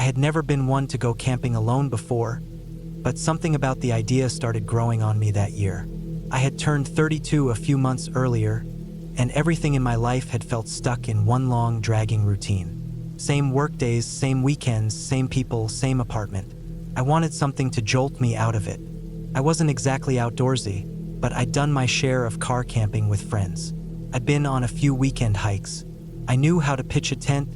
had never been one to go camping alone before, but something about the idea started growing on me that year. I had turned 32 a few months earlier, and everything in my life had felt stuck in one long, dragging routine. Same work days, same weekends, same people, same apartment. I wanted something to jolt me out of it. I wasn't exactly outdoorsy, but I'd done my share of car camping with friends. I'd been on a few weekend hikes. I knew how to pitch a tent,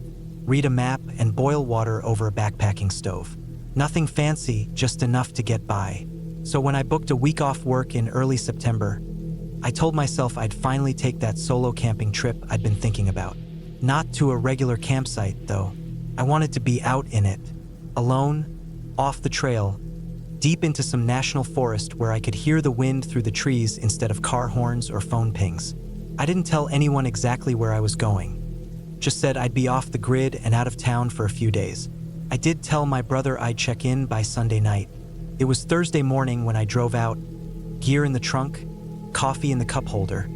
read a map, and boil water over a backpacking stove. Nothing fancy, just enough to get by. So when I booked a week off work in early September, I told myself I'd finally take that solo camping trip I'd been thinking about. Not to a regular campsite, though. I wanted to be out in it, alone, off the trail, deep into some national forest where I could hear the wind through the trees instead of car horns or phone pings. I didn't tell anyone exactly where I was going. Just said I'd be off the grid and out of town for a few days. I did tell my brother I'd check in by Sunday night. It was Thursday morning when I drove out, gear in the trunk, coffee in the cup holder,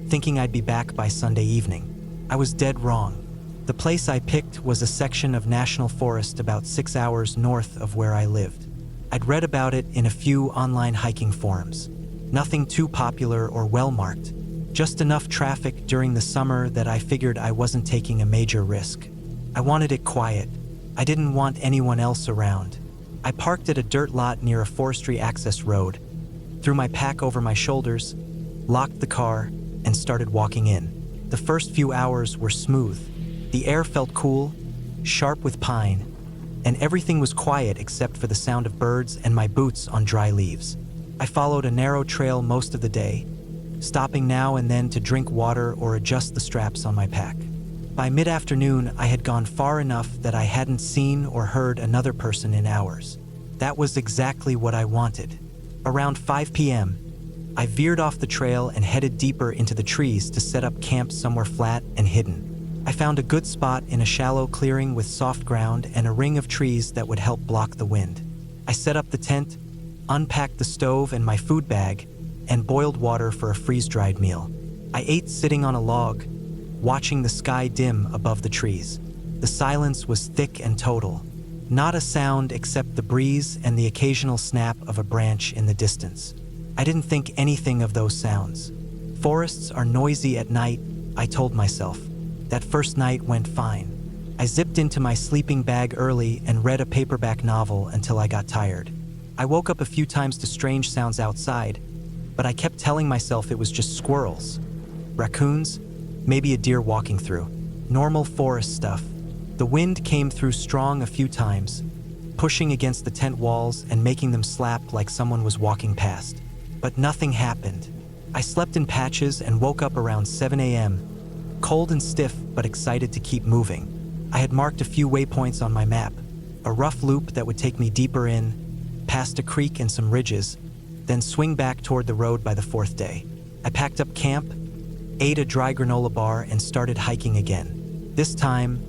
thinking I'd be back by Sunday evening. I was dead wrong. The place I picked was a section of national forest about 6 hours north of where I lived. I'd read about it in a few online hiking forums. Nothing too popular or well-marked. Just enough traffic during the summer that I figured I wasn't taking a major risk. I wanted it quiet. I didn't want anyone else around. I parked at a dirt lot near a forestry access road, threw my pack over my shoulders, locked the car, and started walking in. The first few hours were smooth. The air felt cool, sharp with pine, and everything was quiet except for the sound of birds and my boots on dry leaves. I followed a narrow trail most of the day, stopping now and then to drink water or adjust the straps on my pack. By mid-afternoon, I had gone far enough that I hadn't seen or heard another person in hours. That was exactly what I wanted. Around 5 p.m., I veered off the trail and headed deeper into the trees to set up camp somewhere flat and hidden. I found a good spot in a shallow clearing with soft ground and a ring of trees that would help block the wind. I set up the tent, unpacked the stove and my food bag, and boiled water for a freeze-dried meal. I ate sitting on a log, watching the sky dim above the trees. The silence was thick and total. Not a sound except the breeze and the occasional snap of a branch in the distance. I didn't think anything of those sounds. Forests are noisy at night, I told myself. That first night went fine. I zipped into my sleeping bag early and read a paperback novel until I got tired. I woke up a few times to strange sounds outside, but I kept telling myself it was just squirrels. Raccoons, maybe a deer walking through. Normal forest stuff. The wind came through strong a few times, pushing against the tent walls and making them slap like someone was walking past. But nothing happened. I slept in patches and woke up around 7 a.m., cold and stiff but excited to keep moving. I had marked a few waypoints on my map, a rough loop that would take me deeper in, past a creek and some ridges, then swing back toward the road by the fourth day. I packed up camp, ate a dry granola bar, and started hiking again. This time,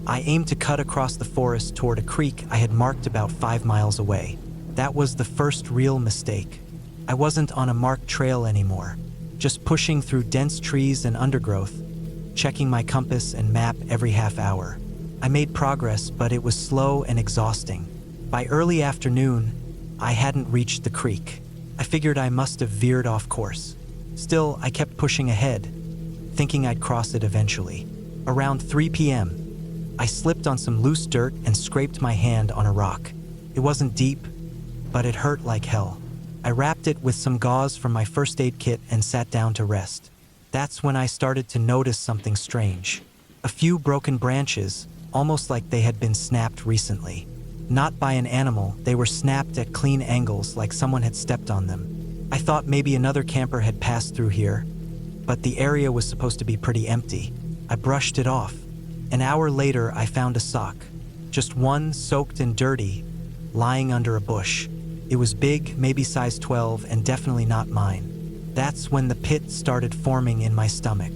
I aimed to cut across the forest toward a creek I had marked about 5 miles away. That was the first real mistake. I wasn't on a marked trail anymore, just pushing through dense trees and undergrowth, checking my compass and map every half hour. I made progress, but it was slow and exhausting. By early afternoon, I hadn't reached the creek. I figured I must have veered off course. Still, I kept pushing ahead, thinking I'd cross it eventually. Around 3 p.m., I slipped on some loose dirt and scraped my hand on a rock. It wasn't deep, but it hurt like hell. I wrapped it with some gauze from my first aid kit and sat down to rest. That's when I started to notice something strange. A few broken branches, almost like they had been snapped recently. Not by an animal, they were snapped at clean angles like someone had stepped on them. I thought maybe another camper had passed through here, but the area was supposed to be pretty empty. I brushed it off. An hour later, I found a sock. Just one, soaked and dirty, lying under a bush. It was big, maybe size 12, and definitely not mine. That's when the pit started forming in my stomach.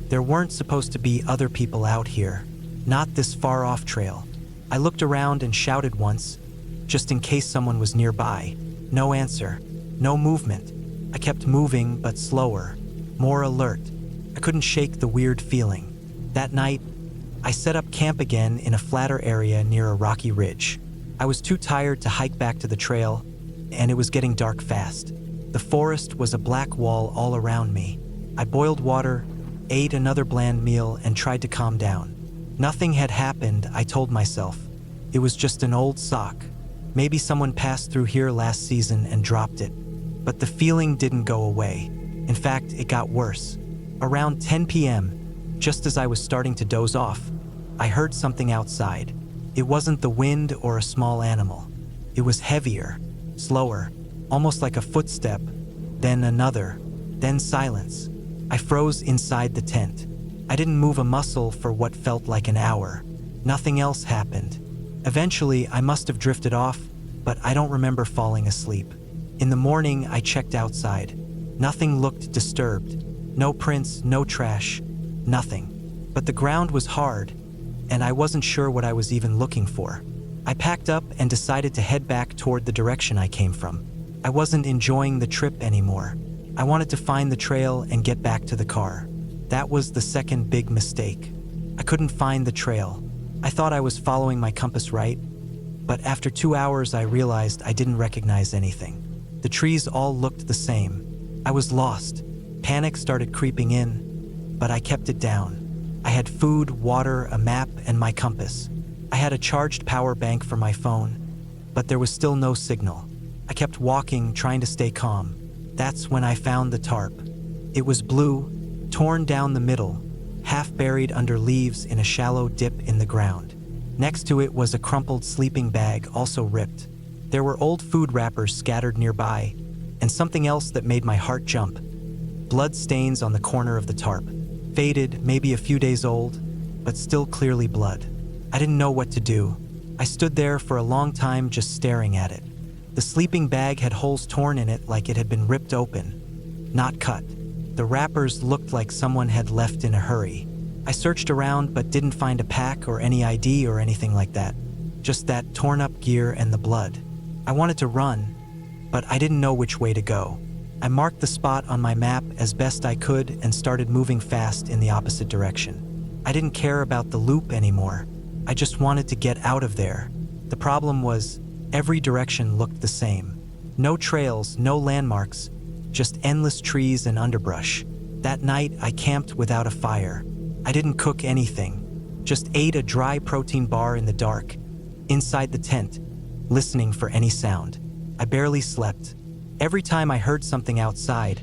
There weren't supposed to be other people out here, not this far off trail. I looked around and shouted once, just in case someone was nearby. No answer, no movement. I kept moving, but slower, more alert. I couldn't shake the weird feeling. That night, I set up camp again in a flatter area near a rocky ridge. I was too tired to hike back to the trail, and it was getting dark fast. The forest was a black wall all around me. I boiled water, ate another bland meal, and tried to calm down. Nothing had happened, I told myself. It was just an old sock. Maybe someone passed through here last season and dropped it. But the feeling didn't go away. In fact, it got worse. Around 10 p.m., just as I was starting to doze off, I heard something outside. It wasn't the wind or a small animal. It was heavier, slower, almost like a footstep, then another, then silence. I froze inside the tent. I didn't move a muscle for what felt like an hour. Nothing else happened. Eventually, I must have drifted off, but I don't remember falling asleep. In the morning, I checked outside. Nothing looked disturbed. No prints, no trash, nothing. But the ground was hard, and I wasn't sure what I was even looking for. I packed up and decided to head back toward the direction I came from. I wasn't enjoying the trip anymore. I wanted to find the trail and get back to the car. That was the second big mistake. I couldn't find the trail. I thought I was following my compass right, but after 2 hours I realized I didn't recognize anything. The trees all looked the same. I was lost. Panic started creeping in, but I kept it down. I had food, water, a map, and my compass. I had a charged power bank for my phone, but there was still no signal. I kept walking, trying to stay calm. That's when I found the tarp. It was blue, torn down the middle, half buried under leaves in a shallow dip in the ground. Next to it was a crumpled sleeping bag, also ripped. There were old food wrappers scattered nearby, and something else that made my heart jump. Blood stains on the corner of the tarp. Faded, maybe a few days old, but still clearly blood. I didn't know what to do. I stood there for a long time just staring at it. The sleeping bag had holes torn in it like it had been ripped open, not cut. The wrappers looked like someone had left in a hurry. I searched around but didn't find a pack or any ID or anything like that. Just that torn up gear and the blood. I wanted to run, but I didn't know which way to go. I marked the spot on my map as best I could and started moving fast in the opposite direction. I didn't care about the loop anymore. I just wanted to get out of there. The problem was, every direction looked the same. No trails, no landmarks, just endless trees and underbrush. That night, I camped without a fire. I didn't cook anything, just ate a dry protein bar in the dark, inside the tent, listening for any sound. I barely slept. Every time I heard something outside,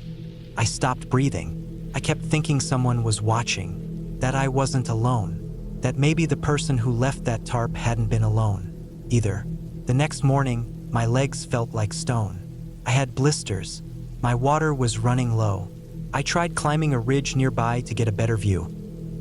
I stopped breathing. I kept thinking someone was watching, that I wasn't alone, that maybe the person who left that tarp hadn't been alone either. The next morning, my legs felt like stone. I had blisters. My water was running low. I tried climbing a ridge nearby to get a better view,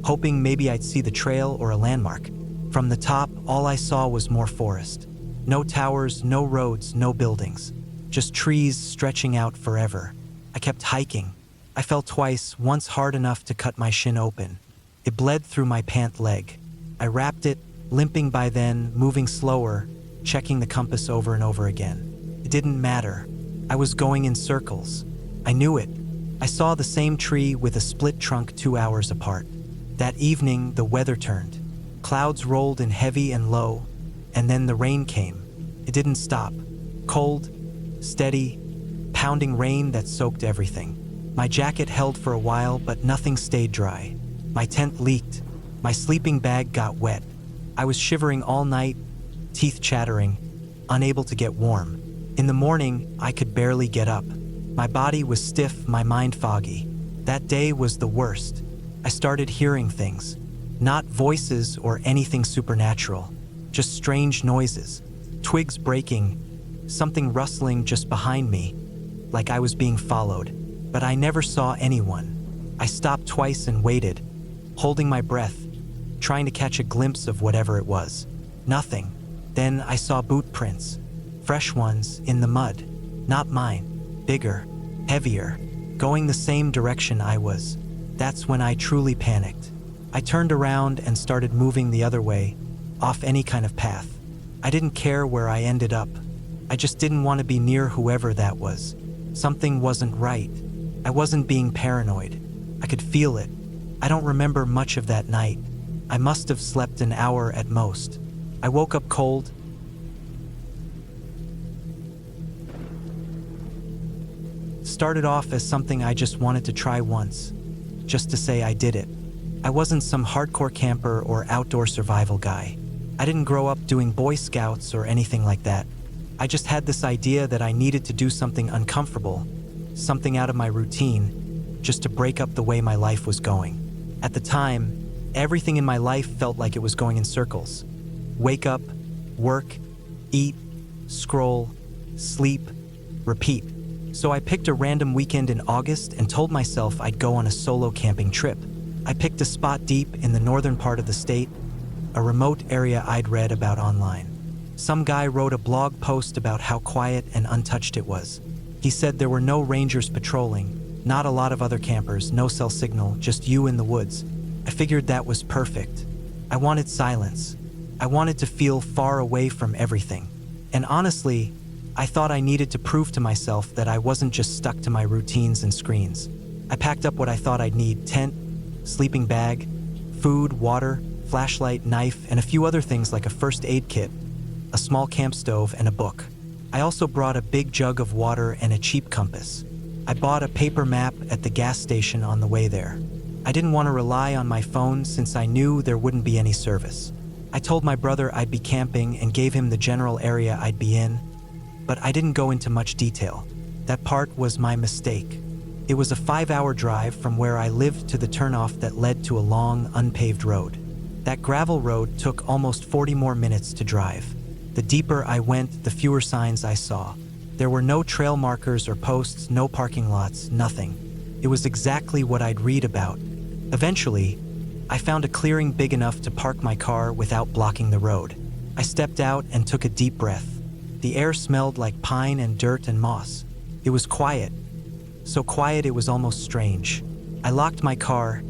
hoping maybe I'd see the trail or a landmark. From the top, all I saw was more forest. No towers, no roads, no buildings. Just trees stretching out forever. I kept hiking. I fell twice, once hard enough to cut my shin open. It bled through my pant leg. I wrapped it, limping by then, moving slower, checking the compass over and over again. It didn't matter. I was going in circles. I knew it. I saw the same tree with a split trunk 2 hours apart. That evening, the weather turned. Clouds rolled in heavy and low, and then the rain came. It didn't stop. Cold, steady, pounding rain that soaked everything. My jacket held for a while, but nothing stayed dry. My tent leaked. My sleeping bag got wet. I was shivering all night, teeth chattering, unable to get warm. In the morning, I could barely get up. My body was stiff, my mind foggy. That day was the worst. I started hearing things. Not voices or anything supernatural, just strange noises. Twigs breaking, something rustling just behind me, like I was being followed. But I never saw anyone. I stopped twice and waited, holding my breath, trying to catch a glimpse of whatever it was. Nothing. Then I saw boot prints, fresh ones in the mud. Not mine, bigger, heavier, going the same direction I was. That's when I truly panicked. I turned around and started moving the other way, off any kind of path. I didn't care where I ended up. I just didn't want to be near whoever that was. Something wasn't right. I wasn't being paranoid. I could feel it. I don't remember much of that night. I must have slept an hour at most. I woke up cold. Started off as something I just wanted to try once, just to say I did it. I wasn't some hardcore camper or outdoor survival guy. I didn't grow up doing Boy Scouts or anything like that. I just had this idea that I needed to do something uncomfortable, something out of my routine, just to break up the way my life was going. At the time, everything in my life felt like it was going in circles. Wake up, work, eat, scroll, sleep, repeat. So I picked a random weekend in August and told myself I'd go on a solo camping trip. I picked a spot deep in the northern part of the state, a remote area I'd read about online. Some guy wrote a blog post about how quiet and untouched it was. He said there were no rangers patrolling, not a lot of other campers, no cell signal, just you in the woods. I figured that was perfect. I wanted silence. I wanted to feel far away from everything. And honestly, I thought I needed to prove to myself that I wasn't just stuck to my routines and screens. I packed up what I thought I'd need: tent, sleeping bag, food, water, flashlight, knife, and a few other things like a first aid kit, a small camp stove, and a book. I also brought a big jug of water and a cheap compass. I bought a paper map at the gas station on the way there. I didn't want to rely on my phone since I knew there wouldn't be any service. I told my brother I'd be camping and gave him the general area I'd be in, but I didn't go into much detail. That part was my mistake. It was a 5-hour drive from where I lived to the turnoff that led to a long, unpaved road. That gravel road took almost 40 more minutes to drive. The deeper I went, the fewer signs I saw. There were no trail markers or posts, no parking lots, nothing. It was exactly what I'd read about. Eventually, I found a clearing big enough to park my car without blocking the road. I stepped out and took a deep breath. The air smelled like pine and dirt and moss. It was quiet. So quiet it was almost strange. I locked my car,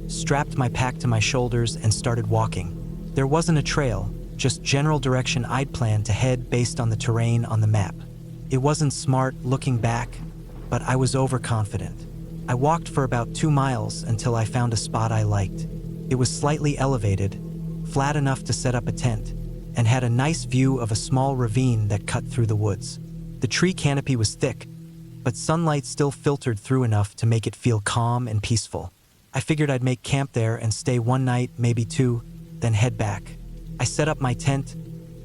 strapped my pack to my shoulders, and started walking. There wasn't a trail, just general direction I'd planned to head based on the terrain on the map. It wasn't smart looking back, but I was overconfident. I walked for about 2 miles until I found a spot I liked. It was slightly elevated, flat enough to set up a tent, and had a nice view of a small ravine that cut through the woods. The tree canopy was thick, but sunlight still filtered through enough to make it feel calm and peaceful. I figured I'd make camp there and stay 1 night, maybe 2, then head back. I set up my tent,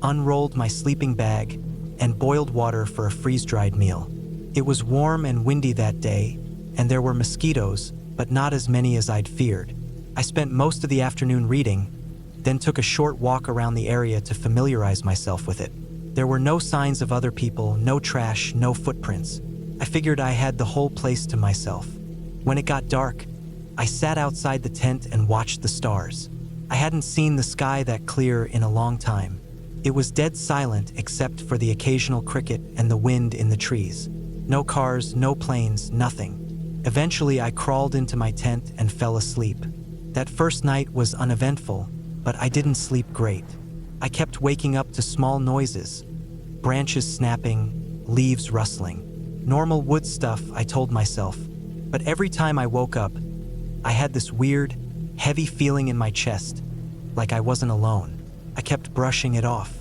unrolled my sleeping bag, and boiled water for a freeze-dried meal. It was warm and windy that day, and there were mosquitoes, but not as many as I'd feared. I spent most of the afternoon reading, then took a short walk around the area to familiarize myself with it. There were no signs of other people, no trash, no footprints. I figured I had the whole place to myself. When it got dark, I sat outside the tent and watched the stars. I hadn't seen the sky that clear in a long time. It was dead silent except for the occasional cricket and the wind in the trees. No cars, no planes, nothing. Eventually, I crawled into my tent and fell asleep. That first night was uneventful, but I didn't sleep great. I kept waking up to small noises, branches snapping, leaves rustling. Normal wood stuff, I told myself, but every time I woke up, I had this weird, heavy feeling in my chest, like I wasn't alone. I kept brushing it off.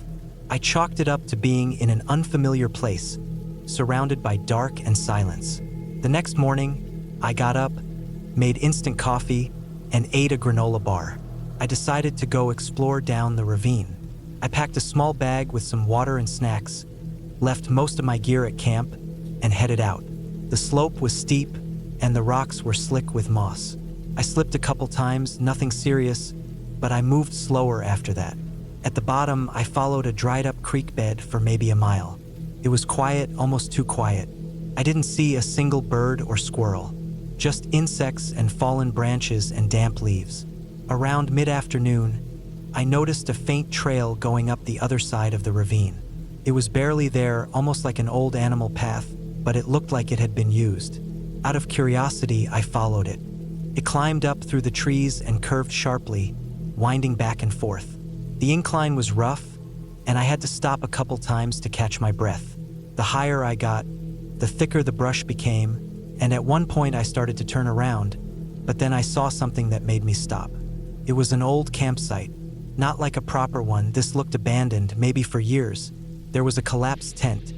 I chalked it up to being in an unfamiliar place, surrounded by dark and silence. The next morning, I got up, made instant coffee, and ate a granola bar. I decided to go explore down the ravine. I packed a small bag with some water and snacks, left most of my gear at camp, and headed out. The slope was steep, and the rocks were slick with moss. I slipped a couple times, nothing serious, but I moved slower after that. At the bottom, I followed a dried-up creek bed for maybe a mile. It was quiet, almost too quiet. I didn't see a single bird or squirrel, just insects and fallen branches and damp leaves. Around mid-afternoon, I noticed a faint trail going up the other side of the ravine. It was barely there, almost like an old animal path, but it looked like it had been used. Out of curiosity, I followed it. It climbed up through the trees and curved sharply, winding back and forth. The incline was rough, and I had to stop a couple times to catch my breath. The higher I got, the thicker the brush became, and at one point I started to turn around, but then I saw something that made me stop. It was an old campsite. Not like a proper one, this looked abandoned, maybe for years. There was a collapsed tent,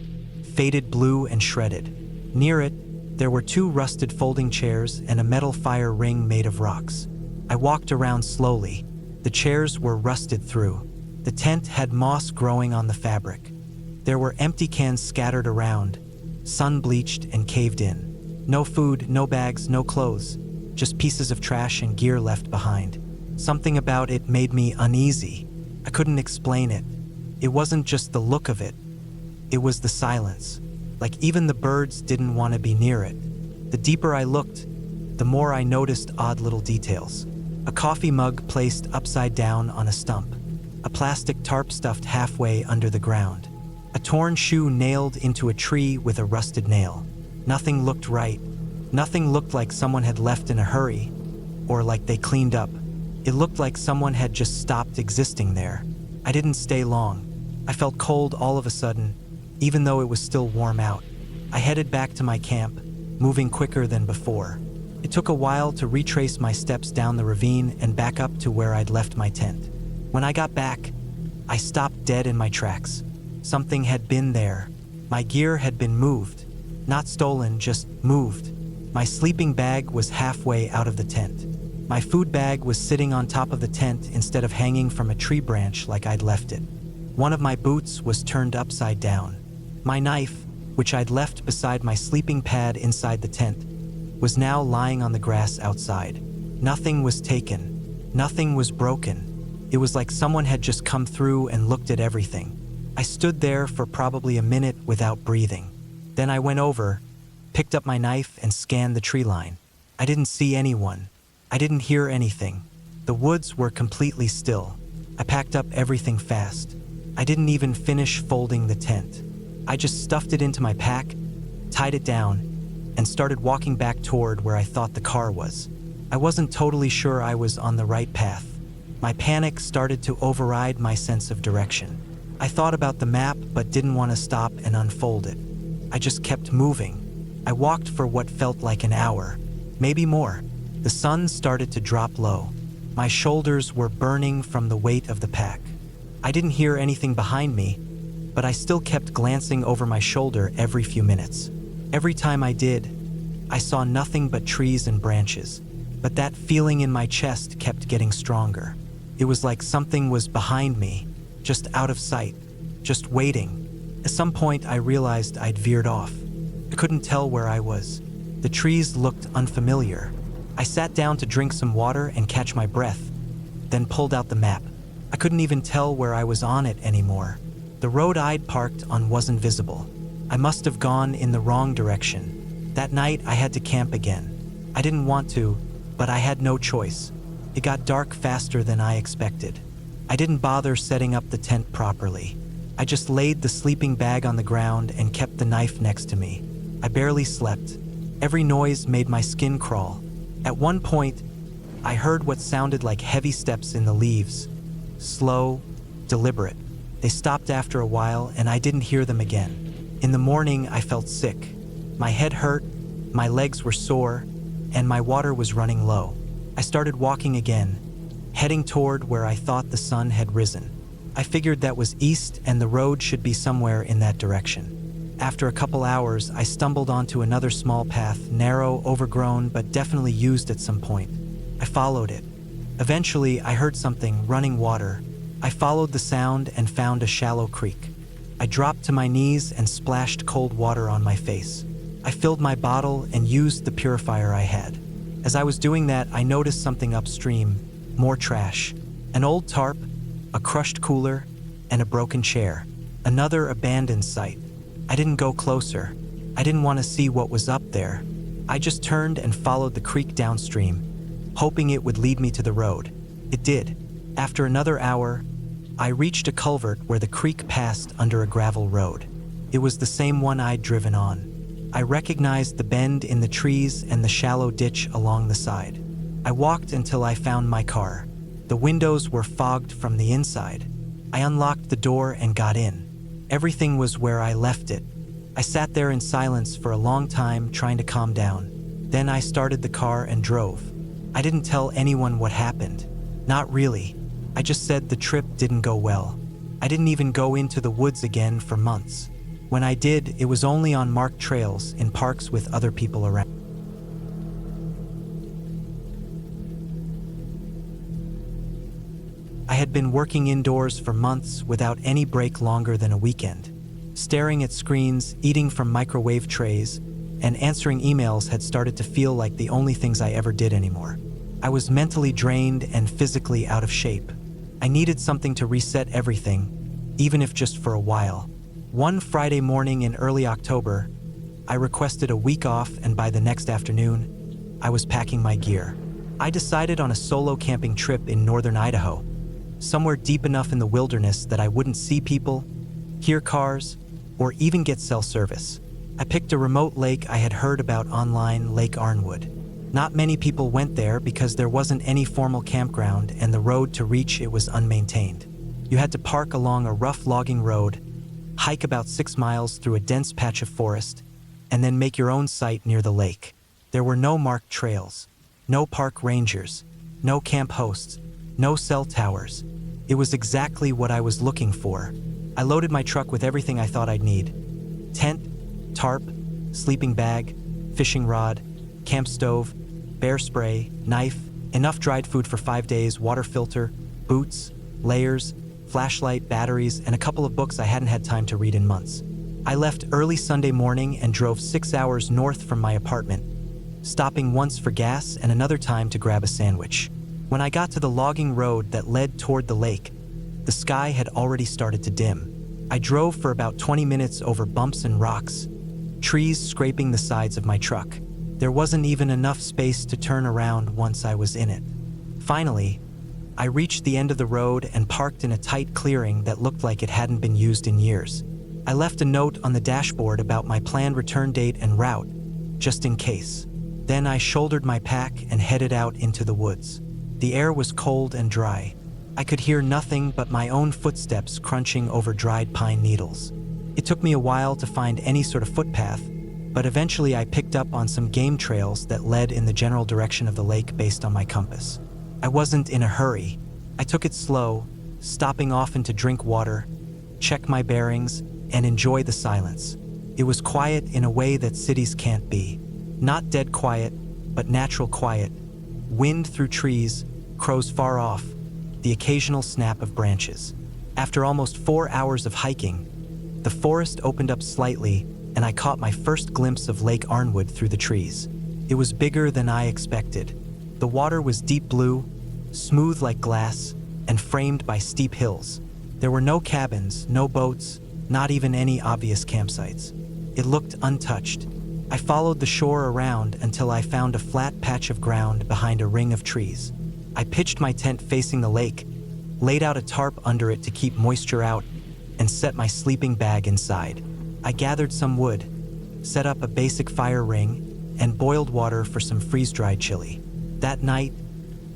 faded blue and shredded. Near it, there were 2 rusted folding chairs and a metal fire ring made of rocks. I walked around slowly. The chairs were rusted through. The tent had moss growing on the fabric. There were empty cans scattered around, sun-bleached and caved in. No food, no bags, no clothes, just pieces of trash and gear left behind. Something about it made me uneasy. I couldn't explain it. It wasn't just the look of it. It was the silence. Like even the birds didn't want to be near it. The deeper I looked, the more I noticed odd little details. A coffee mug placed upside down on a stump. A plastic tarp stuffed halfway under the ground. A torn shoe nailed into a tree with a rusted nail. Nothing looked right. Nothing looked like someone had left in a hurry, or like they cleaned up. It looked like someone had just stopped existing there. I didn't stay long. I felt cold all of a sudden, even though it was still warm out. I headed back to my camp, moving quicker than before. It took a while to retrace my steps down the ravine and back up to where I'd left my tent. When I got back, I stopped dead in my tracks. Something had been there. My gear had been moved. Not stolen, just moved. My sleeping bag was halfway out of the tent. My food bag was sitting on top of the tent instead of hanging from a tree branch like I'd left it. One of my boots was turned upside down. My knife, which I'd left beside my sleeping pad inside the tent, was now lying on the grass outside. Nothing was taken. Nothing was broken. It was like someone had just come through and looked at everything. I stood there for probably a minute without breathing. Then I went over, picked up my knife and scanned the tree line. I didn't see anyone. I didn't hear anything. The woods were completely still. I packed up everything fast. I didn't even finish folding the tent. I just stuffed it into my pack, tied it down, and started walking back toward where I thought the car was. I wasn't totally sure I was on the right path. My panic started to override my sense of direction. I thought about the map but didn't want to stop and unfold it. I just kept moving. I walked for what felt like an hour, maybe more. The sun started to drop low. My shoulders were burning from the weight of the pack. I didn't hear anything behind me, but I still kept glancing over my shoulder every few minutes. Every time I did, I saw nothing but trees and branches, but that feeling in my chest kept getting stronger. It was like something was behind me, just out of sight, just waiting. At some point, I realized I'd veered off. I couldn't tell where I was. The trees looked unfamiliar. I sat down to drink some water and catch my breath, then pulled out the map. I couldn't even tell where I was on it anymore. The road I'd parked on wasn't visible. I must have gone in the wrong direction. That night, I had to camp again. I didn't want to, but I had no choice. It got dark faster than I expected. I didn't bother setting up the tent properly. I just laid the sleeping bag on the ground and kept the knife next to me. I barely slept. Every noise made my skin crawl. At one point, I heard what sounded like heavy steps in the leaves. Slow, deliberate. They stopped after a while and I didn't hear them again. In the morning, I felt sick. My head hurt, my legs were sore, and my water was running low. I started walking again, heading toward where I thought the sun had risen. I figured that was east and the road should be somewhere in that direction. After a couple hours, I stumbled onto another small path, narrow, overgrown, but definitely used at some point. I followed it. Eventually, I heard something, running water. I followed the sound and found a shallow creek. I dropped to my knees and splashed cold water on my face. I filled my bottle and used the purifier I had. As I was doing that, I noticed something upstream, more trash. An old tarp, a crushed cooler, and a broken chair. Another abandoned site. I didn't go closer. I didn't want to see what was up there. I just turned and followed the creek downstream, hoping it would lead me to the road. It did. After another hour, I reached a culvert where the creek passed under a gravel road. It was the same one I'd driven on. I recognized the bend in the trees and the shallow ditch along the side. I walked until I found my car. The windows were fogged from the inside. I unlocked the door and got in. Everything was where I left it. I sat there in silence for a long time, trying to calm down. Then I started the car and drove. I didn't tell anyone what happened. Not really. I just said the trip didn't go well. I didn't even go into the woods again for months. When I did, it was only on marked trails in parks with other people around. I had been working indoors for months without any break longer than a weekend. Staring at screens, eating from microwave trays, and answering emails had started to feel like the only things I ever did anymore. I was mentally drained and physically out of shape. I needed something to reset everything, even if just for a while. One Friday morning in early October, I requested a week off, and by the next afternoon, I was packing my gear. I decided on a solo camping trip in northern Idaho, somewhere deep enough in the wilderness that I wouldn't see people, hear cars, or even get cell service. I picked a remote lake I had heard about online, Lake Arnwood. Not many people went there because there wasn't any formal campground, and the road to reach it was unmaintained. You had to park along a rough logging road, hike about 6 miles through a dense patch of forest, and then make your own site near the lake. There were no marked trails, no park rangers, no camp hosts, no cell towers. It was exactly what I was looking for. I loaded my truck with everything I thought I'd need: tent, tarp, sleeping bag, fishing rod, camp stove, bear spray, knife, enough dried food for 5 days, water filter, boots, layers, flashlight, batteries, and a couple of books I hadn't had time to read in months. I left early Sunday morning and drove 6 hours north from my apartment, stopping once for gas and another time to grab a sandwich. When I got to the logging road that led toward the lake, the sky had already started to dim. I drove for about 20 minutes over bumps and rocks, trees scraping the sides of my truck. There wasn't even enough space to turn around once I was in it. Finally, I reached the end of the road and parked in a tight clearing that looked like it hadn't been used in years. I left a note on the dashboard about my planned return date and route, just in case. Then I shouldered my pack and headed out into the woods. The air was cold and dry. I could hear nothing but my own footsteps crunching over dried pine needles. It took me a while to find any sort of footpath, but eventually I picked up on some game trails that led in the general direction of the lake based on my compass. I wasn't in a hurry. I took it slow, stopping often to drink water, check my bearings, and enjoy the silence. It was quiet in a way that cities can't be. Not dead quiet, but natural quiet. Wind through trees, crows far off, the occasional snap of branches. After almost 4 hours of hiking, the forest opened up slightly, and I caught my first glimpse of Lake Arnwood through the trees. It was bigger than I expected. The water was deep blue, smooth like glass, and framed by steep hills. There were no cabins, no boats, not even any obvious campsites. It looked untouched. I followed the shore around until I found a flat patch of ground behind a ring of trees. I pitched my tent facing the lake, laid out a tarp under it to keep moisture out, and set my sleeping bag inside. I gathered some wood, set up a basic fire ring, and boiled water for some freeze-dried chili. That night,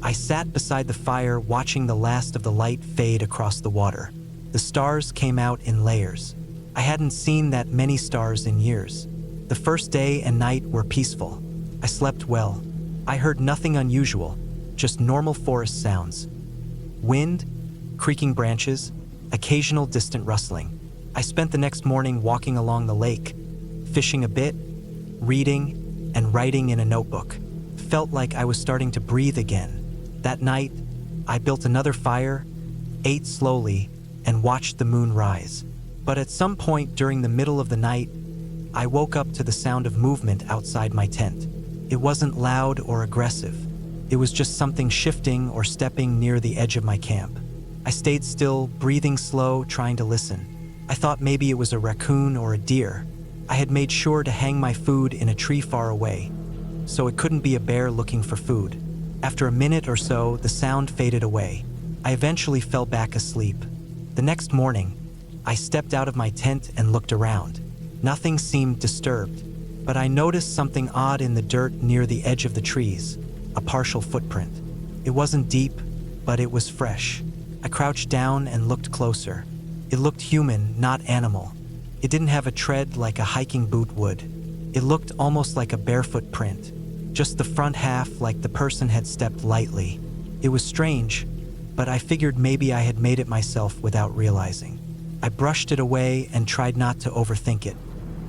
I sat beside the fire watching the last of the light fade across the water. The stars came out in layers. I hadn't seen that many stars in years. The first day and night were peaceful. I slept well. I heard nothing unusual, just normal forest sounds. Wind, creaking branches, occasional distant rustling. I spent the next morning walking along the lake, fishing a bit, reading, and writing in a notebook. Felt like I was starting to breathe again. That night, I built another fire, ate slowly, and watched the moon rise. But at some point during the middle of the night, I woke up to the sound of movement outside my tent. It wasn't loud or aggressive. It was just something shifting or stepping near the edge of my camp. I stayed still, breathing slow, trying to listen. I thought maybe it was a raccoon or a deer. I had made sure to hang my food in a tree far away, so it couldn't be a bear looking for food. After a minute or so, the sound faded away. I eventually fell back asleep. The next morning, I stepped out of my tent and looked around. Nothing seemed disturbed, but I noticed something odd in the dirt near the edge of the trees, a partial footprint. It wasn't deep, but it was fresh. I crouched down and looked closer. It looked human, not animal. It didn't have a tread like a hiking boot would. It looked almost like a barefoot print, just the front half like the person had stepped lightly. It was strange, but I figured maybe I had made it myself without realizing. I brushed it away and tried not to overthink it.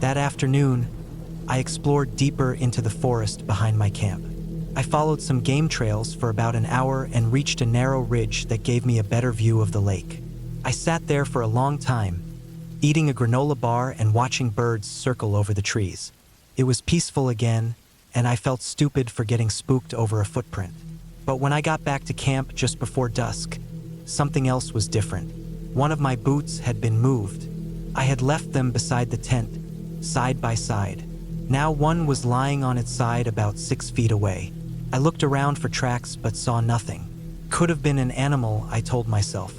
That afternoon, I explored deeper into the forest behind my camp. I followed some game trails for about an hour and reached a narrow ridge that gave me a better view of the lake. I sat there for a long time, eating a granola bar and watching birds circle over the trees. It was peaceful again, and I felt stupid for getting spooked over a footprint. But when I got back to camp just before dusk, something else was different. One of my boots had been moved. I had left them beside the tent, side by side. Now one was lying on its side about 6 feet away. I looked around for tracks but saw nothing. Could have been an animal, I told myself.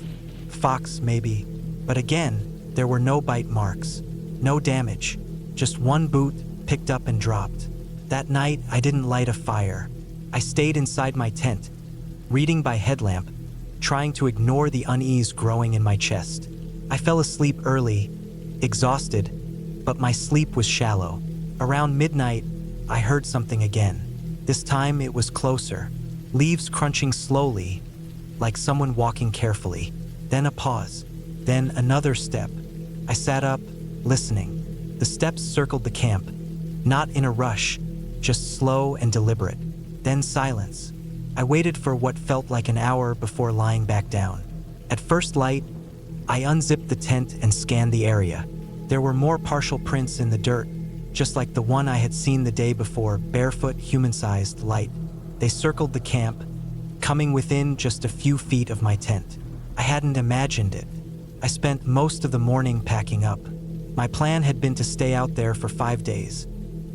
Fox, maybe. But again, there were no bite marks, no damage, just one boot picked up and dropped. That night, I didn't light a fire. I stayed inside my tent, reading by headlamp, trying to ignore the unease growing in my chest. I fell asleep early, exhausted, but my sleep was shallow. Around midnight, I heard something again. This time it was closer, leaves crunching slowly, like someone walking carefully. Then a pause, then another step. I sat up, listening. The steps circled the camp, not in a rush, just slow and deliberate. Then silence. I waited for what felt like an hour before lying back down. At first light, I unzipped the tent and scanned the area. There were more partial prints in the dirt, just like the one I had seen the day before, barefoot, human-sized, light. They circled the camp, coming within just a few feet of my tent. I hadn't imagined it. I spent most of the morning packing up. My plan had been to stay out there for 5 days,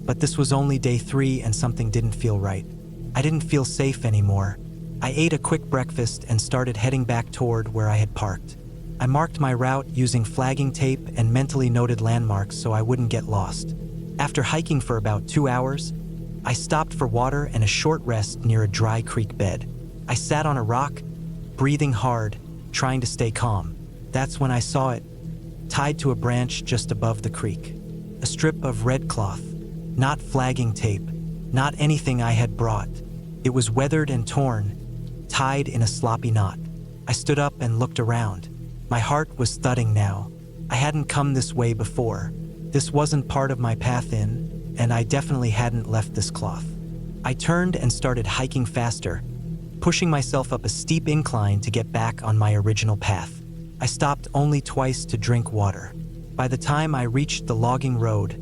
but this was only day 3 and something didn't feel right. I didn't feel safe anymore. I ate a quick breakfast and started heading back toward where I had parked. I marked my route using flagging tape and mentally noted landmarks so I wouldn't get lost. After hiking for about 2 hours, I stopped for water and a short rest near a dry creek bed. I sat on a rock, breathing hard, trying to stay calm. That's when I saw it, tied to a branch just above the creek. A strip of red cloth, not flagging tape, not anything I had brought. It was weathered and torn, tied in a sloppy knot. I stood up and looked around. My heart was thudding now. I hadn't come this way before. This wasn't part of my path in, and I definitely hadn't left this cloth. I turned and started hiking faster, pushing myself up a steep incline to get back on my original path. I stopped only twice to drink water. By the time I reached the logging road,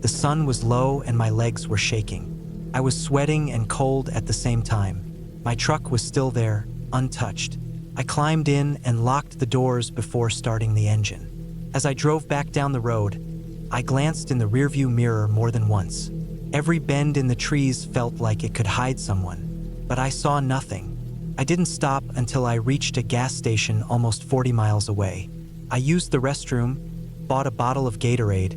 the sun was low and my legs were shaking. I was sweating and cold at the same time. My truck was still there, untouched. I climbed in and locked the doors before starting the engine. As I drove back down the road, I glanced in the rearview mirror more than once. Every bend in the trees felt like it could hide someone, but I saw nothing. I didn't stop until I reached a gas station almost 40 miles away. I used the restroom, bought a bottle of Gatorade,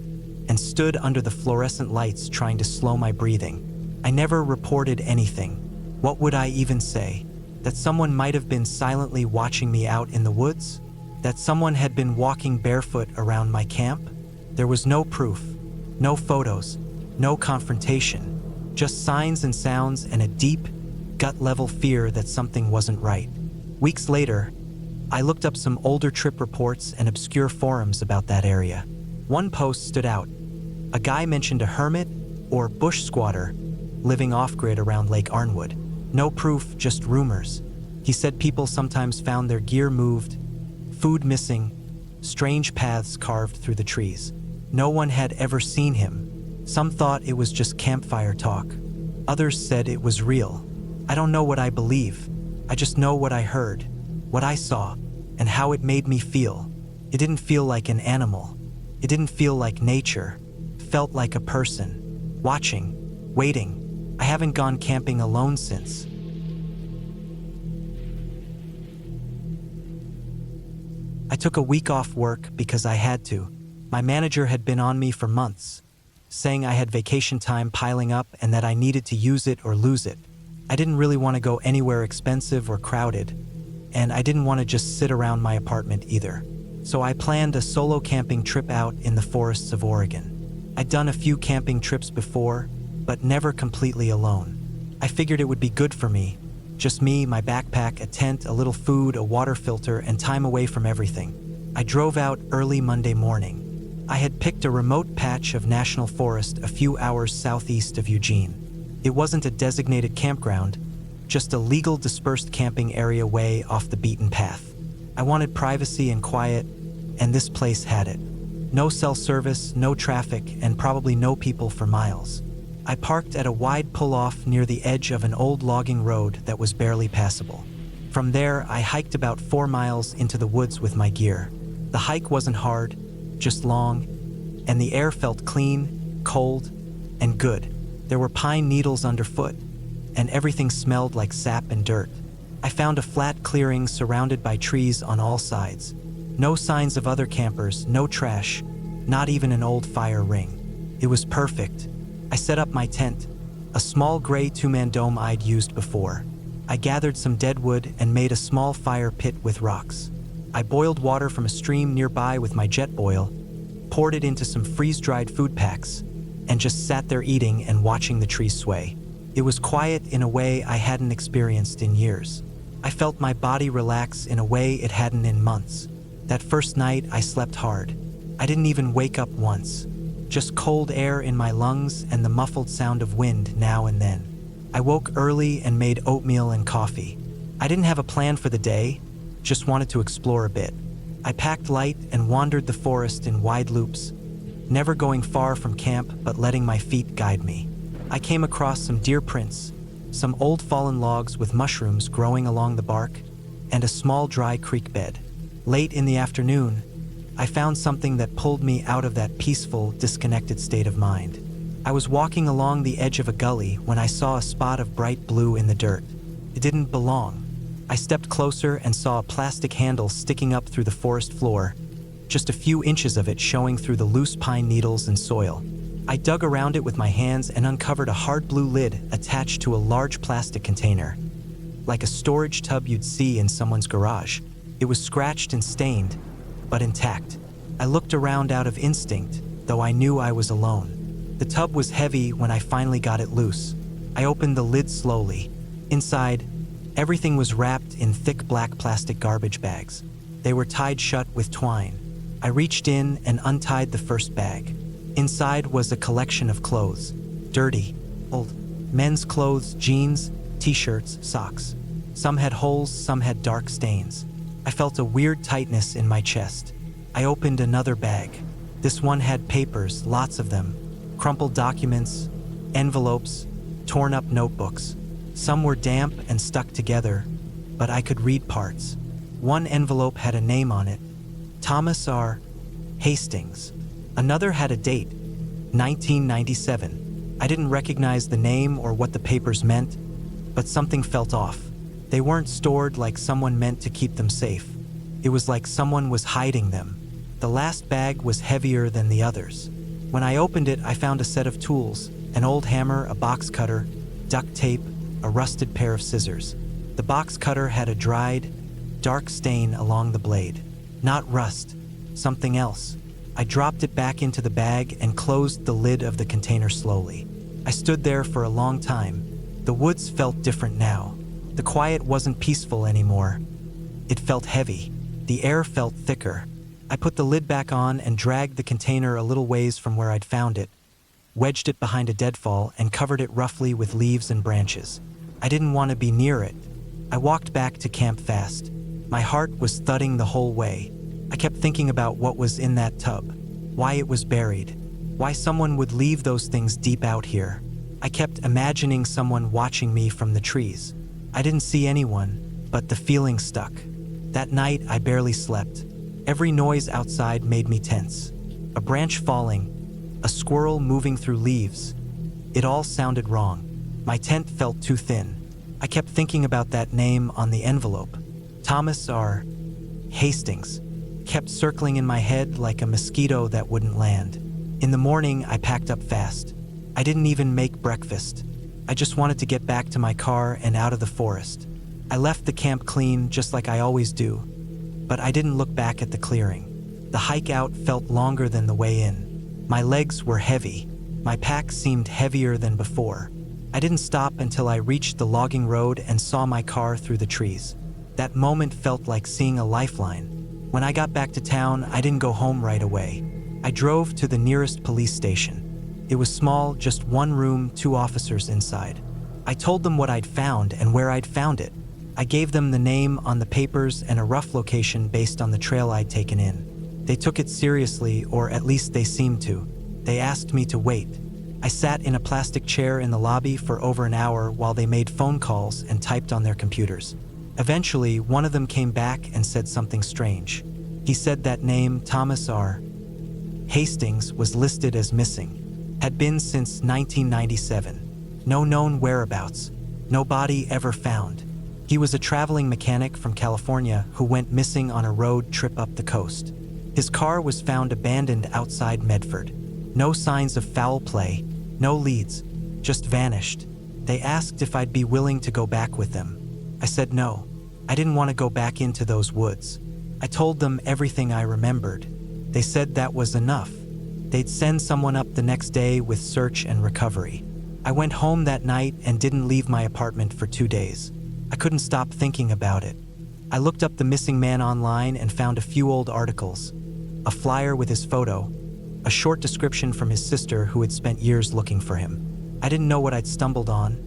and stood under the fluorescent lights trying to slow my breathing. I never reported anything. What would I even say? That someone might have been silently watching me out in the woods? That someone had been walking barefoot around my camp? There was no proof, no photos, no confrontation, just signs and sounds and a deep, gut-level fear that something wasn't right. Weeks later, I looked up some older trip reports and obscure forums about that area. One post stood out. A guy mentioned a hermit or bush squatter living off-grid around Lake Arnwood. No proof, just rumors. He said people sometimes found their gear moved, food missing, strange paths carved through the trees. No one had ever seen him. Some thought it was just campfire talk. Others said it was real. I don't know what I believe. I just know what I heard, what I saw, and how it made me feel. It didn't feel like an animal. It didn't feel like nature. It felt like a person, watching, waiting. I haven't gone camping alone since. I took a week off work because I had to. My manager had been on me for months, saying I had vacation time piling up and that I needed to use it or lose it. I didn't really want to go anywhere expensive or crowded, and I didn't want to just sit around my apartment either. So I planned a solo camping trip out in the forests of Oregon. I'd done a few camping trips before, but never completely alone. I figured it would be good for me, Just me, my backpack, a tent, a little food, a water filter, and time away from everything. I drove out early Monday morning. I had picked a remote patch of national forest a few hours southeast of Eugene. It wasn't a designated campground, just a legal dispersed camping area way off the beaten path. I wanted privacy and quiet, and this place had it. No cell service, no traffic, and probably no people for miles. I parked at a wide pull-off near the edge of an old logging road that was barely passable. From there, I hiked about 4 miles into the woods with my gear. The hike wasn't hard, just long, and the air felt clean, cold, and good. There were pine needles underfoot, and everything smelled like sap and dirt. I found a flat clearing surrounded by trees on all sides. No signs of other campers, no trash, not even an old fire ring. It was perfect. I set up my tent, a small gray 2-man dome I'd used before. I gathered some dead wood and made a small fire pit with rocks. I boiled water from a stream nearby with my jet boil, poured it into some freeze-dried food packs, and just sat there eating and watching the trees sway. It was quiet in a way I hadn't experienced in years. I felt my body relax in a way it hadn't in months. That first night, I slept hard. I didn't even wake up once. Just cold air in my lungs and the muffled sound of wind now and then. I woke early and made oatmeal and coffee. I didn't have a plan for the day, just wanted to explore a bit. I packed light and wandered the forest in wide loops, never going far from camp but letting my feet guide me. I came across some deer prints, some old fallen logs with mushrooms growing along the bark, and a small dry creek bed. Late in the afternoon, I found something that pulled me out of that peaceful, disconnected state of mind. I was walking along the edge of a gully when I saw a spot of bright blue in the dirt. It didn't belong. I stepped closer and saw a plastic handle sticking up through the forest floor, just a few inches of it showing through the loose pine needles and soil. I dug around it with my hands and uncovered a hard blue lid attached to a large plastic container, like a storage tub you'd see in someone's garage. It was scratched and stained, but intact. I looked around out of instinct, though I knew I was alone. The tub was heavy when I finally got it loose. I opened the lid slowly. Inside, everything was wrapped in thick black plastic garbage bags. They were tied shut with twine. I reached in and untied the first bag. Inside was a collection of clothes. Dirty, old, men's clothes, jeans, t-shirts, socks. Some had holes, some had dark stains. I felt a weird tightness in my chest. I opened another bag. This one had papers, lots of them. Crumpled documents, envelopes, torn up notebooks. Some were damp and stuck together, but I could read parts. One envelope had a name on it, Thomas R. Hastings. Another had a date, 1997. I didn't recognize the name or what the papers meant, but something felt off. They weren't stored like someone meant to keep them safe. It was like someone was hiding them. The last bag was heavier than the others. When I opened it, I found a set of tools, an old hammer, a box cutter, duct tape, a rusted pair of scissors. The box cutter had a dried, dark stain along the blade. Not rust, something else. I dropped it back into the bag and closed the lid of the container slowly. I stood there for a long time. The woods felt different now. The quiet wasn't peaceful anymore. It felt heavy. The air felt thicker. I put the lid back on and dragged the container a little ways from where I'd found it, wedged it behind a deadfall, and covered it roughly with leaves and branches. I didn't want to be near it. I walked back to camp fast. My heart was thudding the whole way. I kept thinking about what was in that tub, why it was buried, why someone would leave those things deep out here. I kept imagining someone watching me from the trees. I didn't see anyone, but the feeling stuck. That night, I barely slept. Every noise outside made me tense. A branch falling, a squirrel moving through leaves. It all sounded wrong. My tent felt too thin. I kept thinking about that name on the envelope. Thomas R. Hastings kept circling in my head like a mosquito that wouldn't land. In the morning, I packed up fast. I didn't even make breakfast. I just wanted to get back to my car and out of the forest. I left the camp clean, just like I always do, but I didn't look back at the clearing. The hike out felt longer than the way in. My legs were heavy. My pack seemed heavier than before. I didn't stop until I reached the logging road and saw my car through the trees. That moment felt like seeing a lifeline. When I got back to town, I didn't go home right away. I drove to the nearest police station. It was small, just one room, 2 officers inside. I told them what I'd found and where I'd found it. I gave them the name on the papers and a rough location based on the trail I'd taken in. They took it seriously, or at least they seemed to. They asked me to wait. I sat in a plastic chair in the lobby for over an hour while they made phone calls and typed on their computers. Eventually, one of them came back and said something strange. He said that name, Thomas R. Hastings, was listed as missing. Had been since 1997. No known whereabouts. No body ever found. He was a traveling mechanic from California who went missing on a road trip up the coast. His car was found abandoned outside Medford. No signs of foul play, no leads, just vanished. They asked if I'd be willing to go back with them. I said no. I didn't want to go back into those woods. I told them everything I remembered. They said that was enough. They'd send someone up the next day with search and recovery. I went home that night and didn't leave my apartment for 2 days. I couldn't stop thinking about it. I looked up the missing man online and found a few old articles. A flyer with his photo, a short description from his sister who had spent years looking for him. I didn't know what I'd stumbled on,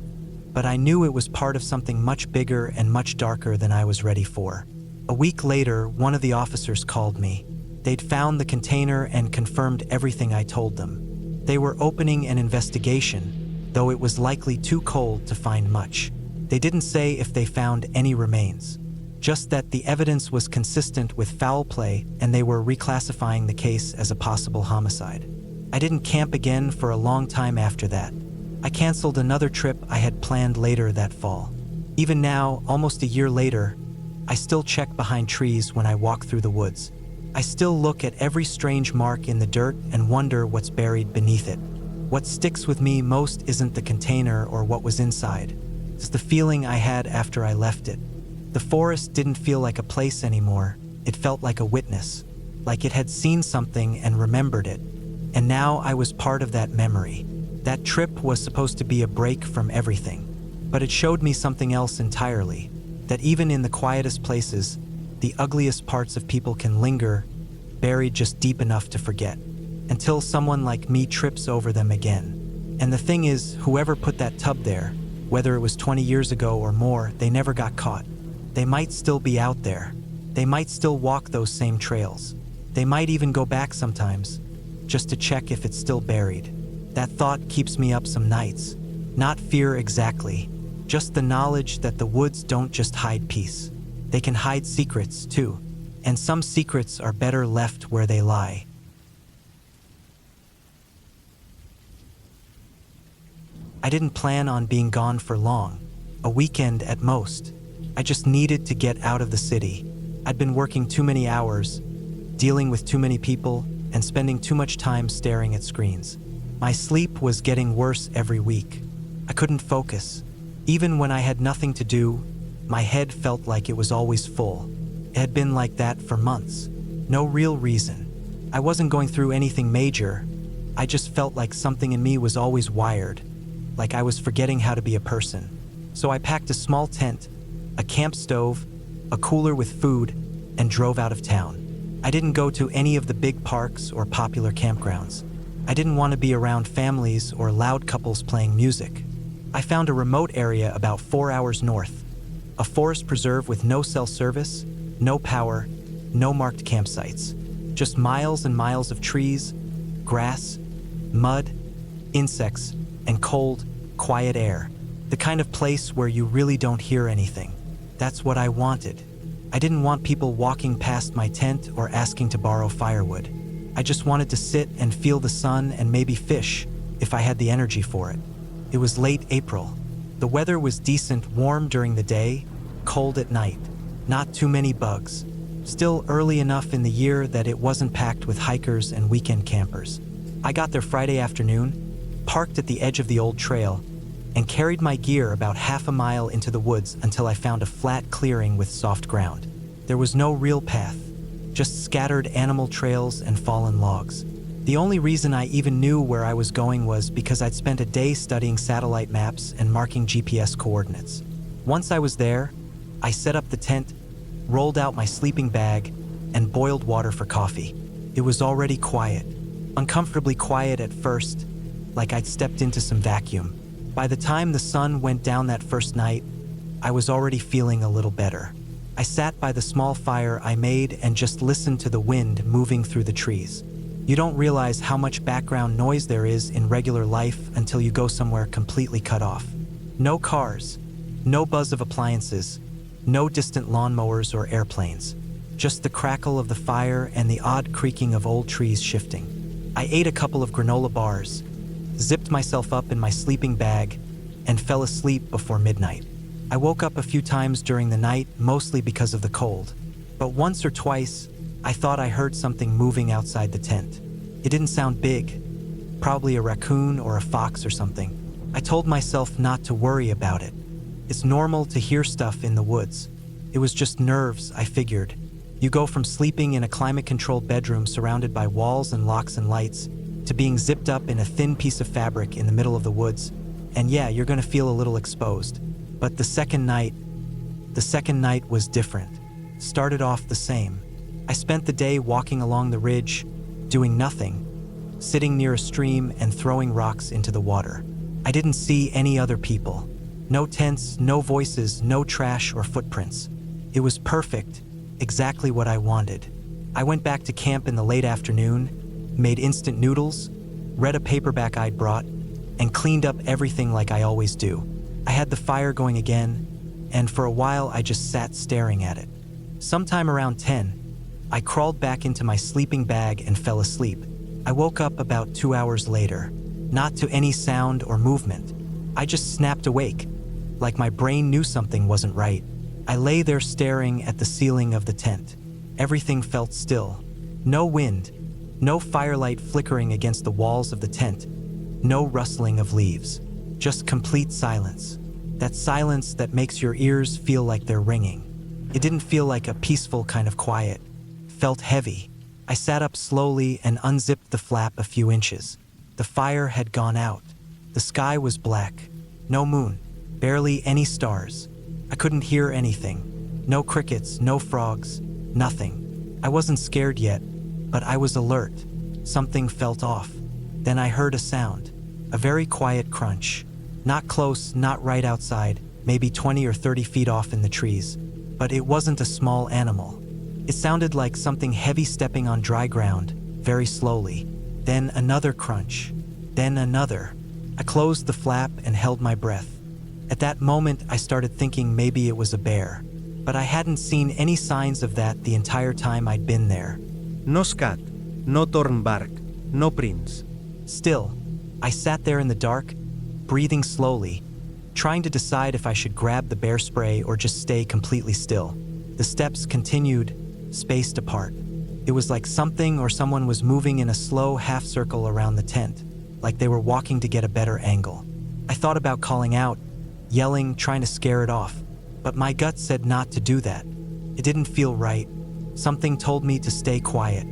but I knew it was part of something much bigger and much darker than I was ready for. A week later, one of the officers called me. They'd found the container and confirmed everything I told them. They were opening an investigation, though it was likely too cold to find much. They didn't say if they found any remains, just that the evidence was consistent with foul play and they were reclassifying the case as a possible homicide. I didn't camp again for a long time after that. I canceled another trip I had planned later that fall. Even now, almost a year later, I still check behind trees when I walk through the woods. I still look at every strange mark in the dirt and wonder what's buried beneath it. What sticks with me most isn't the container or what was inside. It's the feeling I had after I left it. The forest didn't feel like a place anymore. It felt like a witness, like it had seen something and remembered it. And now I was part of that memory. That trip was supposed to be a break from everything, but it showed me something else entirely, that even in the quietest places, the ugliest parts of people can linger, buried just deep enough to forget, until someone like me trips over them again. And the thing is, whoever put that tub there, whether it was 20 years ago or more, they never got caught. They might still be out there. They might still walk those same trails. They might even go back sometimes, just to check if it's still buried. That thought keeps me up some nights. Not fear exactly, just the knowledge that the woods don't just hide peace. They can hide secrets too, and some secrets are better left where they lie. I didn't plan on being gone for long, a weekend at most. I just needed to get out of the city. I'd been working too many hours, dealing with too many people, and spending too much time staring at screens. My sleep was getting worse every week. I couldn't focus. Even when I had nothing to do, my head felt like it was always full. It had been like that for months. No real reason. I wasn't going through anything major. I just felt like something in me was always wired, like I was forgetting how to be a person. So I packed a small tent, a camp stove, a cooler with food, and drove out of town. I didn't go to any of the big parks or popular campgrounds. I didn't want to be around families or loud couples playing music. I found a remote area about 4 hours north, a forest preserve with no cell service, no power, no marked campsites, just miles and miles of trees, grass, mud, insects, and cold, quiet air. The kind of place where you really don't hear anything. That's what I wanted. I didn't want people walking past my tent or asking to borrow firewood. I just wanted to sit and feel the sun and maybe fish, if I had the energy for it. It was late April. The weather was decent, warm during the day, cold at night. Not too many bugs. Still early enough in the year that it wasn't packed with hikers and weekend campers. I got there Friday afternoon, parked at the edge of the old trail, and carried my gear about half a mile into the woods until I found a flat clearing with soft ground. There was no real path, just scattered animal trails and fallen logs. The only reason I even knew where I was going was because I'd spent a day studying satellite maps and marking GPS coordinates. Once I was there, I set up the tent, rolled out my sleeping bag, and boiled water for coffee. It was already quiet, uncomfortably quiet at first, like I'd stepped into some vacuum. By the time the sun went down that first night, I was already feeling a little better. I sat by the small fire I made and just listened to the wind moving through the trees. You don't realize how much background noise there is in regular life until you go somewhere completely cut off. No cars, no buzz of appliances, no distant lawnmowers or airplanes. Just the crackle of the fire and the odd creaking of old trees shifting. I ate a couple of granola bars, zipped myself up in my sleeping bag, and fell asleep before midnight. I woke up a few times during the night, mostly because of the cold. But once or twice, I thought I heard something moving outside the tent. It didn't sound big, probably a raccoon or a fox or something. I told myself not to worry about it. It's normal to hear stuff in the woods. It was just nerves, I figured. You go from sleeping in a climate-controlled bedroom surrounded by walls and locks and lights to being zipped up in a thin piece of fabric in the middle of the woods, and yeah, you're gonna feel a little exposed. But the second night was different. Started off the same. I spent the day walking along the ridge, doing nothing, sitting near a stream and throwing rocks into the water. I didn't see any other people. No tents, no voices, no trash or footprints. It was perfect, exactly what I wanted. I went back to camp in the late afternoon, made instant noodles, read a paperback I'd brought, and cleaned up everything like I always do. I had the fire going again, and for a while I just sat staring at it. Sometime around 10, I crawled back into my sleeping bag and fell asleep. I woke up about 2 hours later, not to any sound or movement. I just snapped awake, like my brain knew something wasn't right. I lay there staring at the ceiling of the tent. Everything felt still. No wind, no firelight flickering against the walls of the tent, no rustling of leaves. Just complete silence. That silence that makes your ears feel like they're ringing. It didn't feel like a peaceful kind of quiet. Felt heavy. I sat up slowly and unzipped the flap a few inches. The fire had gone out. The sky was black. No moon. Barely any stars. I couldn't hear anything. No crickets, no frogs, nothing. I wasn't scared yet, but I was alert. Something felt off. Then I heard a sound. A very quiet crunch. Not close, not right outside, maybe 20 or 30 feet off in the trees. But it wasn't a small animal. It sounded like something heavy stepping on dry ground, very slowly. Then another crunch. Then another. I closed the flap and held my breath. At that moment, I started thinking maybe it was a bear. But I hadn't seen any signs of that the entire time I'd been there. No scat, no tornbark, no prince. Still, I sat there in the dark, breathing slowly, trying to decide if I should grab the bear spray or just stay completely still. The steps continued, spaced apart. It was like something or someone was moving in a slow half circle around the tent, like they were walking to get a better angle. I thought about calling out, yelling, trying to scare it off, but my gut said not to do that. It didn't feel right. Something told me to stay quiet.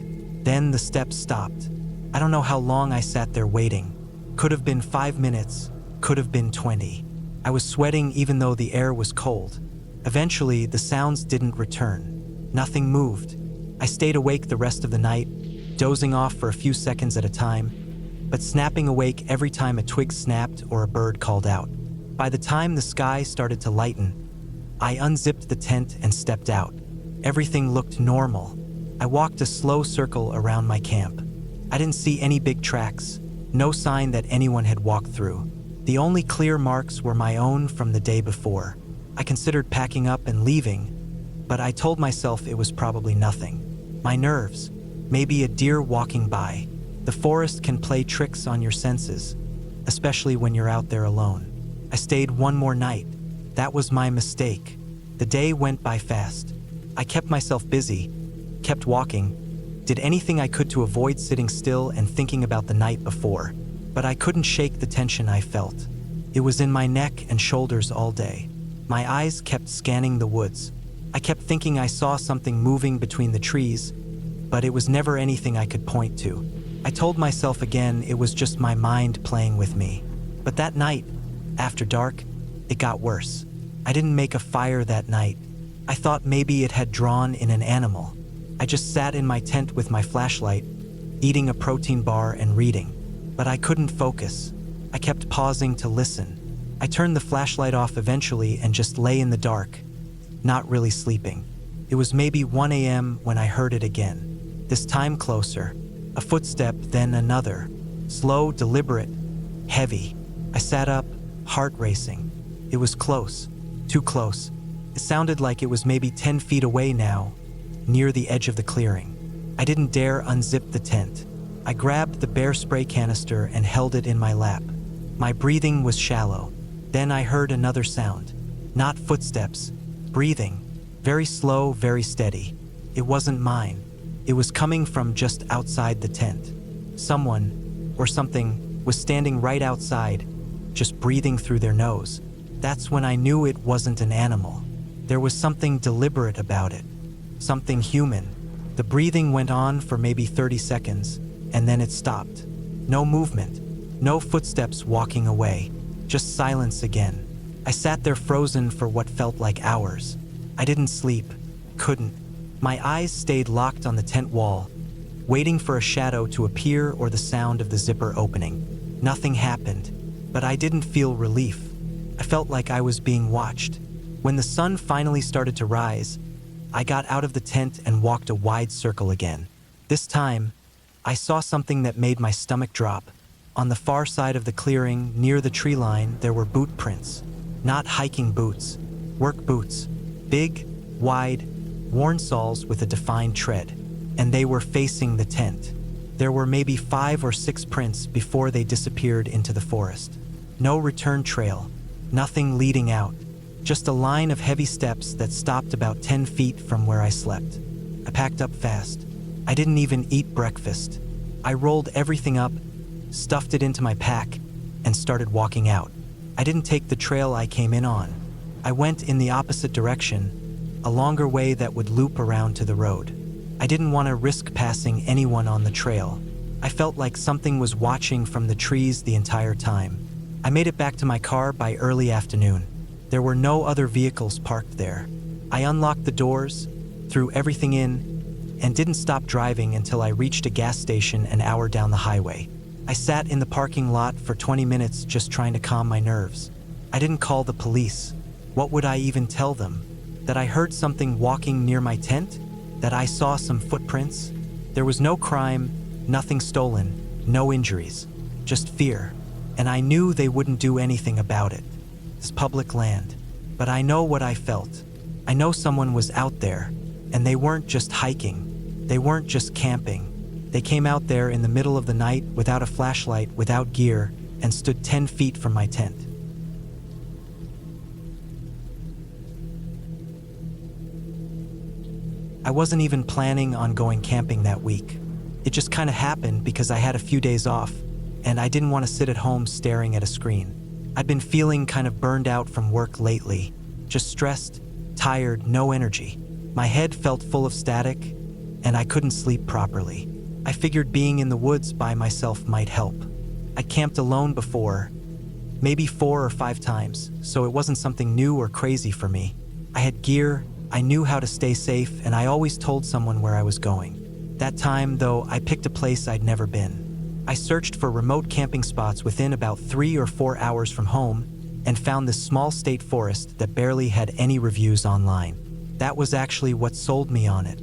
Then the steps stopped. I don't know how long I sat there waiting. Could have been 5 minutes, could have been 20. I was sweating even though the air was cold. Eventually, the sounds didn't return. Nothing moved. I stayed awake the rest of the night, dozing off for a few seconds at a time, but snapping awake every time a twig snapped or a bird called out. By the time the sky started to lighten, I unzipped the tent and stepped out. Everything looked normal. I walked a slow circle around my camp. I didn't see any big tracks, no sign that anyone had walked through. The only clear marks were my own from the day before. I considered packing up and leaving, but I told myself it was probably nothing. My nerves, maybe a deer walking by. The forest can play tricks on your senses, especially when you're out there alone. I stayed one more night. That was my mistake. The day went by fast. I kept myself busy, kept walking, did anything I could to avoid sitting still and thinking about the night before. But I couldn't shake the tension I felt. It was in my neck and shoulders all day. My eyes kept scanning the woods. I kept thinking I saw something moving between the trees, but it was never anything I could point to. I told myself again it was just my mind playing with me. But that night, after dark, it got worse. I didn't make a fire that night. I thought maybe it had drawn in an animal. I just sat in my tent with my flashlight, eating a protein bar and reading. But I couldn't focus. I kept pausing to listen. I turned the flashlight off eventually and just lay in the dark, not really sleeping. It was maybe 1 a.m. when I heard it again. This time closer. A footstep, then another. Slow, deliberate, heavy. I sat up, heart racing. It was close. Too close. It sounded like it was maybe 10 feet away now, near the edge of the clearing. I didn't dare unzip the tent. I grabbed the bear spray canister and held it in my lap. My breathing was shallow. Then I heard another sound. Not footsteps. Breathing. Very slow, very steady. It wasn't mine. It was coming from just outside the tent. Someone, or something, was standing right outside, just breathing through their nose. That's when I knew it wasn't an animal. There was something deliberate about it. Something human. The breathing went on for maybe 30 seconds, and then it stopped. No movement. No footsteps walking away. Just silence again. I sat there frozen for what felt like hours. I didn't sleep. Couldn't. My eyes stayed locked on the tent wall, waiting for a shadow to appear or the sound of the zipper opening. Nothing happened, but I didn't feel relief. I felt like I was being watched. When the sun finally started to rise, I got out of the tent and walked a wide circle again. This time, I saw something that made my stomach drop. On the far side of the clearing, near the tree line, there were boot prints. Not hiking boots, work boots. Big, wide, worn soles with a defined tread. And they were facing the tent. There were maybe 5 or 6 prints before they disappeared into the forest. No return trail, nothing leading out. Just a line of heavy steps that stopped about 10 feet from where I slept. I packed up fast. I didn't even eat breakfast. I rolled everything up, stuffed it into my pack, and started walking out. I didn't take the trail I came in on. I went in the opposite direction, a longer way that would loop around to the road. I didn't want to risk passing anyone on the trail. I felt like something was watching from the trees the entire time. I made it back to my car by early afternoon. There were no other vehicles parked there. I unlocked the doors, threw everything in, and didn't stop driving until I reached a gas station an hour down the highway. I sat in the parking lot for 20 minutes just trying to calm my nerves. I didn't call the police. What would I even tell them? That I heard something walking near my tent? That I saw some footprints? There was no crime, nothing stolen, no injuries, just fear. And I knew they wouldn't do anything about it. It's public land. But I know what I felt. I know someone was out there, and they weren't just hiking. They weren't just camping. They came out there in the middle of the night without a flashlight, without gear, and stood 10 feet from my tent. I wasn't even planning on going camping that week. It just kind of happened because I had a few days off, and I didn't want to sit at home staring at a screen. I'd been feeling kind of burned out from work lately, just stressed, tired, no energy. My head felt full of static, and I couldn't sleep properly. I figured being in the woods by myself might help. I camped alone before, maybe 4 or 5 times, so it wasn't something new or crazy for me. I had gear, I knew how to stay safe, and I always told someone where I was going. That time, though, I picked a place I'd never been. I searched for remote camping spots within about 3 or 4 hours from home and found this small state forest that barely had any reviews online. That was actually what sold me on it.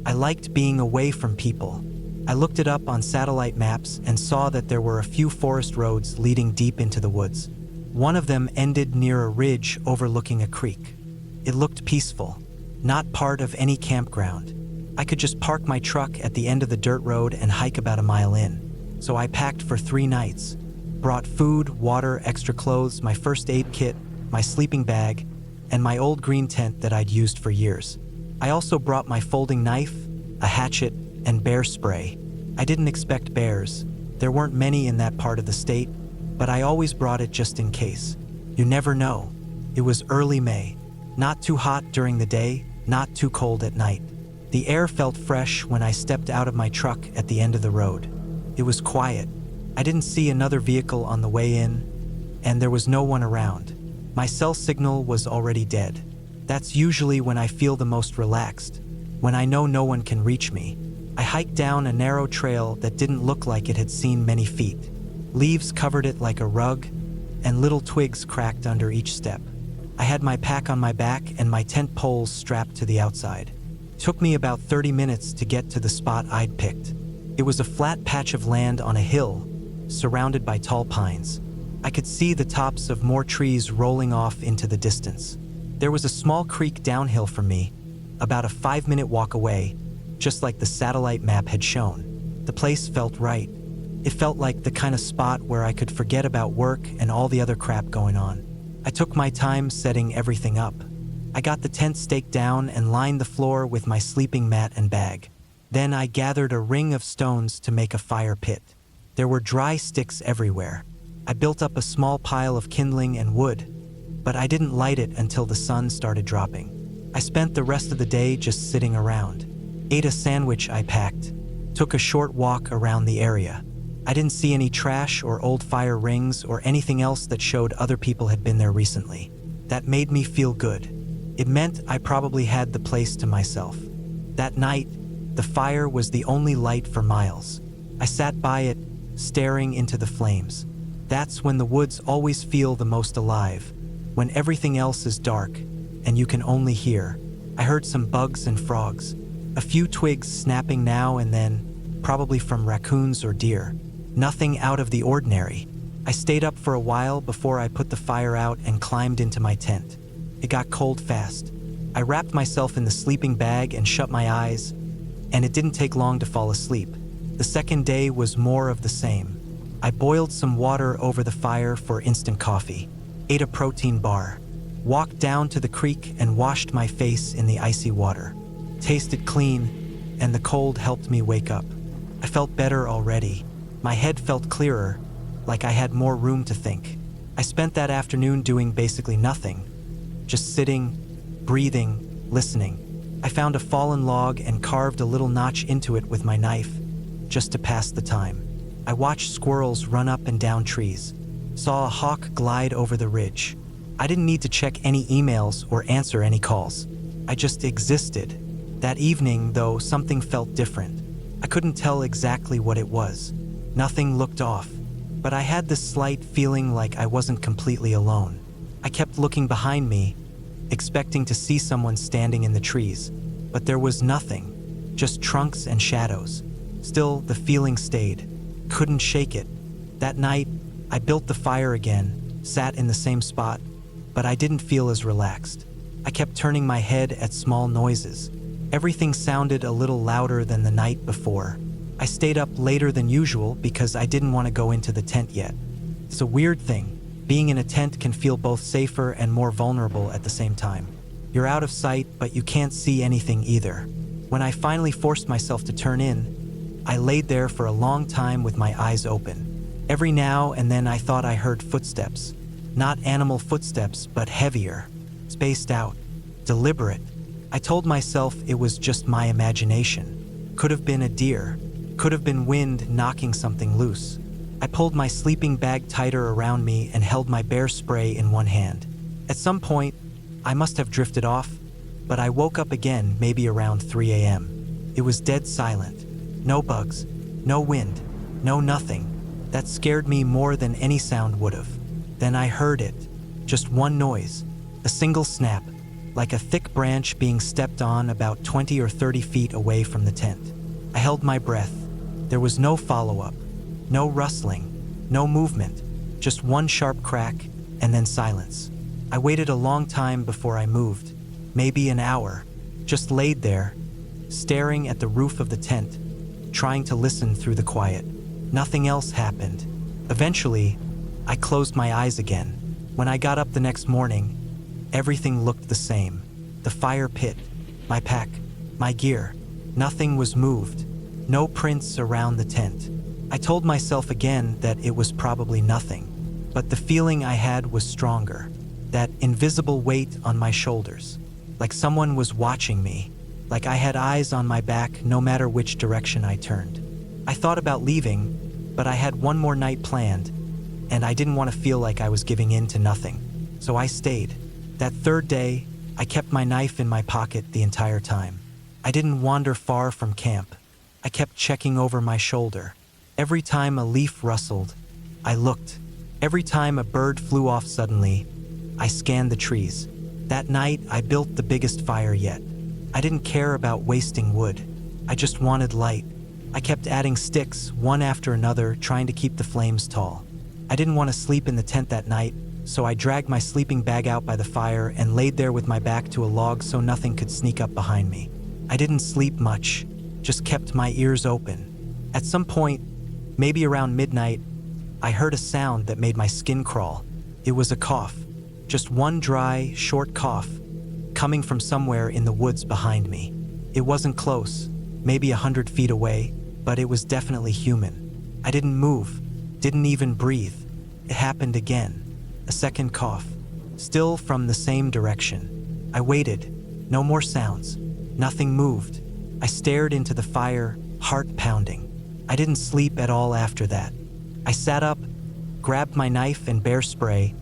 I liked being away from people. I looked it up on satellite maps and saw that there were a few forest roads leading deep into the woods. One of them ended near a ridge overlooking a creek. It looked peaceful, not part of any campground. I could just park my truck at the end of the dirt road and hike about a mile in. So I packed for 3 nights, brought food, water, extra clothes, my first aid kit, my sleeping bag, and my old green tent that I'd used for years. I also brought my folding knife, a hatchet, and bear spray. I didn't expect bears. There weren't many in that part of the state, but I always brought it just in case. You never know. It was early May. Not too hot during the day, not too cold at night. The air felt fresh when I stepped out of my truck at the end of the road. It was quiet. I didn't see another vehicle on the way in, and there was no one around. My cell signal was already dead. That's usually when I feel the most relaxed, when I know no one can reach me. I hiked down a narrow trail that didn't look like it had seen many feet. Leaves covered it like a rug, and little twigs cracked under each step. I had my pack on my back and my tent poles strapped to the outside. It took me about 30 minutes to get to the spot I'd picked. It was a flat patch of land on a hill, surrounded by tall pines. I could see the tops of more trees rolling off into the distance. There was a small creek downhill from me, about a 5-minute walk away, just like the satellite map had shown. The place felt right. It felt like the kind of spot where I could forget about work and all the other crap going on. I took my time setting everything up. I got the tent staked down and lined the floor with my sleeping mat and bag. Then I gathered a ring of stones to make a fire pit. There were dry sticks everywhere. I built up a small pile of kindling and wood, but I didn't light it until the sun started dropping. I spent the rest of the day just sitting around. Ate a sandwich I packed. Took a short walk around the area. I didn't see any trash or old fire rings or anything else that showed other people had been there recently. That made me feel good. It meant I probably had the place to myself. That night, the fire was the only light for miles. I sat by it, staring into the flames. That's when the woods always feel the most alive, when everything else is dark and you can only hear. I heard some bugs and frogs, a few twigs snapping now and then, probably from raccoons or deer. Nothing out of the ordinary. I stayed up for a while before I put the fire out and climbed into my tent. It got cold fast. I wrapped myself in the sleeping bag and shut my eyes, and it didn't take long to fall asleep. The second day was more of the same. I boiled some water over the fire for instant coffee, ate a protein bar, walked down to the creek and washed my face in the icy water. Tasted clean, and the cold helped me wake up. I felt better already. My head felt clearer, like I had more room to think. I spent that afternoon doing basically nothing, just sitting, breathing, listening. I found a fallen log and carved a little notch into it with my knife, just to pass the time. I watched squirrels run up and down trees, saw a hawk glide over the ridge. I didn't need to check any emails or answer any calls. I just existed. That evening, though, something felt different. I couldn't tell exactly what it was. Nothing looked off, but I had this slight feeling like I wasn't completely alone. I kept looking behind me, expecting to see someone standing in the trees, but there was nothing, just trunks and shadows. Still, the feeling stayed. Couldn't shake it. That night, I built the fire again, sat in the same spot, but I didn't feel as relaxed. I kept turning my head at small noises. Everything sounded a little louder than the night before. I stayed up later than usual because I didn't want to go into the tent yet. It's a weird thing. Being in a tent can feel both safer and more vulnerable at the same time. You're out of sight, but you can't see anything either. When I finally forced myself to turn in, I laid there for a long time with my eyes open. Every now and then I thought I heard footsteps. Not animal footsteps, but heavier, spaced out, deliberate. I told myself it was just my imagination. Could have been a deer. Could have been wind knocking something loose. I pulled my sleeping bag tighter around me and held my bear spray in one hand. At some point, I must have drifted off, but I woke up again maybe around 3 a.m. It was dead silent. No bugs, no wind, no nothing. That scared me more than any sound would have. Then I heard it. Just one noise. A single snap, like a thick branch being stepped on about 20 or 30 feet away from the tent. I held my breath. There was no follow-up, no rustling, no movement, just one sharp crack and then silence. I waited a long time before I moved, maybe an hour, just laid there, staring at the roof of the tent, trying to listen through the quiet. Nothing else happened. Eventually, I closed my eyes again. When I got up the next morning, everything looked the same. The fire pit, my pack, my gear. Nothing was moved. No prints around the tent. I told myself again that it was probably nothing, but the feeling I had was stronger. That invisible weight on my shoulders. Like someone was watching me. Like I had eyes on my back no matter which direction I turned. I thought about leaving, but I had one more night planned, and I didn't want to feel like I was giving in to nothing. So I stayed. That third day, I kept my knife in my pocket the entire time. I didn't wander far from camp. I kept checking over my shoulder. Every time a leaf rustled, I looked. Every time a bird flew off suddenly, I scanned the trees. That night, I built the biggest fire yet. I didn't care about wasting wood. I just wanted light. I kept adding sticks, one after another, trying to keep the flames tall. I didn't want to sleep in the tent that night, so I dragged my sleeping bag out by the fire and laid there with my back to a log so nothing could sneak up behind me. I didn't sleep much, just kept my ears open. At some point, maybe around midnight, I heard a sound that made my skin crawl. It was a cough, just one dry, short cough, coming from somewhere in the woods behind me. It wasn't close, maybe 100 feet away, but it was definitely human. I didn't move, didn't even breathe. It happened again. A second cough, still from the same direction. I waited. No more sounds. Nothing moved. I stared into the fire, heart pounding. I didn't sleep at all after that. I sat up, grabbed my knife and bear spray,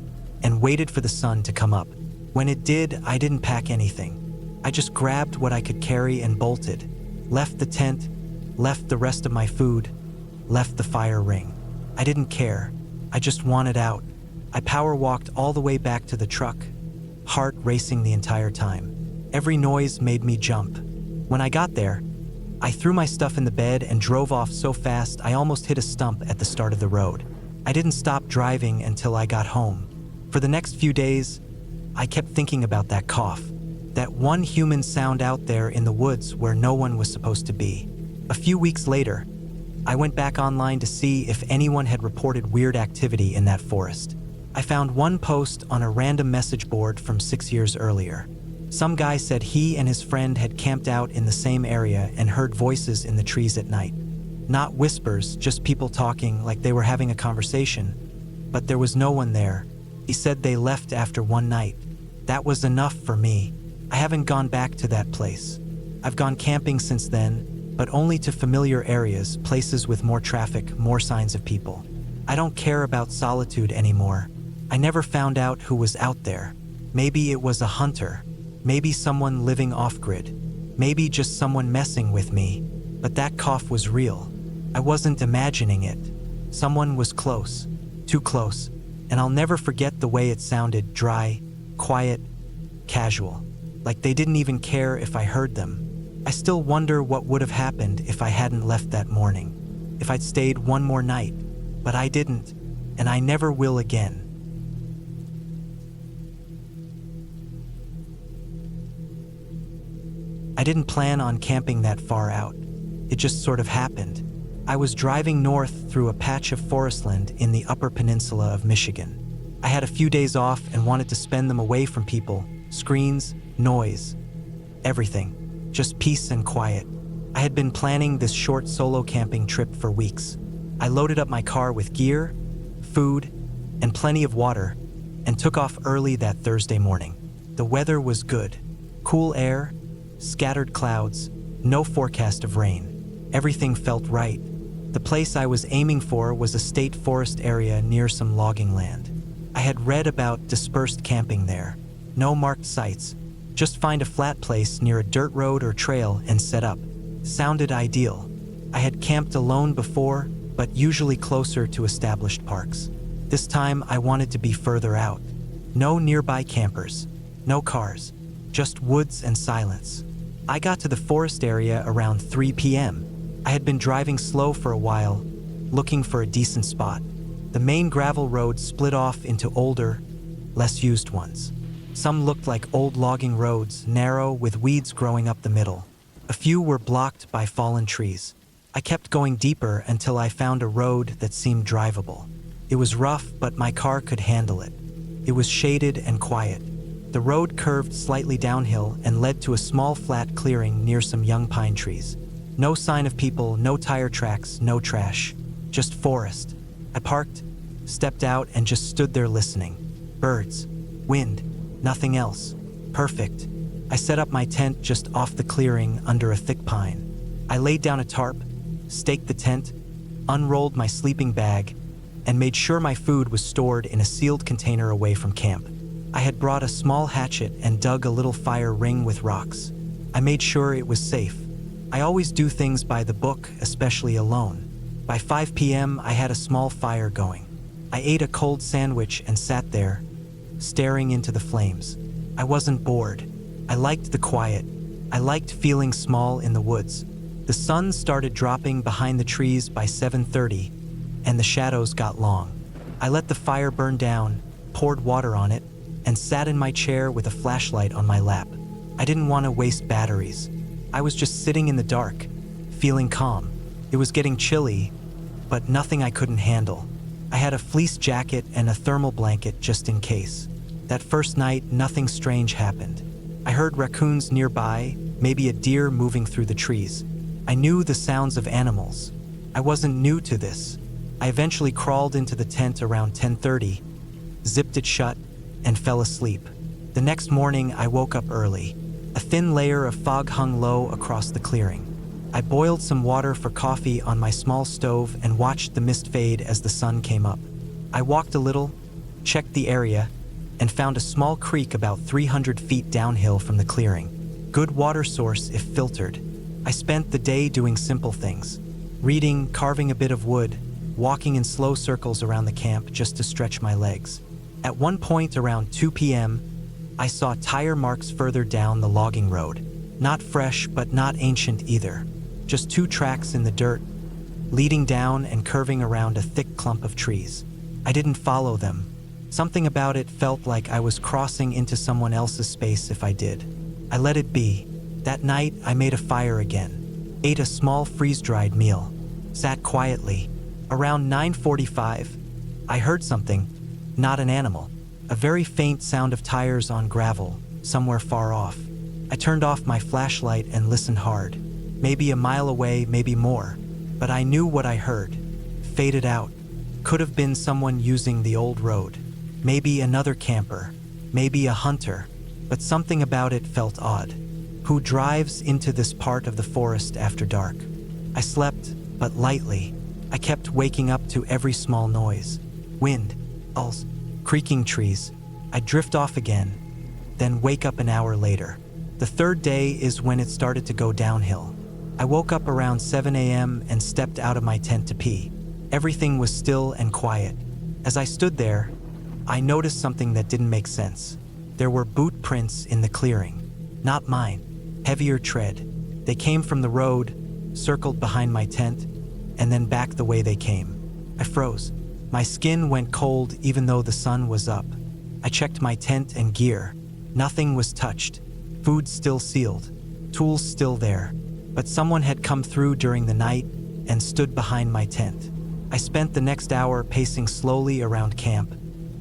and waited for the sun to come up. When it did, I didn't pack anything. I just grabbed what I could carry and bolted. Left the tent, left the rest of my food, left the fire ring. I didn't care. I just wanted out. I power walked all the way back to the truck, heart racing the entire time. Every noise made me jump. When I got there, I threw my stuff in the bed and drove off so fast I almost hit a stump at the start of the road. I didn't stop driving until I got home. For the next few days, I kept thinking about that cough, that one human sound out there in the woods where no one was supposed to be. A few weeks later, I went back online to see if anyone had reported weird activity in that forest. I found one post on a random message board from 6 years earlier. Some guy said he and his friend had camped out in the same area and heard voices in the trees at night. Not whispers, just people talking like they were having a conversation, but there was no one there. He said they left after one night. That was enough for me. I haven't gone back to that place. I've gone camping since then, but only to familiar areas, places with more traffic, more signs of people. I don't care about solitude anymore. I never found out who was out there. Maybe it was a hunter. Maybe someone living off-grid. Maybe just someone messing with me. But that cough was real. I wasn't imagining it. Someone was close. Too close. And I'll never forget the way it sounded, dry, quiet, casual. Like they didn't even care if I heard them. I still wonder what would have happened if I hadn't left that morning. If I'd stayed one more night. But I didn't. And I never will again. I didn't plan on camping that far out. It just sort of happened. I was driving north through a patch of forestland in the Upper Peninsula of Michigan. I had a few days off and wanted to spend them away from people, screens, noise, everything. Just peace and quiet. I had been planning this short solo camping trip for weeks. I loaded up my car with gear, food, and plenty of water, and took off early that Thursday morning. The weather was good. Cool air, scattered clouds, no forecast of rain. Everything felt right. The place I was aiming for was a state forest area near some logging land. I had read about dispersed camping there. No marked sites. Just find a flat place near a dirt road or trail and set up. Sounded ideal. I had camped alone before, but usually closer to established parks. This time I wanted to be further out. No nearby campers. No cars. Just woods and silence. I got to the forest area around 3 p.m. I had been driving slow for a while, looking for a decent spot. The main gravel road split off into older, less used ones. Some looked like old logging roads, narrow with weeds growing up the middle. A few were blocked by fallen trees. I kept going deeper until I found a road that seemed drivable. It was rough, but my car could handle it. It was shaded and quiet. The road curved slightly downhill and led to a small flat clearing near some young pine trees. No sign of people, no tire tracks, no trash. Just forest. I parked, stepped out, and just stood there listening. Birds, wind, nothing else. Perfect. I set up my tent just off the clearing under a thick pine. I laid down a tarp, staked the tent, unrolled my sleeping bag, and made sure my food was stored in a sealed container away from camp. I had brought a small hatchet and dug a little fire ring with rocks. I made sure it was safe. I always do things by the book, especially alone. By 5 p.m., I had a small fire going. I ate a cold sandwich and sat there, staring into the flames. I wasn't bored. I liked the quiet. I liked feeling small in the woods. The sun started dropping behind the trees by 7:30, and the shadows got long. I let the fire burn down, poured water on it, and sat in my chair with a flashlight on my lap. I didn't want to waste batteries. I was just sitting in the dark, feeling calm. It was getting chilly, but nothing I couldn't handle. I had a fleece jacket and a thermal blanket just in case. That first night, nothing strange happened. I heard raccoons nearby, maybe a deer moving through the trees. I knew the sounds of animals. I wasn't new to this. I eventually crawled into the tent around 10:30, zipped it shut, and fell asleep. The next morning, I woke up early. A thin layer of fog hung low across the clearing. I boiled some water for coffee on my small stove and watched the mist fade as the sun came up. I walked a little, checked the area, and found a small creek about 300 feet downhill from the clearing. Good water source if filtered. I spent the day doing simple things. Reading, carving a bit of wood, walking in slow circles around the camp just to stretch my legs. At one point around 2 p.m., I saw tire marks further down the logging road. Not fresh, but not ancient either. Just 2 tracks in the dirt, leading down and curving around a thick clump of trees. I didn't follow them. Something about it felt like I was crossing into someone else's space if I did. I let it be. That night, I made a fire again, ate a small freeze-dried meal, sat quietly. Around 9:45, I heard something, not an animal, a very faint sound of tires on gravel, somewhere far off. I turned off my flashlight and listened hard. Maybe a mile away, maybe more, but I knew what I heard. Faded out. Could have been someone using the old road. Maybe another camper, maybe a hunter, but something about it felt odd. Who drives into this part of the forest after dark? I slept, but lightly. I kept waking up to every small noise. Wind, ulls, creaking trees. I'd drift off again, then wake up an hour later. The third day is when it started to go downhill. I woke up around 7 a.m. and stepped out of my tent to pee. Everything was still and quiet. As I stood there, I noticed something that didn't make sense. There were boot prints in the clearing. Not mine. Heavier tread. They came from the road, circled behind my tent, and then back the way they came. I froze. My skin went cold even though the sun was up. I checked my tent and gear. Nothing was touched. Food still sealed. Tools still there. But someone had come through during the night and stood behind my tent. I spent the next hour pacing slowly around camp,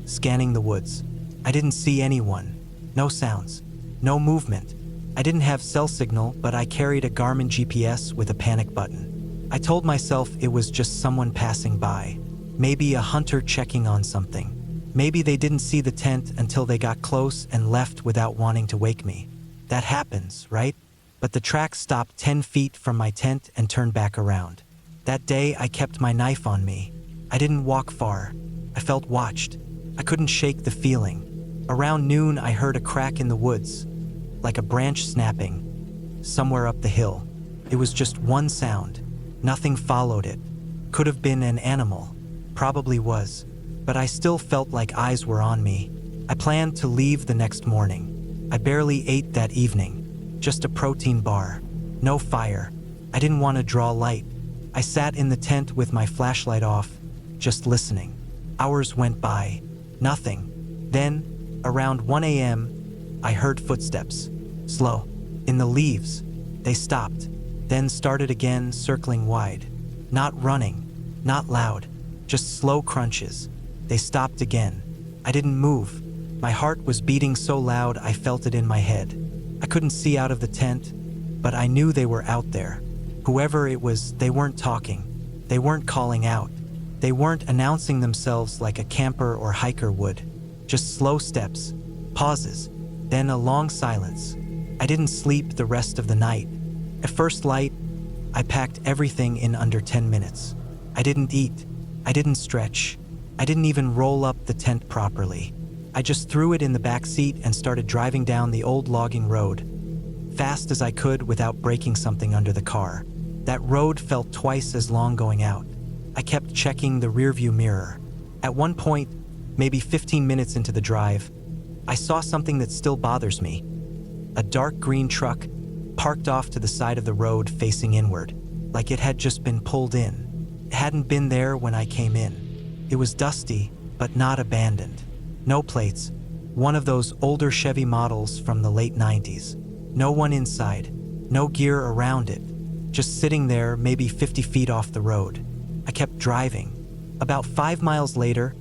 scanning the woods. I didn't see anyone. No sounds. No movement. I didn't have cell signal, but I carried a Garmin GPS with a panic button. I told myself it was just someone passing by. Maybe a hunter checking on something. Maybe they didn't see the tent until they got close and left without wanting to wake me. That happens, right? But the track stopped 10 feet from my tent and turned back around. That day, I kept my knife on me. I didn't walk far. I felt watched. I couldn't shake the feeling. Around noon, I heard a crack in the woods, like a branch snapping, somewhere up the hill. It was just one sound. Nothing followed it. Could have been an animal. Probably was. But I still felt like eyes were on me. I planned to leave the next morning. I barely ate that evening. Just a protein bar. No fire. I didn't want to draw light. I sat in the tent with my flashlight off, just listening. Hours went by. Nothing. Then, around 1 a.m., I heard footsteps. Slow. In the leaves. They stopped. Then started again, circling wide. Not running. Not loud. Just slow crunches. They stopped again. I didn't move. My heart was beating so loud I felt it in my head. I couldn't see out of the tent, but I knew they were out there. Whoever it was, they weren't talking. They weren't calling out. They weren't announcing themselves like a camper or hiker would. Just slow steps, pauses, then a long silence. I didn't sleep the rest of the night. At first light, I packed everything in under 10 minutes. I didn't eat. I didn't stretch. I didn't even roll up the tent properly. I just threw it in the back seat and started driving down the old logging road, fast as I could without breaking something under the car. That road felt twice as long going out. I kept checking the rearview mirror. At one point, maybe 15 minutes into the drive, I saw something that still bothers me. A dark green truck parked off to the side of the road facing inward, like it had just been pulled in. It hadn't been there when I came in. It was dusty, but not abandoned. No plates. One of those older Chevy models from the late 90s. No one inside. No gear around it. Just sitting there, maybe 50 feet off the road. I kept driving. About 5 miles later,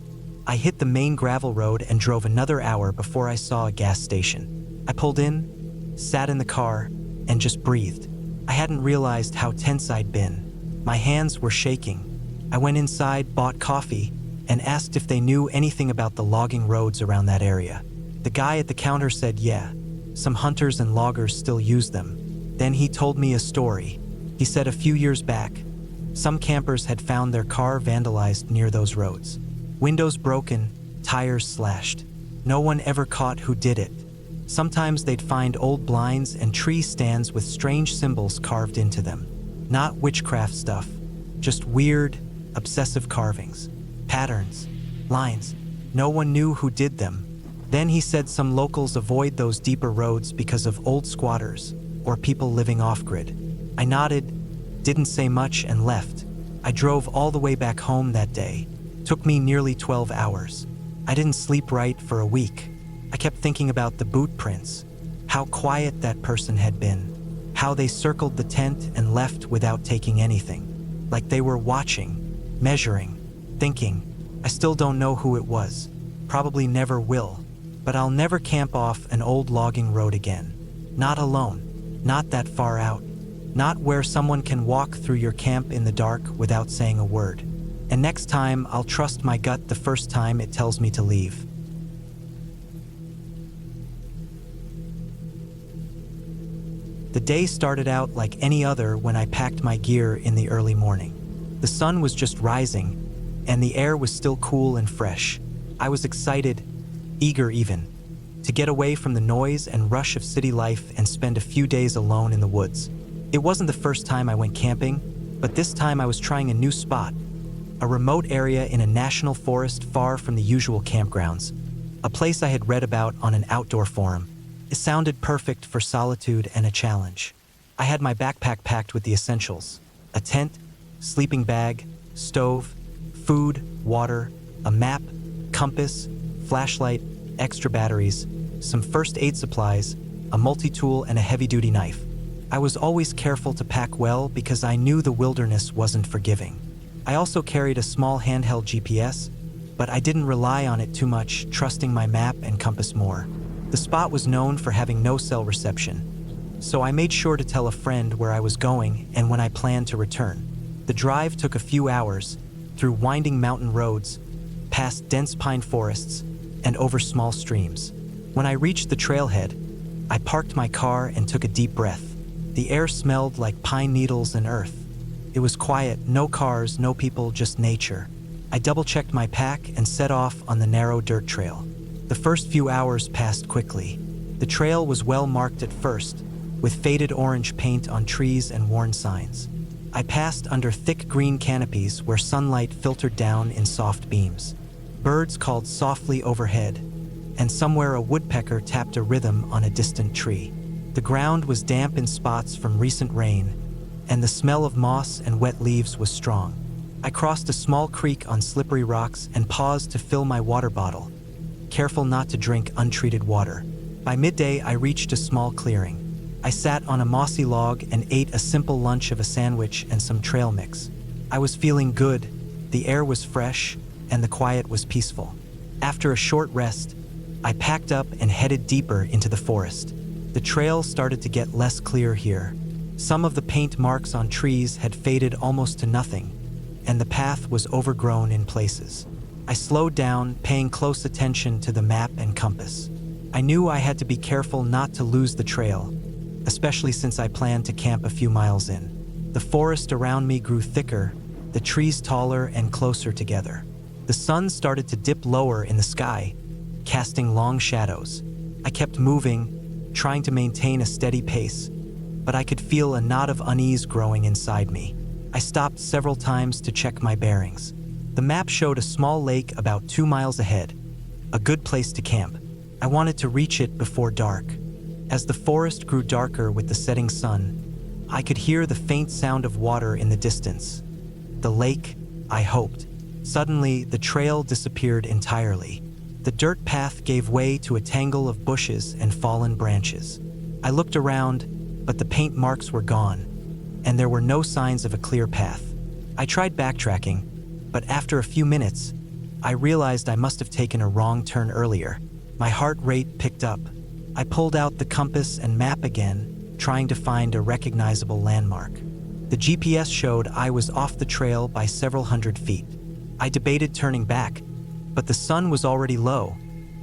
I hit the main gravel road and drove another hour before I saw a gas station. I pulled in, sat in the car, and just breathed. I hadn't realized how tense I'd been. My hands were shaking. I went inside, bought coffee, and asked if they knew anything about the logging roads around that area. The guy at the counter said yeah, some hunters and loggers still use them. Then he told me a story. He said a few years back, some campers had found their car vandalized near those roads. Windows broken, tires slashed. No one ever caught who did it. Sometimes they'd find old blinds and tree stands with strange symbols carved into them. Not witchcraft stuff, just weird, obsessive carvings, patterns, lines. No one knew who did them. Then he said some locals avoid those deeper roads because of old squatters or people living off-grid. I nodded, didn't say much, and left. I drove all the way back home that day. Took me nearly 12 hours. I didn't sleep right for a week. I kept thinking about the boot prints, how quiet that person had been, how they circled the tent and left without taking anything, like they were watching, measuring, thinking. I still don't know who it was, probably never will, but I'll never camp off an old logging road again. Not alone, not that far out, not where someone can walk through your camp in the dark without saying a word. And next time, I'll trust my gut the first time it tells me to leave. The day started out like any other when I packed my gear in the early morning. The sun was just rising, and the air was still cool and fresh. I was excited, eager even, to get away from the noise and rush of city life and spend a few days alone in the woods. It wasn't the first time I went camping, but this time I was trying a new spot, a remote area in a national forest far from the usual campgrounds, a place I had read about on an outdoor forum. It sounded perfect for solitude and a challenge. I had my backpack packed with the essentials: a tent, sleeping bag, stove, food, water, a map, compass, flashlight, extra batteries, some first aid supplies, a multi-tool, and a heavy-duty knife. I was always careful to pack well because I knew the wilderness wasn't forgiving. I also carried a small handheld GPS, but I didn't rely on it too much, trusting my map and compass more. The spot was known for having no cell reception, so I made sure to tell a friend where I was going and when I planned to return. The drive took a few hours, through winding mountain roads, past dense pine forests, and over small streams. When I reached the trailhead, I parked my car and took a deep breath. The air smelled like pine needles and earth. It was quiet, no cars, no people, just nature. I double-checked my pack and set off on the narrow dirt trail. The first few hours passed quickly. The trail was well marked at first, with faded orange paint on trees and worn signs. I passed under thick green canopies where sunlight filtered down in soft beams. Birds called softly overhead, and somewhere a woodpecker tapped a rhythm on a distant tree. The ground was damp in spots from recent rain, and the smell of moss and wet leaves was strong. I crossed a small creek on slippery rocks and paused to fill my water bottle, careful not to drink untreated water. By midday, I reached a small clearing. I sat on a mossy log and ate a simple lunch of a sandwich and some trail mix. I was feeling good, the air was fresh, and the quiet was peaceful. After a short rest, I packed up and headed deeper into the forest. The trail started to get less clear here. Some of the paint marks on trees had faded almost to nothing, and the path was overgrown in places. I slowed down, paying close attention to the map and compass. I knew I had to be careful not to lose the trail, especially since I planned to camp a few miles in. The forest around me grew thicker, the trees taller and closer together. The sun started to dip lower in the sky, casting long shadows. I kept moving, trying to maintain a steady pace, but I could feel a knot of unease growing inside me. I stopped several times to check my bearings. The map showed a small lake about 2 miles ahead, a good place to camp. I wanted to reach it before dark. As the forest grew darker with the setting sun, I could hear the faint sound of water in the distance. The lake, I hoped. Suddenly, the trail disappeared entirely. The dirt path gave way to a tangle of bushes and fallen branches. I looked around, but the paint marks were gone, and there were no signs of a clear path. I tried backtracking, but after a few minutes, I realized I must have taken a wrong turn earlier. My heart rate picked up. I pulled out the compass and map again, trying to find a recognizable landmark. The GPS showed I was off the trail by several hundred feet. I debated turning back, but the sun was already low,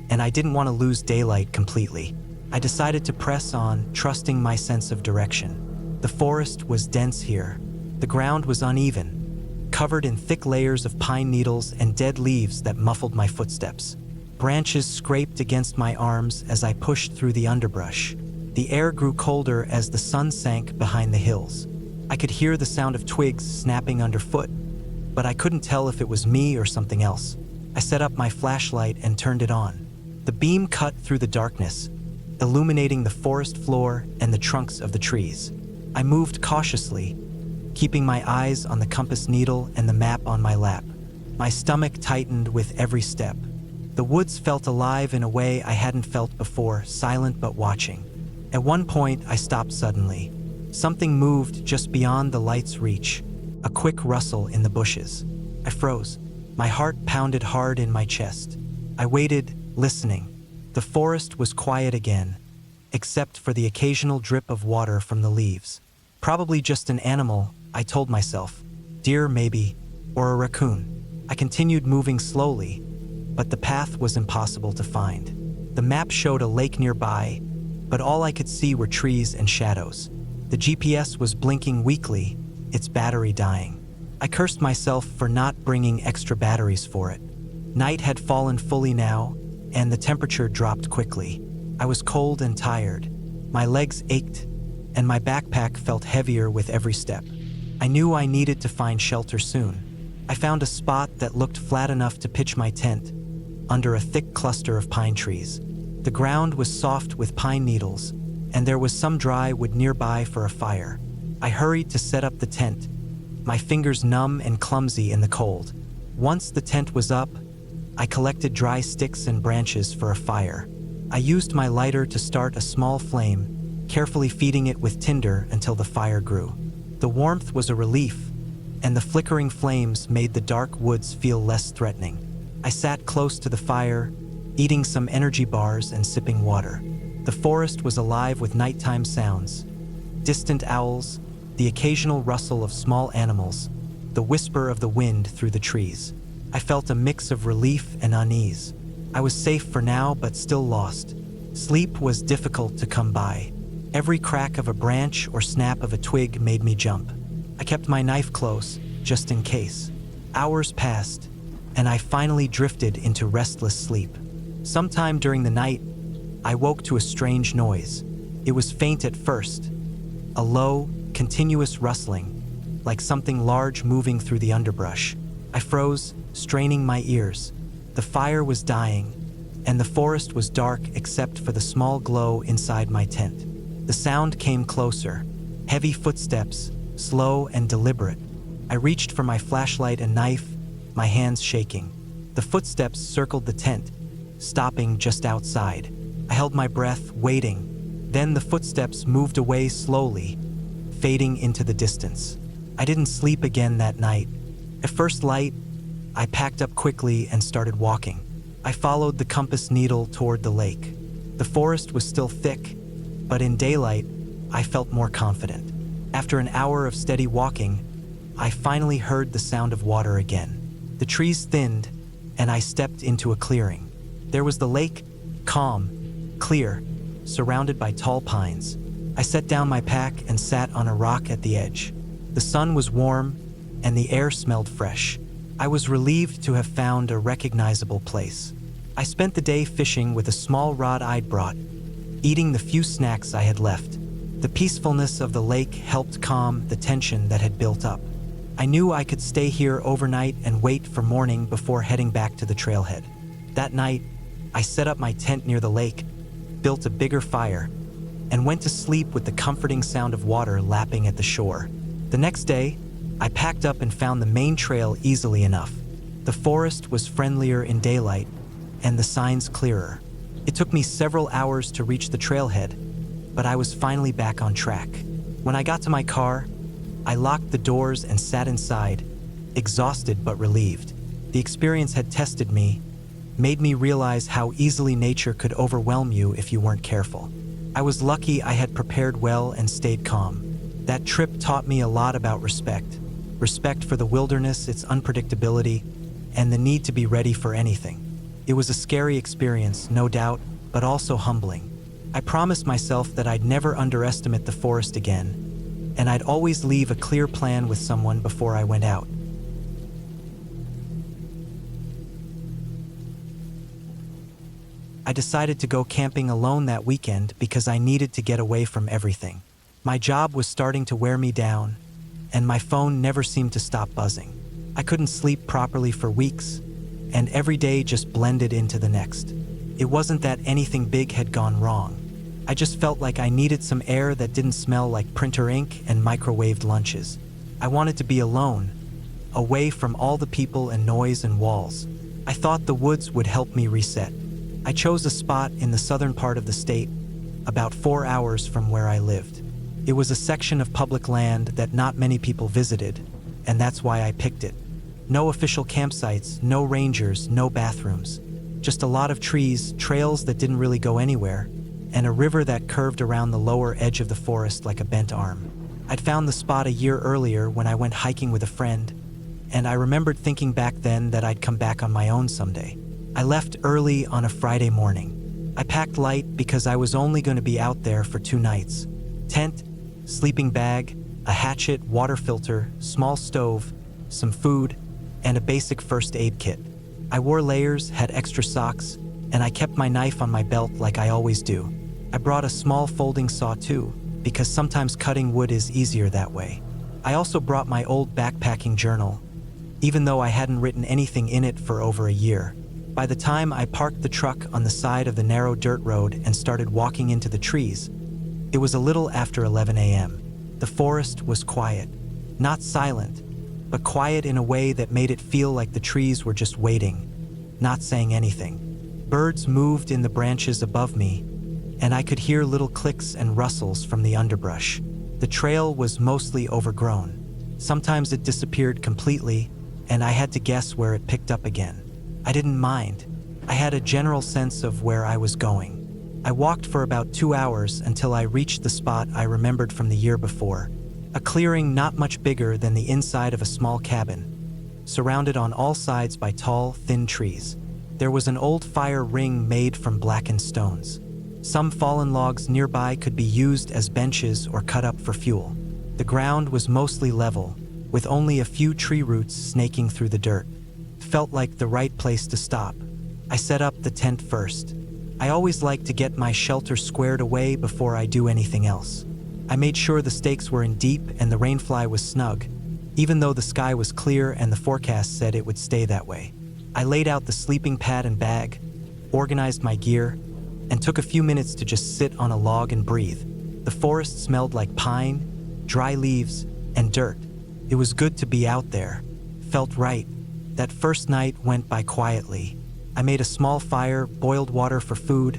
and I didn't want to lose daylight completely. I decided to press on, trusting my sense of direction. The forest was dense here. The ground was uneven, covered in thick layers of pine needles and dead leaves that muffled my footsteps. Branches scraped against my arms as I pushed through the underbrush. The air grew colder as the sun sank behind the hills. I could hear the sound of twigs snapping underfoot, but I couldn't tell if it was me or something else. I set up my flashlight and turned it on. The beam cut through the darkness, illuminating the forest floor and the trunks of the trees. I moved cautiously, keeping my eyes on the compass needle and the map on my lap. My stomach tightened with every step. The woods felt alive in a way I hadn't felt before, silent but watching. At one point, I stopped suddenly. Something moved just beyond the light's reach, a quick rustle in the bushes. I froze. My heart pounded hard in my chest. I waited, listening. The forest was quiet again, except for the occasional drip of water from the leaves. Probably just an animal, I told myself. Deer, maybe, or a raccoon. I continued moving slowly, but the path was impossible to find. The map showed a lake nearby, but all I could see were trees and shadows. The GPS was blinking weakly, its battery dying. I cursed myself for not bringing extra batteries for it. Night had fallen fully now, and the temperature dropped quickly. I was cold and tired. My legs ached, and my backpack felt heavier with every step. I knew I needed to find shelter soon. I found a spot that looked flat enough to pitch my tent, under a thick cluster of pine trees. The ground was soft with pine needles, and there was some dry wood nearby for a fire. I hurried to set up the tent, my fingers numb and clumsy in the cold. Once the tent was up, I collected dry sticks and branches for a fire. I used my lighter to start a small flame, carefully feeding it with tinder until the fire grew. The warmth was a relief, and the flickering flames made the dark woods feel less threatening. I sat close to the fire, eating some energy bars and sipping water. The forest was alive with nighttime sounds. Distant owls, the occasional rustle of small animals, the whisper of the wind through the trees. I felt a mix of relief and unease. I was safe for now, but still lost. Sleep was difficult to come by. Every crack of a branch or snap of a twig made me jump. I kept my knife close, just in case. Hours passed, and I finally drifted into restless sleep. Sometime during the night, I woke to a strange noise. It was faint at first, a low, continuous rustling, like something large moving through the underbrush. I froze, straining my ears. The fire was dying, and the forest was dark except for the small glow inside my tent. The sound came closer, heavy footsteps, slow and deliberate. I reached for my flashlight and knife, my hands shaking. The footsteps circled the tent, stopping just outside. I held my breath, waiting. Then the footsteps moved away slowly, fading into the distance. I didn't sleep again that night. At first light, I packed up quickly and started walking. I followed the compass needle toward the lake. The forest was still thick, but in daylight, I felt more confident. After an hour of steady walking, I finally heard the sound of water again. The trees thinned, and I stepped into a clearing. There was the lake, calm, clear, surrounded by tall pines. I set down my pack and sat on a rock at the edge. The sun was warm, and the air smelled fresh. I was relieved to have found a recognizable place. I spent the day fishing with a small rod I'd brought, eating the few snacks I had left. The peacefulness of the lake helped calm the tension that had built up. I knew I could stay here overnight and wait for morning before heading back to the trailhead. That night, I set up my tent near the lake, built a bigger fire, and went to sleep with the comforting sound of water lapping at the shore. The next day, I packed up and found the main trail easily enough. The forest was friendlier in daylight, and the signs clearer. It took me several hours to reach the trailhead, but I was finally back on track. When I got to my car, I locked the doors and sat inside, exhausted but relieved. The experience had tested me, made me realize how easily nature could overwhelm you if you weren't careful. I was lucky I had prepared well and stayed calm. That trip taught me a lot about respect for the wilderness, its unpredictability, and the need to be ready for anything. It was a scary experience, no doubt, but also humbling. I promised myself that I'd never underestimate the forest again, and I'd always leave a clear plan with someone before I went out. I decided to go camping alone that weekend because I needed to get away from everything. My job was starting to wear me down, and my phone never seemed to stop buzzing. I couldn't sleep properly for weeks, and every day just blended into the next. It wasn't that anything big had gone wrong. I just felt like I needed some air that didn't smell like printer ink and microwaved lunches. I wanted to be alone, away from all the people and noise and walls. I thought the woods would help me reset. I chose a spot in the southern part of the state, about 4 hours from where I lived. It was a section of public land that not many people visited, and that's why I picked it. No official campsites, no rangers, no bathrooms. Just a lot of trees, trails that didn't really go anywhere, and a river that curved around the lower edge of the forest like a bent arm. I'd found the spot a year earlier when I went hiking with a friend, and I remembered thinking back then that I'd come back on my own someday. I left early on a Friday morning. I packed light because I was only going to be out there for 2 nights. Tent, sleeping bag, a hatchet, water filter, small stove, some food, and a basic first aid kit. I wore layers, had extra socks, and I kept my knife on my belt like I always do. I brought a small folding saw too, because sometimes cutting wood is easier that way. I also brought my old backpacking journal, even though I hadn't written anything in it for over a year. By the time I parked the truck on the side of the narrow dirt road and started walking into the trees, it was a little after 11 a.m. The forest was quiet. Not silent, but quiet in a way that made it feel like the trees were just waiting, not saying anything. Birds moved in the branches above me, and I could hear little clicks and rustles from the underbrush. The trail was mostly overgrown. Sometimes it disappeared completely, and I had to guess where it picked up again. I didn't mind. I had a general sense of where I was going. I walked for about 2 hours until I reached the spot I remembered from the year before. A clearing not much bigger than the inside of a small cabin, surrounded on all sides by tall, thin trees. There was an old fire ring made from blackened stones. Some fallen logs nearby could be used as benches or cut up for fuel. The ground was mostly level, with only a few tree roots snaking through the dirt. Felt like the right place to stop. I set up the tent first. I always like to get my shelter squared away before I do anything else. I made sure the stakes were in deep and the rainfly was snug, even though the sky was clear and the forecast said it would stay that way. I laid out the sleeping pad and bag, organized my gear, and took a few minutes to just sit on a log and breathe. The forest smelled like pine, dry leaves, and dirt. It was good to be out there. Felt right. That first night went by quietly. I made a small fire, boiled water for food,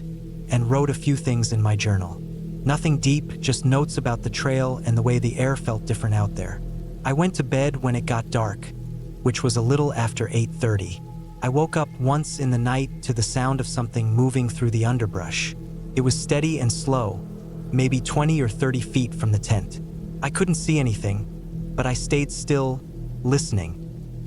and wrote a few things in my journal. Nothing deep, just notes about the trail and the way the air felt different out there. I went to bed when it got dark, which was a little after 8:30. I woke up once in the night to the sound of something moving through the underbrush. It was steady and slow, maybe 20 or 30 feet from the tent. I couldn't see anything, but I stayed still, listening,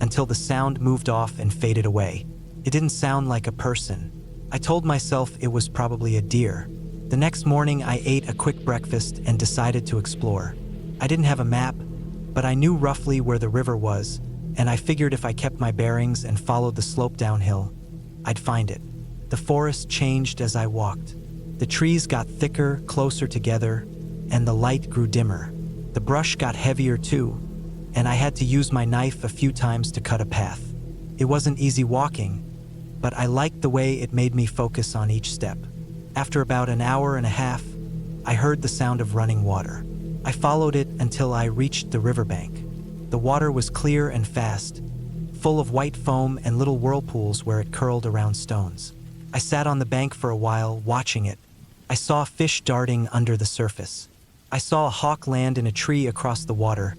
until the sound moved off and faded away. It didn't sound like a person. I told myself it was probably a deer. The next morning I ate a quick breakfast and decided to explore. I didn't have a map, but I knew roughly where the river was, and I figured if I kept my bearings and followed the slope downhill, I'd find it. The forest changed as I walked. The trees got thicker, closer together, and the light grew dimmer. The brush got heavier too, and I had to use my knife a few times to cut a path. It wasn't easy walking, but I liked the way it made me focus on each step. After about an hour and a half, I heard the sound of running water. I followed it until I reached the riverbank. The water was clear and fast, full of white foam and little whirlpools where it curled around stones. I sat on the bank for a while, watching it. I saw fish darting under the surface. I saw a hawk land in a tree across the water,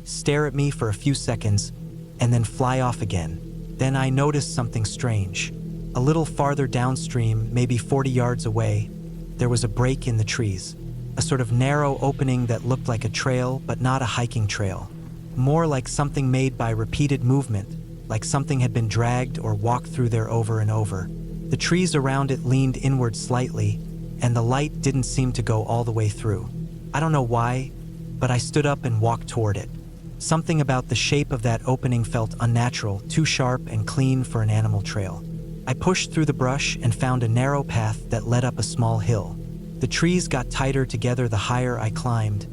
stare at me for a few seconds, and then fly off again. Then I noticed something strange. A little farther downstream, maybe 40 yards away, there was a break in the trees. A sort of narrow opening that looked like a trail, but not a hiking trail. More like something made by repeated movement, like something had been dragged or walked through there over and over. The trees around it leaned inward slightly, and the light didn't seem to go all the way through. I don't know why, but I stood up and walked toward it. Something about the shape of that opening felt unnatural, too sharp and clean for an animal trail. I pushed through the brush and found a narrow path that led up a small hill. The trees got tighter together the higher I climbed,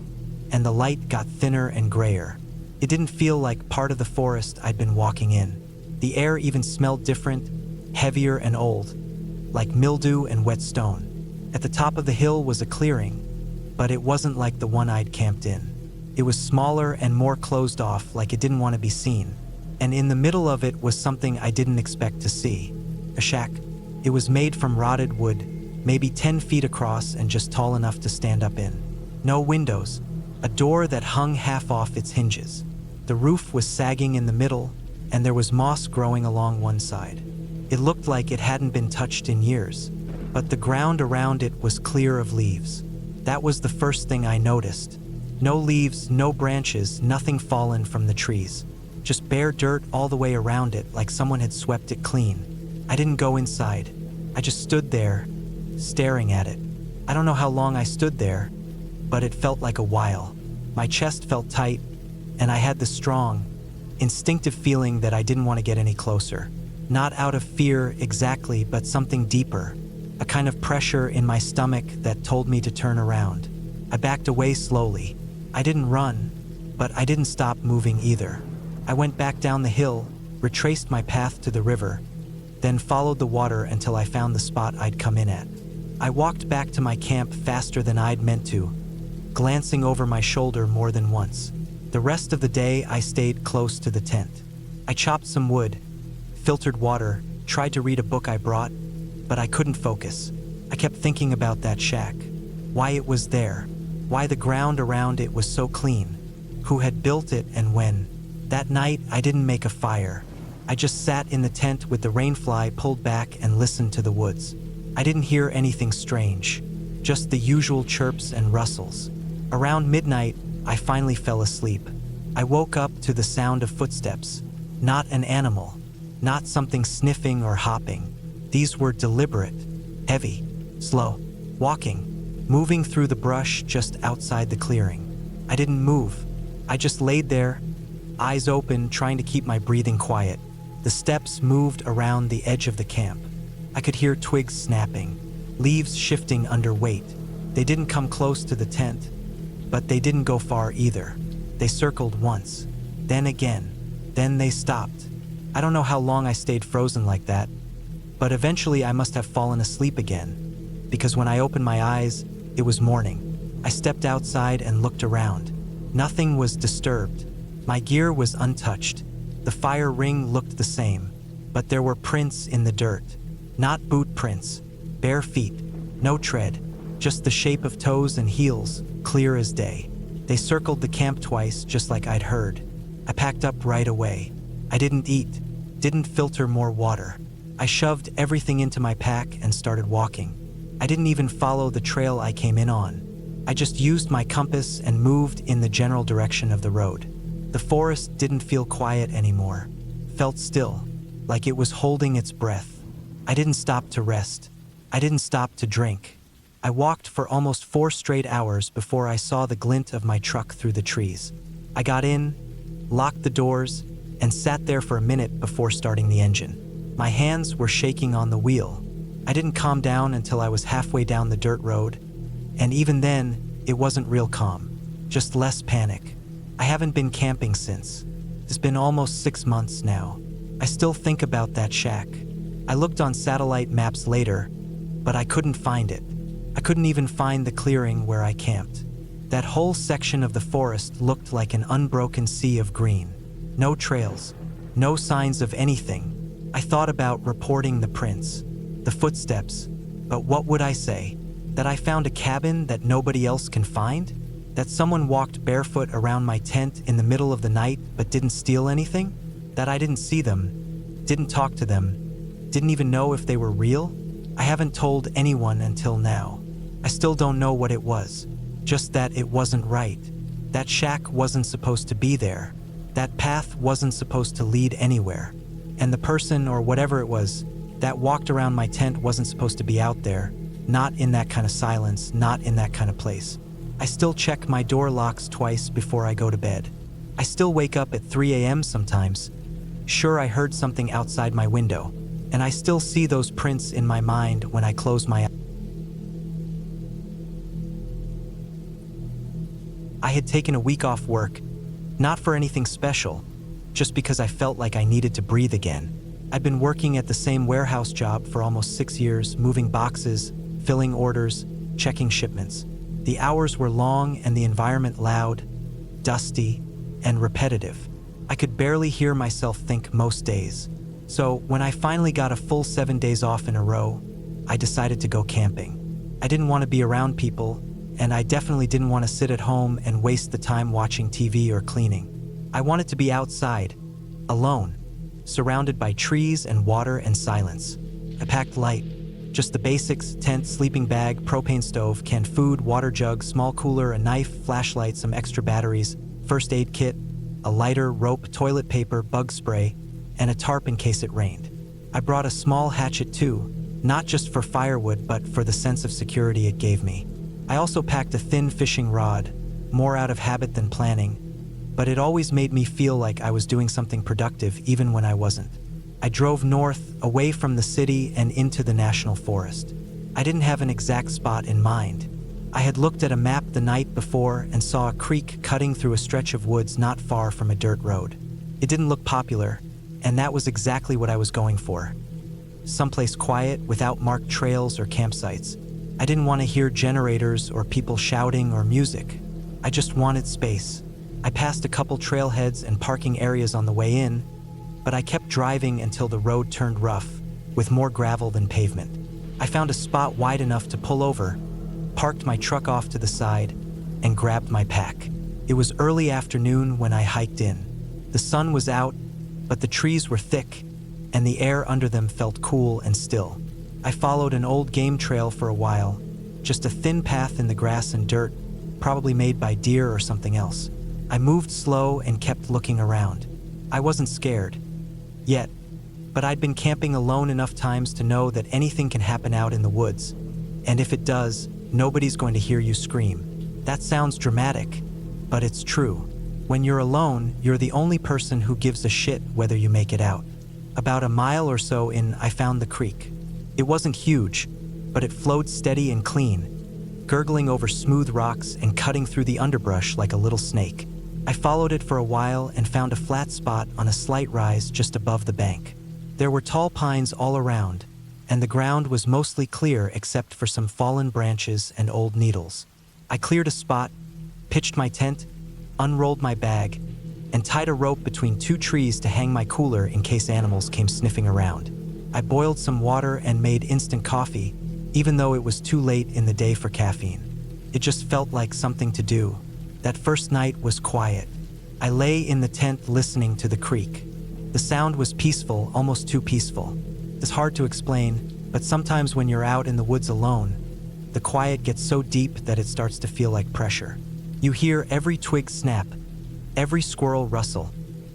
and the light got thinner and grayer. It didn't feel like part of the forest I'd been walking in. The air even smelled different, heavier and old, like mildew and wet stone. At the top of the hill was a clearing, but it wasn't like the one I'd camped in. It was smaller and more closed off, like it didn't want to be seen. And in the middle of it was something I didn't expect to see. A shack. It was made from rotted wood, maybe 10 feet across and just tall enough to stand up in. No windows. A door that hung half off its hinges. The roof was sagging in the middle, and there was moss growing along one side. It looked like it hadn't been touched in years, but the ground around it was clear of leaves. That was the first thing I noticed. No leaves, no branches, nothing fallen from the trees. Just bare dirt all the way around it, like someone had swept it clean. I didn't go inside. I just stood there, staring at it. I don't know how long I stood there, but it felt like a while. My chest felt tight, and I had the strong, instinctive feeling that I didn't want to get any closer. Not out of fear exactly, but something deeper. A kind of pressure in my stomach that told me to turn around. I backed away slowly. I didn't run, but I didn't stop moving either. I went back down the hill, retraced my path to the river, then followed the water until I found the spot I'd come in at. I walked back to my camp faster than I'd meant to, glancing over my shoulder more than once. The rest of the day I stayed close to the tent. I chopped some wood, filtered water, tried to read a book I brought, but I couldn't focus. I kept thinking about that shack, why it was there, why the ground around it was so clean, who had built it and when. That night, I didn't make a fire. I just sat in the tent with the rainfly pulled back and listened to the woods. I didn't hear anything strange, just the usual chirps and rustles. Around midnight, I finally fell asleep. I woke up to the sound of footsteps. Not an animal, not something sniffing or hopping. These were deliberate, heavy, slow, walking, moving through the brush just outside the clearing. I didn't move. I just laid there, eyes open, trying to keep my breathing quiet. The steps moved around the edge of the camp. I could hear twigs snapping, leaves shifting under weight. They didn't come close to the tent, but they didn't go far either. They circled once, then again, then they stopped. I don't know how long I stayed frozen like that, but eventually I must have fallen asleep again, because when I opened my eyes, it was morning. I stepped outside and looked around. Nothing was disturbed. My gear was untouched. The fire ring looked the same, but there were prints in the dirt. Not boot prints, bare feet, no tread, just the shape of toes and heels, clear as day. They circled the camp twice, just like I'd heard. I packed up right away. I didn't eat, didn't filter more water. I shoved everything into my pack and started walking. I didn't even follow the trail I came in on. I just used my compass and moved in the general direction of the road. The forest didn't feel quiet anymore, felt still, like it was holding its breath. I didn't stop to rest. I didn't stop to drink. I walked for almost 4 straight hours before I saw the glint of my truck through the trees. I got in, locked the doors, and sat there for a minute before starting the engine. My hands were shaking on the wheel. I didn't calm down until I was halfway down the dirt road, and even then, it wasn't real calm, just less panic. I haven't been camping since. It's been almost 6 months now. I still think about that shack. I looked on satellite maps later, but I couldn't find it. I couldn't even find the clearing where I camped. That whole section of the forest looked like an unbroken sea of green. No trails, no signs of anything. I thought about reporting the prints, the footsteps, but what would I say? That I found a cabin that nobody else can find? That someone walked barefoot around my tent in the middle of the night but didn't steal anything? That I didn't see them, didn't talk to them, didn't even know if they were real? I haven't told anyone until now. I still don't know what it was, just that it wasn't right. That shack wasn't supposed to be there. That path wasn't supposed to lead anywhere. And the person, or whatever it was, that walked around my tent wasn't supposed to be out there, not in that kind of silence, not in that kind of place. I still check my door locks twice before I go to bed. I still wake up at 3 a.m. sometimes. Sure, I heard something outside my window, and I still see those prints in my mind when I close my eyes. I had taken a week off work, not for anything special, just because I felt like I needed to breathe again. I'd been working at the same warehouse job for almost 6 years, moving boxes, filling orders, checking shipments. The hours were long and the environment loud, dusty, and repetitive. I could barely hear myself think most days. So when I finally got a full 7 days off in a row, I decided to go camping. I didn't want to be around people, and I definitely didn't want to sit at home and waste the time watching TV or cleaning. I wanted to be outside, alone, surrounded by trees and water and silence. I packed light, just the basics: tent, sleeping bag, propane stove, canned food, water jug, small cooler, a knife, flashlight, some extra batteries, first aid kit, a lighter, rope, toilet paper, bug spray, and a tarp in case it rained. I brought a small hatchet too, not just for firewood but for the sense of security it gave me. I also packed a thin fishing rod, more out of habit than planning, but it always made me feel like I was doing something productive even when I wasn't. I drove north, away from the city and into the national forest. I didn't have an exact spot in mind. I had looked at a map the night before and saw a creek cutting through a stretch of woods not far from a dirt road. It didn't look popular, and that was exactly what I was going for. Someplace quiet, without marked trails or campsites. I didn't want to hear generators or people shouting or music. I just wanted space. I passed a couple trailheads and parking areas on the way in, but I kept driving until the road turned rough, with more gravel than pavement. I found a spot wide enough to pull over, parked my truck off to the side, and grabbed my pack. It was early afternoon when I hiked in. The sun was out, but the trees were thick, and the air under them felt cool and still. I followed an old game trail for a while, just a thin path in the grass and dirt, probably made by deer or something else. I moved slow and kept looking around. I wasn't scared, yet, but I'd been camping alone enough times to know that anything can happen out in the woods, and if it does, nobody's going to hear you scream. That sounds dramatic, but it's true. When you're alone, you're the only person who gives a shit whether you make it out. About a mile or so in, I found the creek. It wasn't huge, but it flowed steady and clean, gurgling over smooth rocks and cutting through the underbrush like a little snake. I followed it for a while and found a flat spot on a slight rise just above the bank. There were tall pines all around, and the ground was mostly clear except for some fallen branches and old needles. I cleared a spot, pitched my tent, unrolled my bag, and tied a rope between 2 trees to hang my cooler in case animals came sniffing around. I boiled some water and made instant coffee, even though it was too late in the day for caffeine. It just felt like something to do. That first night was quiet. I lay in the tent listening to the creek. The sound was peaceful, almost too peaceful. It's hard to explain, but sometimes when you're out in the woods alone, the quiet gets so deep that it starts to feel like pressure. You hear every twig snap, every squirrel rustle,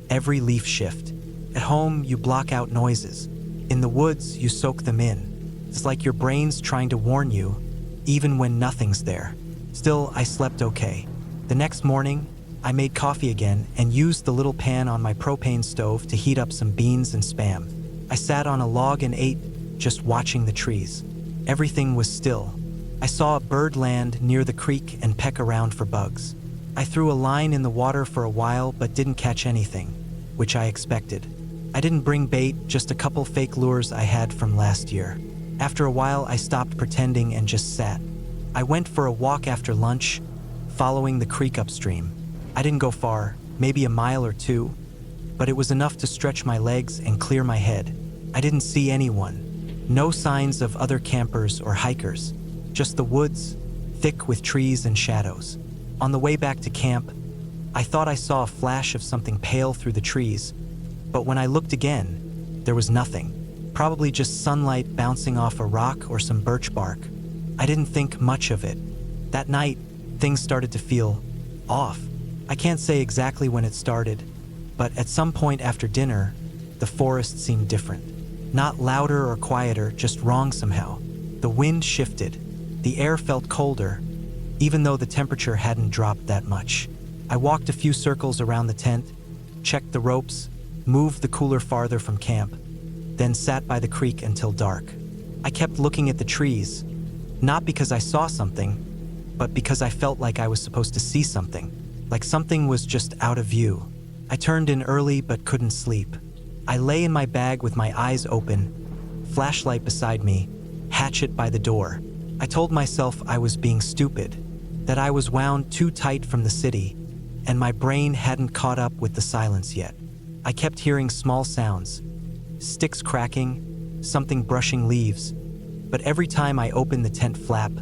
every leaf shift. At home, you block out noises. In the woods, you soak them in. It's like your brain's trying to warn you, even when nothing's there. Still, I slept okay. The next morning, I made coffee again and used the little pan on my propane stove to heat up some beans and Spam. I sat on a log and ate, just watching the trees. Everything was still. I saw a bird land near the creek and peck around for bugs. I threw a line in the water for a while but didn't catch anything, which I expected. I didn't bring bait, just a couple fake lures I had from last year. After a while, I stopped pretending and just sat. I went for a walk after lunch, following the creek upstream. I didn't go far, maybe a mile or two, but it was enough to stretch my legs and clear my head. I didn't see anyone. No signs of other campers or hikers. Just the woods, thick with trees and shadows. On the way back to camp, I thought I saw a flash of something pale through the trees, but when I looked again, there was nothing. Probably just sunlight bouncing off a rock or some birch bark. I didn't think much of it. That night, things started to feel off. I can't say exactly when it started, but at some point after dinner, the forest seemed different. Not louder or quieter, just wrong somehow. The wind shifted. The air felt colder, even though the temperature hadn't dropped that much. I walked a few circles around the tent, checked the ropes, moved the cooler farther from camp, then sat by the creek until dark. I kept looking at the trees, not because I saw something, but because I felt like I was supposed to see something, like something was just out of view. I turned in early but couldn't sleep. I lay in my bag with my eyes open, flashlight beside me, hatchet by the door. I told myself I was being stupid, that I was wound too tight from the city, and my brain hadn't caught up with the silence yet. I kept hearing small sounds, sticks cracking, something brushing leaves, but every time I opened the tent flap,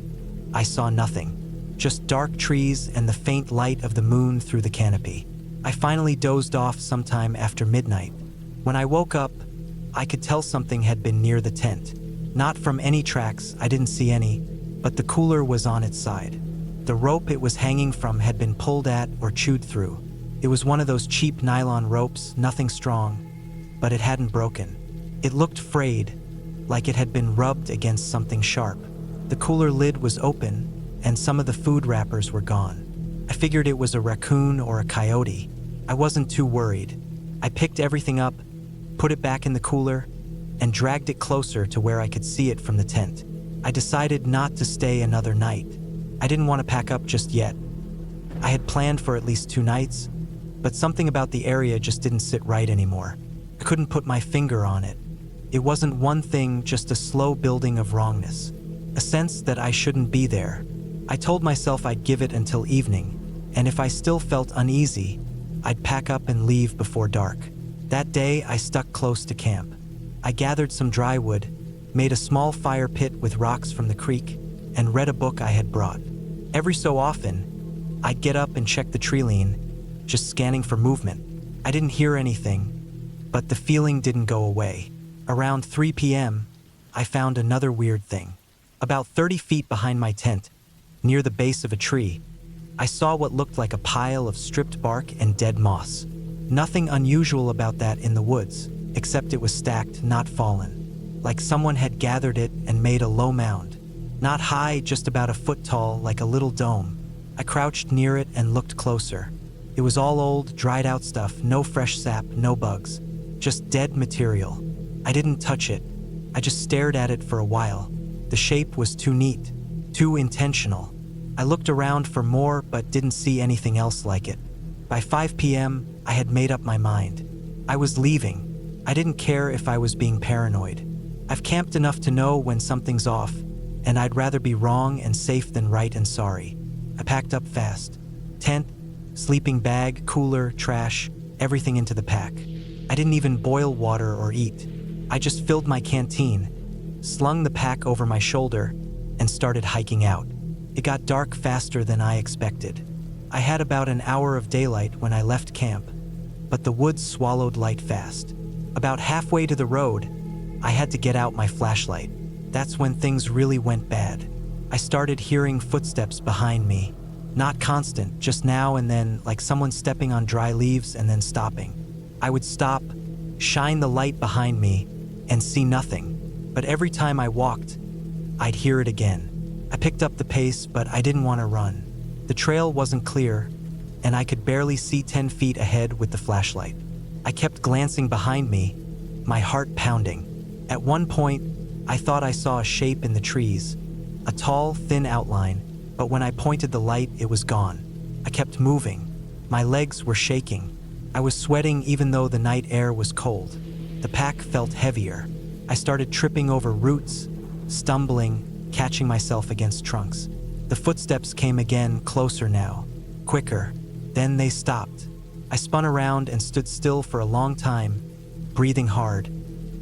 I saw nothing. Just dark trees and the faint light of the moon through the canopy. I finally dozed off sometime after midnight. When I woke up, I could tell something had been near the tent. Not from any tracks, I didn't see any, but the cooler was on its side. The rope it was hanging from had been pulled at or chewed through. It was one of those cheap nylon ropes, nothing strong, but it hadn't broken. It looked frayed, like it had been rubbed against something sharp. The cooler lid was open, and some of the food wrappers were gone. I figured it was a raccoon or a coyote. I wasn't too worried. I picked everything up, put it back in the cooler, and dragged it closer to where I could see it from the tent. I decided not to stay another night. I didn't want to pack up just yet. I had planned for at least 2 nights, but something about the area just didn't sit right anymore. I couldn't put my finger on it. It wasn't one thing, just a slow building of wrongness. A sense that I shouldn't be there. I told myself I'd give it until evening, and if I still felt uneasy, I'd pack up and leave before dark. That day, I stuck close to camp. I gathered some dry wood, made a small fire pit with rocks from the creek, and read a book I had brought. Every so often, I'd get up and check the tree line, just scanning for movement. I didn't hear anything, but the feeling didn't go away. Around 3 p.m., I found another weird thing. About 30 feet behind my tent, near the base of a tree, I saw what looked like a pile of stripped bark and dead moss. Nothing unusual about that in the woods, except it was stacked, not fallen. Like someone had gathered it and made a low mound. Not high, just about a foot tall, like a little dome. I crouched near it and looked closer. It was all old, dried out stuff, no fresh sap, no bugs. Just dead material. I didn't touch it. I just stared at it for a while. The shape was too neat, too intentional. I looked around for more but didn't see anything else like it. By 5 p.m., I had made up my mind. I was leaving. I didn't care if I was being paranoid. I've camped enough to know when something's off, and I'd rather be wrong and safe than right and sorry. I packed up fast. Tent, sleeping bag, cooler, trash, everything into the pack. I didn't even boil water or eat. I just filled my canteen, slung the pack over my shoulder, and started hiking out. It got dark faster than I expected. I had about an hour of daylight when I left camp, but the woods swallowed light fast. About halfway to the road, I had to get out my flashlight. That's when things really went bad. I started hearing footsteps behind me. Not constant, just now and then, like someone stepping on dry leaves and then stopping. I would stop, shine the light behind me, and see nothing. But every time I walked, I'd hear it again. I picked up the pace, but I didn't want to run. The trail wasn't clear, and I could barely see 10 feet ahead with the flashlight. I kept glancing behind me, my heart pounding. At one point, I thought I saw a shape in the trees, a tall, thin outline, but when I pointed the light, it was gone. I kept moving. My legs were shaking. I was sweating even though the night air was cold. The pack felt heavier. I started tripping over roots, stumbling, catching myself against trunks. The footsteps came again, closer now, quicker. Then they stopped. I spun around and stood still for a long time, breathing hard,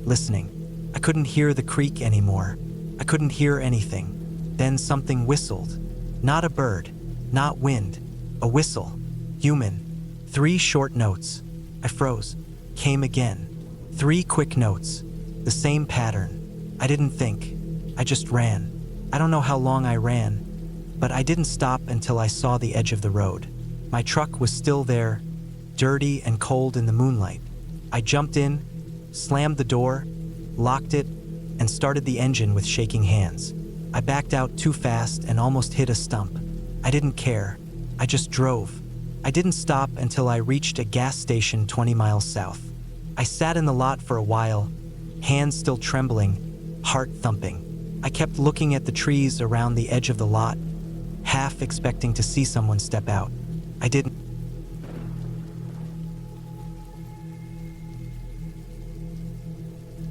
listening. I couldn't hear the creek anymore. I couldn't hear anything. Then something whistled. Not a bird, not wind, a whistle. Human. 3 short notes. I froze. Came again. 3 quick notes. The same pattern. I didn't think. I just ran. I don't know how long I ran, but I didn't stop until I saw the edge of the road. My truck was still there, dirty and cold in the moonlight. I jumped in, slammed the door, locked it, and started the engine with shaking hands. I backed out too fast and almost hit a stump. I didn't care. I just drove. I didn't stop until I reached a gas station 20 miles south. I sat in the lot for a while, hands still trembling, heart thumping. I kept looking at the trees around the edge of the lot, half expecting to see someone step out. I didn't.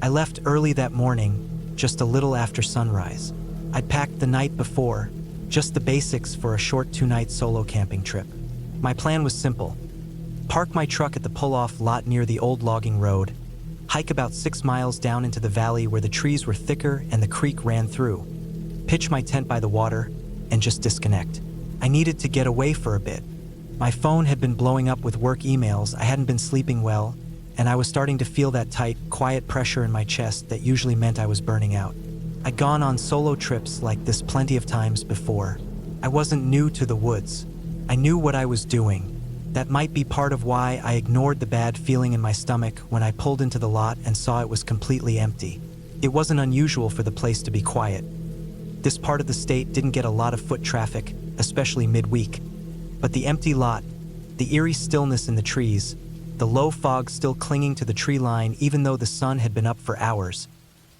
I left early that morning, just a little after sunrise. I'd packed the night before, just the basics for a short 2-night solo camping trip. My plan was simple. Park my truck at the pull-off lot near the old logging road, hike about 6 miles down into the valley where the trees were thicker and the creek ran through, pitch my tent by the water, and just disconnect. I needed to get away for a bit. My phone had been blowing up with work emails, I hadn't been sleeping well, and I was starting to feel that tight, quiet pressure in my chest that usually meant I was burning out. I'd gone on solo trips like this plenty of times before. I wasn't new to the woods. I knew what I was doing. That might be part of why I ignored the bad feeling in my stomach when I pulled into the lot and saw it was completely empty. It wasn't unusual for the place to be quiet. This part of the state didn't get a lot of foot traffic, especially midweek. But the empty lot, the eerie stillness in the trees, the low fog still clinging to the tree line even though the sun had been up for hours,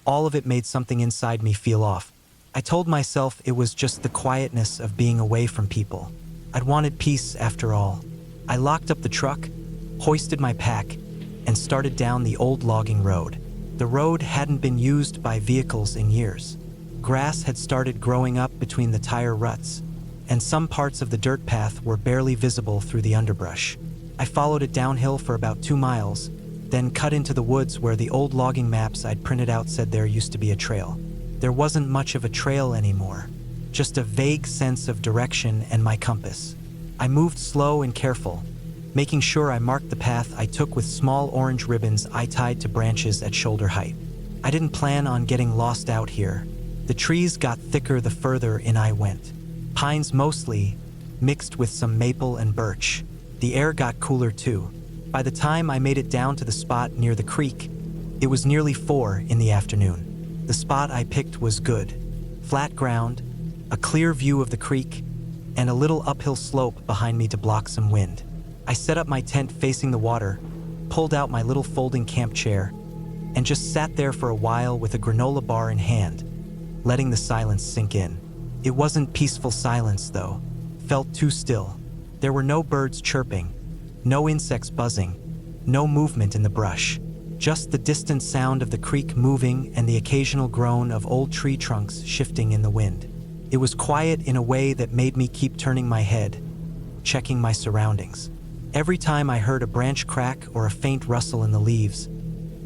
all of it made something inside me feel off. I told myself it was just the quietness of being away from people. I'd wanted peace after all. I locked up the truck, hoisted my pack, and started down the old logging road. The road hadn't been used by vehicles in years. Grass had started growing up between the tire ruts, and some parts of the dirt path were barely visible through the underbrush. I followed it downhill for about 2 miles, then cut into the woods where the old logging maps I'd printed out said there used to be a trail. There wasn't much of a trail anymore, just a vague sense of direction and my compass. I moved slow and careful, making sure I marked the path I took with small orange ribbons I tied to branches at shoulder height. I didn't plan on getting lost out here. The trees got thicker the further in I went. Pines mostly, mixed with some maple and birch. The air got cooler too. By the time I made it down to the spot near the creek, it was nearly 4 in the afternoon. The spot I picked was good. Flat ground, a clear view of the creek, and a little uphill slope behind me to block some wind. I set up my tent facing the water, pulled out my little folding camp chair, and just sat there for a while with a granola bar in hand, letting the silence sink in. It wasn't peaceful silence though, felt too still. There were no birds chirping, no insects buzzing, no movement in the brush, just the distant sound of the creek moving and the occasional groan of old tree trunks shifting in the wind. It was quiet in a way that made me keep turning my head, checking my surroundings. Every time I heard a branch crack or a faint rustle in the leaves,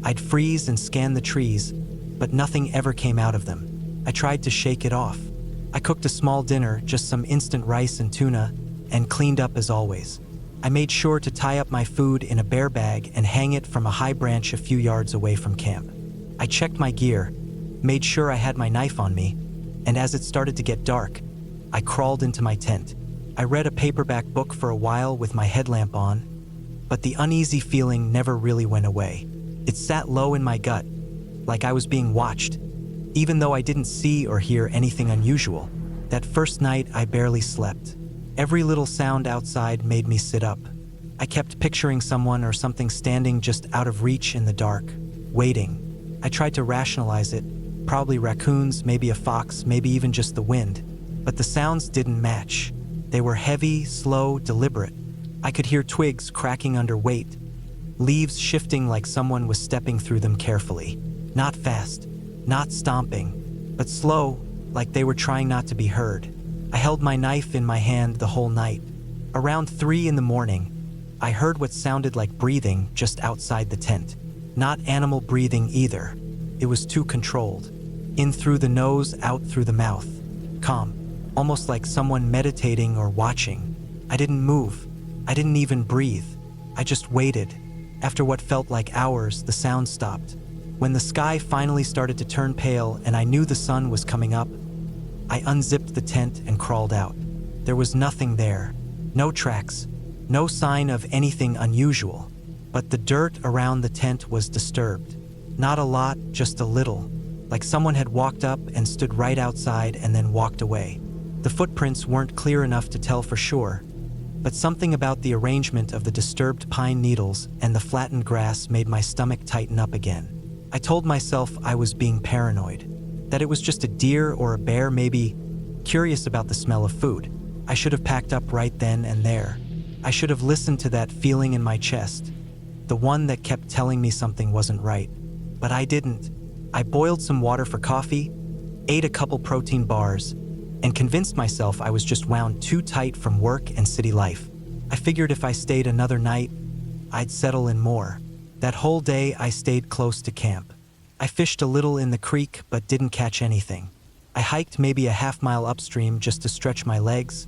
I'd freeze and scan the trees, but nothing ever came out of them. I tried to shake it off. I cooked a small dinner, just some instant rice and tuna, and cleaned up as always. I made sure to tie up my food in a bear bag and hang it from a high branch a few yards away from camp. I checked my gear, made sure I had my knife on me, and as it started to get dark, I crawled into my tent. I read a paperback book for a while with my headlamp on, but the uneasy feeling never really went away. It sat low in my gut, like I was being watched, even though I didn't see or hear anything unusual. That first night, I barely slept. Every little sound outside made me sit up. I kept picturing someone or something standing just out of reach in the dark, waiting. I tried to rationalize it, probably raccoons, maybe a fox, maybe even just the wind. But the sounds didn't match. They were heavy, slow, deliberate. I could hear twigs cracking under weight, leaves shifting like someone was stepping through them carefully. Not fast, not stomping, but slow, like they were trying not to be heard. I held my knife in my hand the whole night. Around 3 in the morning, I heard what sounded like breathing just outside the tent. Not animal breathing either. It was too controlled. In through the nose, out through the mouth. Calm, almost like someone meditating or watching. I didn't move. I didn't even breathe. I just waited. After what felt like hours, the sound stopped. When the sky finally started to turn pale and I knew the sun was coming up, I unzipped the tent and crawled out. There was nothing there. No tracks. No sign of anything unusual. But the dirt around the tent was disturbed. Not a lot, just a little. Like someone had walked up and stood right outside and then walked away. The footprints weren't clear enough to tell for sure, but something about the arrangement of the disturbed pine needles and the flattened grass made my stomach tighten up again. I told myself I was being paranoid, that it was just a deer or a bear, maybe curious about the smell of food. I should have packed up right then and there. I should have listened to that feeling in my chest, the one that kept telling me something wasn't right. But I didn't. I boiled some water for coffee, ate a couple protein bars, and convinced myself I was just wound too tight from work and city life. I figured if I stayed another night, I'd settle in more. That whole day I stayed close to camp. I fished a little in the creek but didn't catch anything. I hiked maybe a half-mile upstream just to stretch my legs,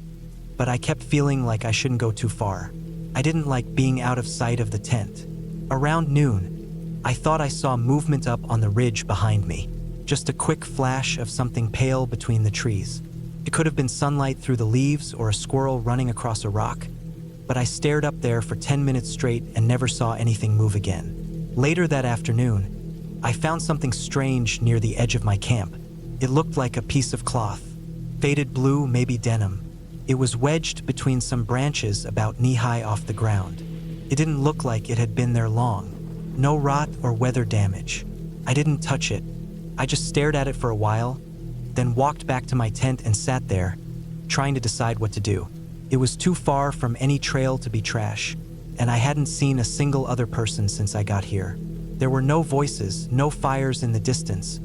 but I kept feeling like I shouldn't go too far. I didn't like being out of sight of the tent. Around noon, I thought I saw movement up on the ridge behind me. Just a quick flash of something pale between the trees. It could have been sunlight through the leaves or a squirrel running across a rock, but I stared up there for 10 minutes straight and never saw anything move again. Later that afternoon, I found something strange near the edge of my camp. It looked like a piece of cloth, faded blue, maybe denim. It was wedged between some branches about knee-high off the ground. It didn't look like it had been there long. No rot or weather damage. I didn't touch it. I just stared at it for a while, then walked back to my tent and sat there, trying to decide what to do. It was too far from any trail to be trash, and I hadn't seen a single other person since I got here. There were no voices, no fires in the distance,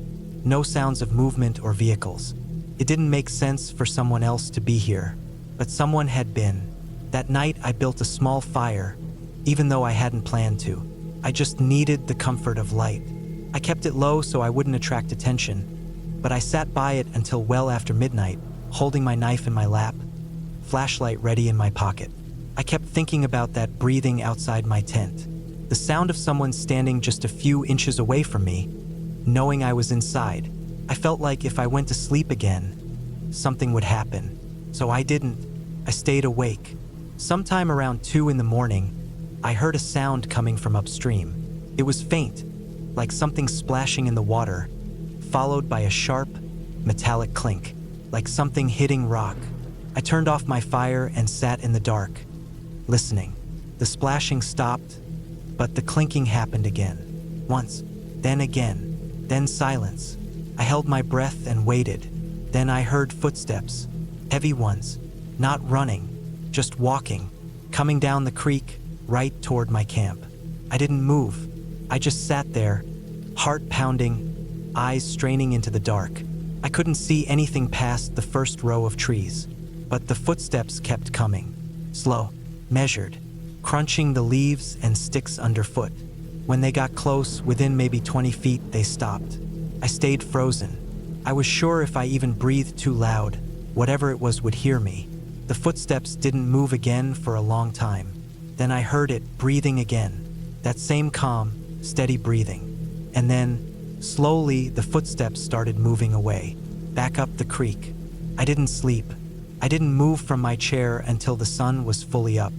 no sounds of movement or vehicles. It didn't make sense for someone else to be here, but someone had been. That night I built a small fire, even though I hadn't planned to. I just needed the comfort of light. I kept it low so I wouldn't attract attention, but I sat by it until well after midnight, holding my knife in my lap, flashlight ready in my pocket. I kept thinking about that breathing outside my tent, the sound of someone standing just a few inches away from me, knowing I was inside. I felt like if I went to sleep again, something would happen. So I didn't. I stayed awake. Sometime around 2 in the morning, I heard a sound coming from upstream. It was faint, like something splashing in the water, followed by a sharp, metallic clink, like something hitting rock. I turned off my fire and sat in the dark, listening. The splashing stopped, but the clinking happened again. Once, then again, then silence. I held my breath and waited. Then I heard footsteps, heavy ones, not running, just walking, coming down the creek, right toward my camp. I didn't move. I just sat there, heart pounding, eyes straining into the dark. I couldn't see anything past the first row of trees, but the footsteps kept coming, slow, measured, crunching the leaves and sticks underfoot. When they got close, within maybe 20 feet, they stopped. I stayed frozen. I was sure if I even breathed too loud, whatever it was would hear me. The footsteps didn't move again for a long time. Then I heard it breathing again, that same calm, steady breathing. And then, slowly, the footsteps started moving away, back up the creek. I didn't sleep. I didn't move from my chair until the sun was fully up.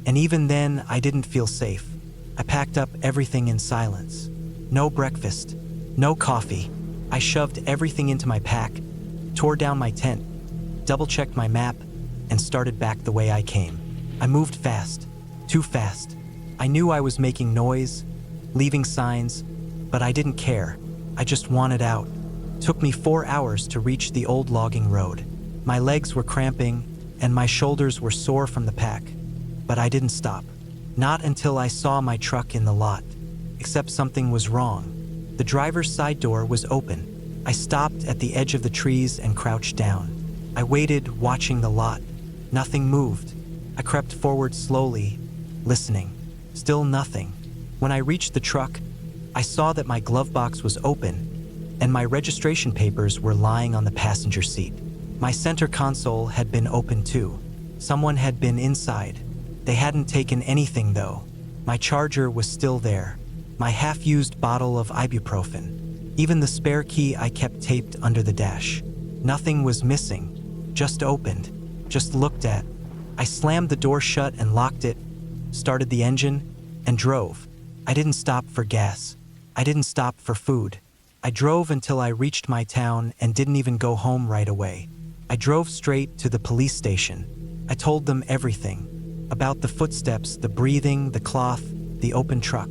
And even then, I didn't feel safe. I packed up everything in silence. No breakfast, no coffee. I shoved everything into my pack, tore down my tent, double-checked my map, and started back the way I came. I moved fast, too fast. I knew I was making noise, leaving signs, but I didn't care. I just wanted out. Took me 4 hours to reach the old logging road. My legs were cramping, and my shoulders were sore from the pack. But I didn't stop. Not until I saw my truck in the lot. Except something was wrong. The driver's side door was open. I stopped at the edge of the trees and crouched down. I waited, watching the lot. Nothing moved. I crept forward slowly, listening. Still nothing. When I reached the truck, I saw that my glove box was open, and my registration papers were lying on the passenger seat. My center console had been open too. Someone had been inside. They hadn't taken anything though. My charger was still there. My half-used bottle of ibuprofen. Even the spare key I kept taped under the dash. Nothing was missing. Just opened. Just looked at. I slammed the door shut and locked it, started the engine, and drove. I didn't stop for gas. I didn't stop for food. I drove until I reached my town and didn't even go home right away. I drove straight to the police station. I told them everything. About the footsteps, the breathing, the cloth, the open truck.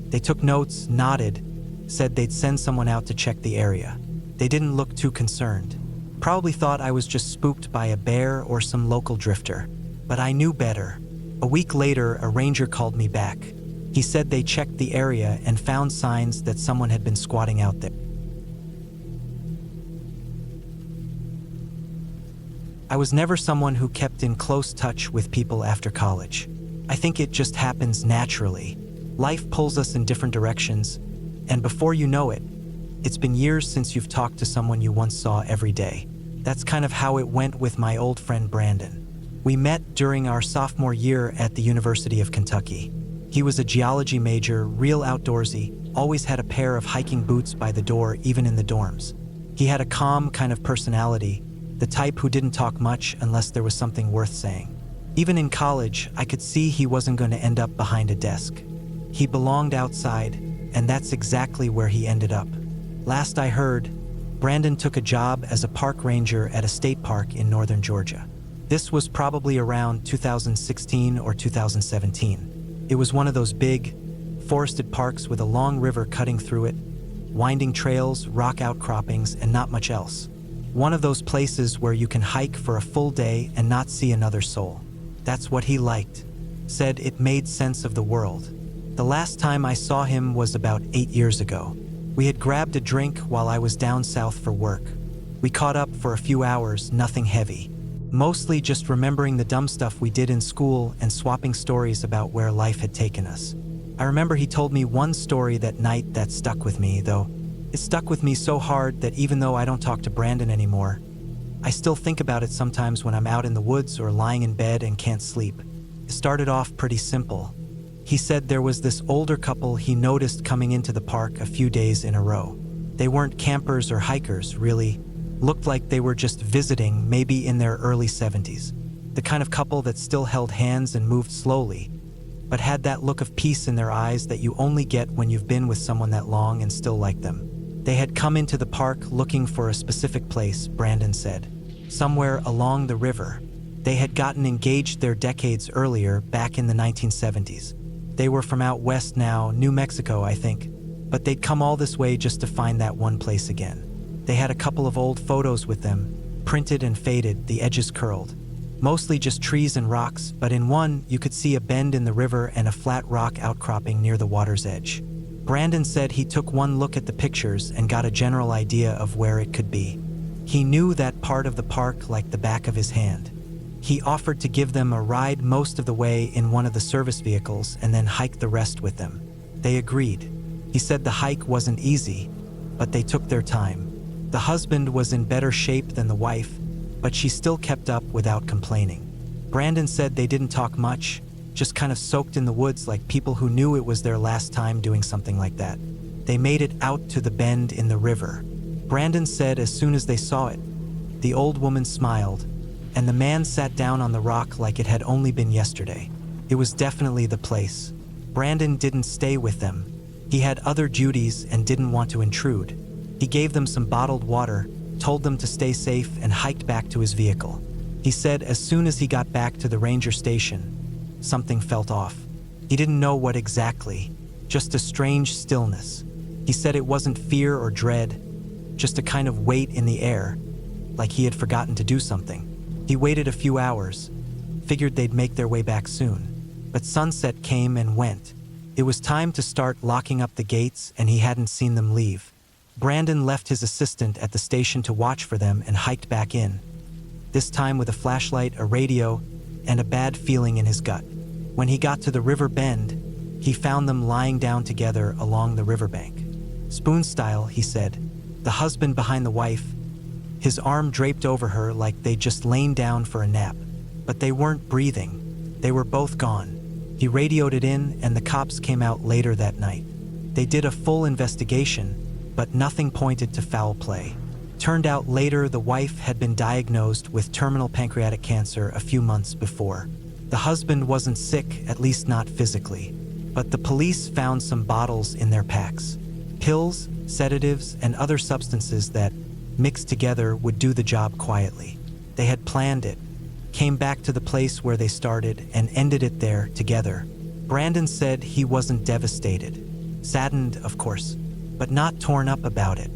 They took notes, nodded, said they'd send someone out to check the area. They didn't look too concerned. Probably thought I was just spooked by a bear or some local drifter. But I knew better. A week later, a ranger called me back. He said they checked the area and found signs that someone had been squatting out there. I was never someone who kept in close touch with people after college. I think it just happens naturally. Life pulls us in different directions, and before you know it, it's been years since you've talked to someone you once saw every day. That's kind of how it went with my old friend Brandon. We met during our sophomore year at the University of Kentucky. He was a geology major, real outdoorsy, always had a pair of hiking boots by the door even in the dorms. He had a calm kind of personality, the type who didn't talk much unless there was something worth saying. Even in college, I could see he wasn't going to end up behind a desk. He belonged outside, and that's exactly where he ended up. Last I heard, Brandon took a job as a park ranger at a state park in northern Georgia. This was probably around 2016 or 2017. It was one of those big, forested parks with a long river cutting through it, winding trails, rock outcroppings, and not much else. One of those places where you can hike for a full day and not see another soul. That's what he liked. Said it made sense of the world. The last time I saw him was about 8 years ago. We had grabbed a drink while I was down south for work. We caught up for a few hours, nothing heavy. Mostly just remembering the dumb stuff we did in school and swapping stories about where life had taken us. I remember he told me one story that night that stuck with me, though. It stuck with me so hard that even though I don't talk to Brandon anymore, I still think about it sometimes when I'm out in the woods or lying in bed and can't sleep. It started off pretty simple. He said there was this older couple he noticed coming into the park a few days in a row. They weren't campers or hikers, really. Looked like they were just visiting, maybe in their early 70s. The kind of couple that still held hands and moved slowly, but had that look of peace in their eyes that you only get when you've been with someone that long and still like them. They had come into the park looking for a specific place, Brandon said. Somewhere along the river. They had gotten engaged there decades earlier, back in the 1970s. They were from out west now, New Mexico, I think, but they'd come all this way just to find that one place again. They had a couple of old photos with them, printed and faded, the edges curled. Mostly just trees and rocks, but in one, you could see a bend in the river and a flat rock outcropping near the water's edge. Brandon said he took one look at the pictures and got a general idea of where it could be. He knew that part of the park like the back of his hand. He offered to give them a ride most of the way in one of the service vehicles and then hike the rest with them. They agreed. He said the hike wasn't easy, but they took their time. The husband was in better shape than the wife, but she still kept up without complaining. Brandon said they didn't talk much, just kind of soaked in the woods like people who knew it was their last time doing something like that. They made it out to the bend in the river. Brandon said as soon as they saw it, the old woman smiled, and the man sat down on the rock like it had only been yesterday. It was definitely the place. Brandon didn't stay with them. He had other duties and didn't want to intrude. He gave them some bottled water, told them to stay safe, and hiked back to his vehicle. He said as soon as he got back to the ranger station, something felt off. He didn't know what exactly, just a strange stillness. He said it wasn't fear or dread, just a kind of weight in the air, like he had forgotten to do something. He waited a few hours, figured they'd make their way back soon. But sunset came and went. It was time to start locking up the gates, and he hadn't seen them leave. Brandon left his assistant at the station to watch for them and hiked back in, this time with a flashlight, a radio, and a bad feeling in his gut. When he got to the river bend, he found them lying down together along the riverbank. Spoon style, he said, the husband behind the wife, his arm draped over her like they'd just lain down for a nap. But they weren't breathing. They were both gone. He radioed it in, and the cops came out later that night. They did a full investigation, but nothing pointed to foul play. Turned out later the wife had been diagnosed with terminal pancreatic cancer a few months before. The husband wasn't sick, at least not physically, but the police found some bottles in their packs. Pills, sedatives, and other substances that, mixed together, would do the job quietly. They had planned it, came back to the place where they started, and ended it there together. Brandon said he wasn't devastated. Saddened, of course, but not torn up about it.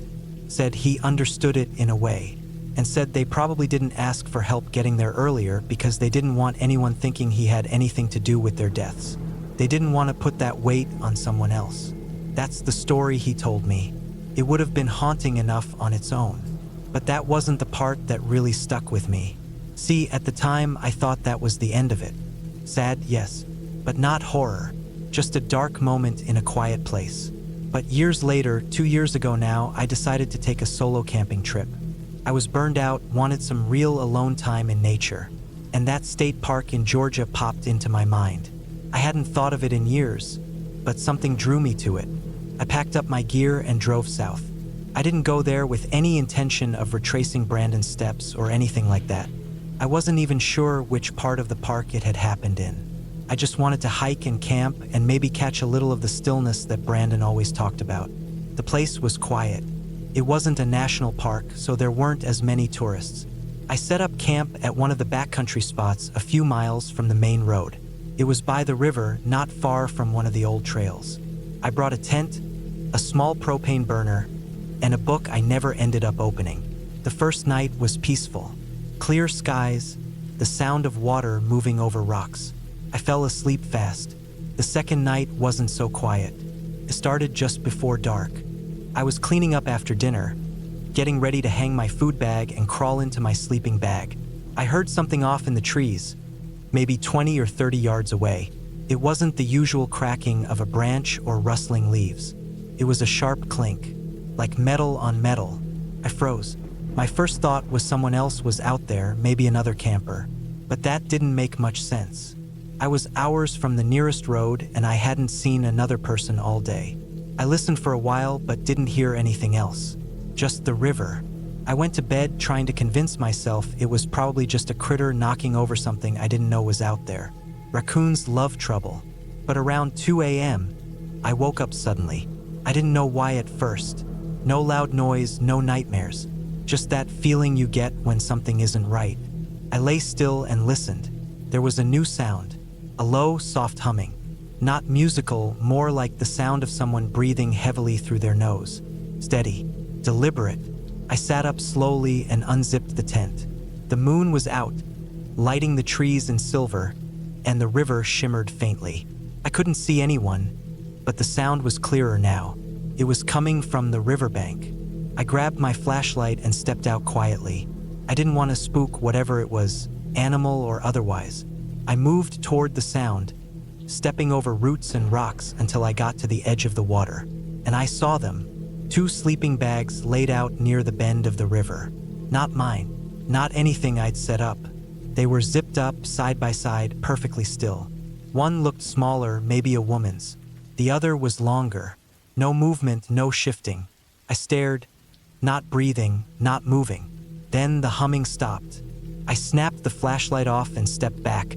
Said he understood it in a way, and said they probably didn't ask for help getting there earlier because they didn't want anyone thinking he had anything to do with their deaths. They didn't want to put that weight on someone else. That's the story he told me. It would have been haunting enough on its own. But that wasn't the part that really stuck with me. See, at the time, I thought that was the end of it. Sad, yes, but not horror. Just a dark moment in a quiet place. But years later, 2 years ago now, I decided to take a solo camping trip. I was burned out, wanted some real alone time in nature. And that state park in Georgia popped into my mind. I hadn't thought of it in years, but something drew me to it. I packed up my gear and drove south. I didn't go there with any intention of retracing Brandon's steps or anything like that. I wasn't even sure which part of the park it had happened in. I just wanted to hike and camp and maybe catch a little of the stillness that Brandon always talked about. The place was quiet. It wasn't a national park, so there weren't as many tourists. I set up camp at one of the backcountry spots a few miles from the main road. It was by the river, not far from one of the old trails. I brought a tent, a small propane burner, and a book I never ended up opening. The first night was peaceful. Clear skies, the sound of water moving over rocks. I fell asleep fast. The second night wasn't so quiet. It started just before dark. I was cleaning up after dinner, getting ready to hang my food bag and crawl into my sleeping bag. I heard something off in the trees, maybe 20 or 30 yards away. It wasn't the usual cracking of a branch or rustling leaves. It was a sharp clink, like metal on metal. I froze. My first thought was someone else was out there, maybe another camper. But that didn't make much sense. I was hours from the nearest road and I hadn't seen another person all day. I listened for a while but didn't hear anything else. Just the river. I went to bed trying to convince myself it was probably just a critter knocking over something I didn't know was out there. Raccoons love trouble. But around 2 a.m., I woke up suddenly. I didn't know why at first. No loud noise, no nightmares. Just that feeling you get when something isn't right. I lay still and listened. There was a new sound. A low, soft humming. Not musical, more like the sound of someone breathing heavily through their nose. Steady, deliberate. I sat up slowly and unzipped the tent. The moon was out, lighting the trees in silver, and the river shimmered faintly. I couldn't see anyone, but the sound was clearer now. It was coming from the riverbank. I grabbed my flashlight and stepped out quietly. I didn't want to spook whatever it was, animal or otherwise. I moved toward the sound, stepping over roots and rocks until I got to the edge of the water. And I saw them, 2 sleeping bags laid out near the bend of the river. Not mine, not anything I'd set up. They were zipped up, side by side, perfectly still. One looked smaller, maybe a woman's. The other was longer. No movement, no shifting. I stared, not breathing, not moving. Then the humming stopped. I snapped the flashlight off and stepped back,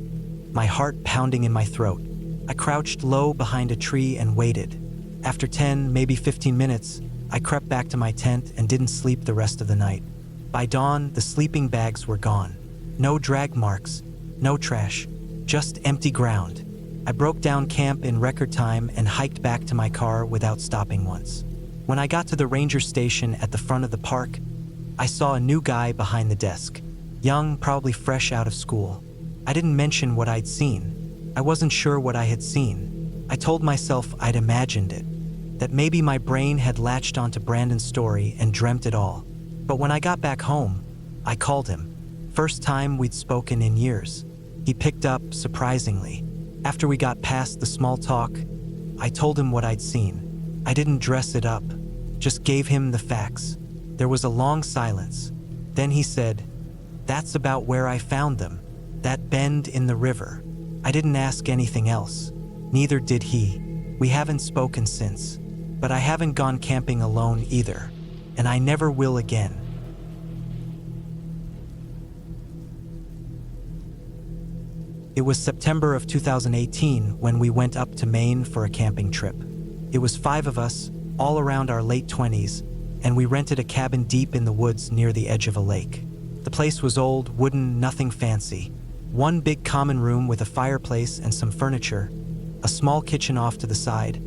my heart pounding in my throat. I crouched low behind a tree and waited. After 10, maybe 15 minutes, I crept back to my tent and didn't sleep the rest of the night. By dawn, the sleeping bags were gone. No drag marks, no trash, just empty ground. I broke down camp in record time and hiked back to my car without stopping once. When I got to the ranger station at the front of the park, I saw a new guy behind the desk. Young, probably fresh out of school. I didn't mention what I'd seen. I wasn't sure what I had seen. I told myself I'd imagined it, that maybe my brain had latched onto Brandon's story and dreamt it all. But when I got back home, I called him. First time we'd spoken in years. He picked up, surprisingly. After we got past the small talk, I told him what I'd seen. I didn't dress it up, just gave him the facts. There was a long silence. Then he said, "That's about where I found them, that bend in the river." I didn't ask anything else. Neither did he. We haven't spoken since. But I haven't gone camping alone either. And I never will again. It was September of 2018 when we went up to Maine for a camping trip. It was 5 of us, all around our late 20s, and we rented a cabin deep in the woods near the edge of a lake. The place was old, wooden, nothing fancy. One big common room with a fireplace and some furniture, a small kitchen off to the side,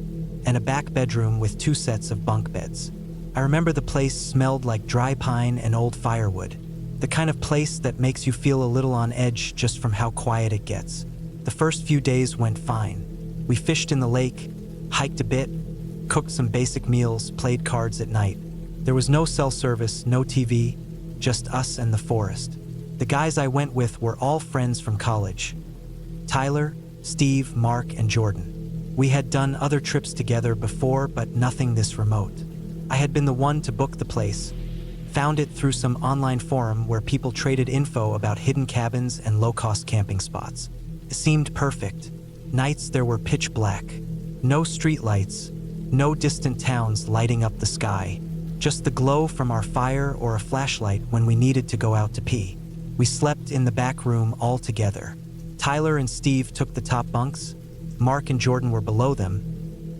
and a back bedroom with 2 sets of bunk beds. I remember the place smelled like dry pine and old firewood. The kind of place that makes you feel a little on edge just from how quiet it gets. The first few days went fine. We fished in the lake, hiked a bit, cooked some basic meals, played cards at night. There was no cell service, no TV, just us and the forest. The guys I went with were all friends from college. Tyler, Steve, Mark, and Jordan. We had done other trips together before, but nothing this remote. I had been the one to book the place. Found it through some online forum where people traded info about hidden cabins and low-cost camping spots. It seemed perfect. Nights there were pitch black. No streetlights, no distant towns lighting up the sky. Just the glow from our fire or a flashlight when we needed to go out to pee. We slept in the back room all together. Tyler and Steve took the top bunks. Mark and Jordan were below them.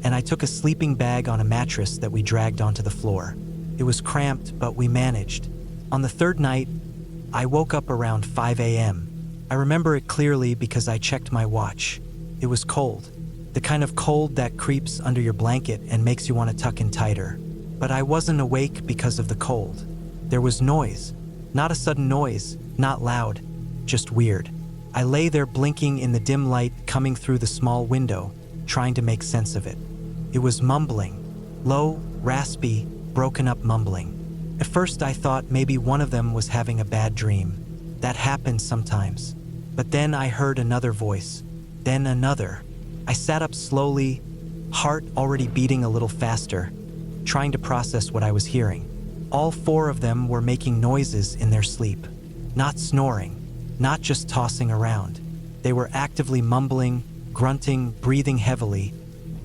And I took a sleeping bag on a mattress that we dragged onto the floor. It was cramped, but we managed. On the 3rd night, I woke up around 5 a.m. I remember it clearly because I checked my watch. It was cold. The kind of cold that creeps under your blanket and makes you want to tuck in tighter. But I wasn't awake because of the cold. There was noise. Not a sudden noise, not loud, just weird. I lay there blinking in the dim light coming through the small window, trying to make sense of it. It was mumbling. Low, raspy, broken up mumbling. At first I thought maybe one of them was having a bad dream. That happens sometimes. But then I heard another voice. Then another. I sat up slowly, heart already beating a little faster, trying to process what I was hearing. All 4 of them were making noises in their sleep. Not snoring, not just tossing around. They were actively mumbling, grunting, breathing heavily,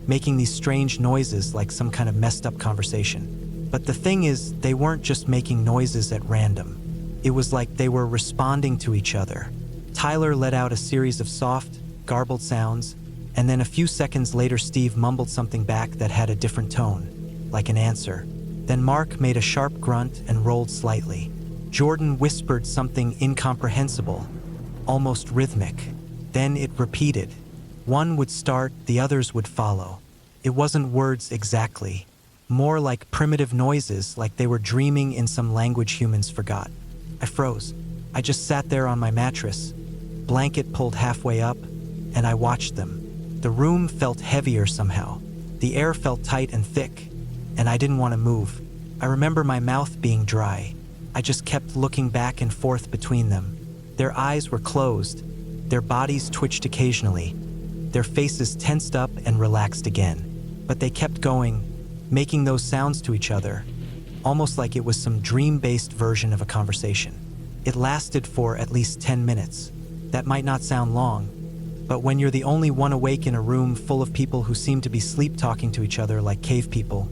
making these strange noises like some kind of messed up conversation. But the thing is, they weren't just making noises at random. It was like they were responding to each other. Tyler let out a series of soft, garbled sounds, and then a few seconds later Steve mumbled something back that had a different tone, like an answer. Then Mark made a sharp grunt and rolled slightly. Jordan whispered something incomprehensible, almost rhythmic. Then it repeated. One would start, the others would follow. It wasn't words exactly. More like primitive noises, like they were dreaming in some language humans forgot. I froze. I just sat there on my mattress, blanket pulled halfway up, and I watched them. The room felt heavier somehow. The air felt tight and thick, and I didn't want to move. I remember my mouth being dry. I just kept looking back and forth between them. Their eyes were closed. Their bodies twitched occasionally. Their faces tensed up and relaxed again. But they kept going, making those sounds to each other, almost like it was some dream-based version of a conversation. It lasted for at least 10 minutes. That might not sound long, but when you're the only one awake in a room full of people who seem to be sleep-talking to each other like cave people,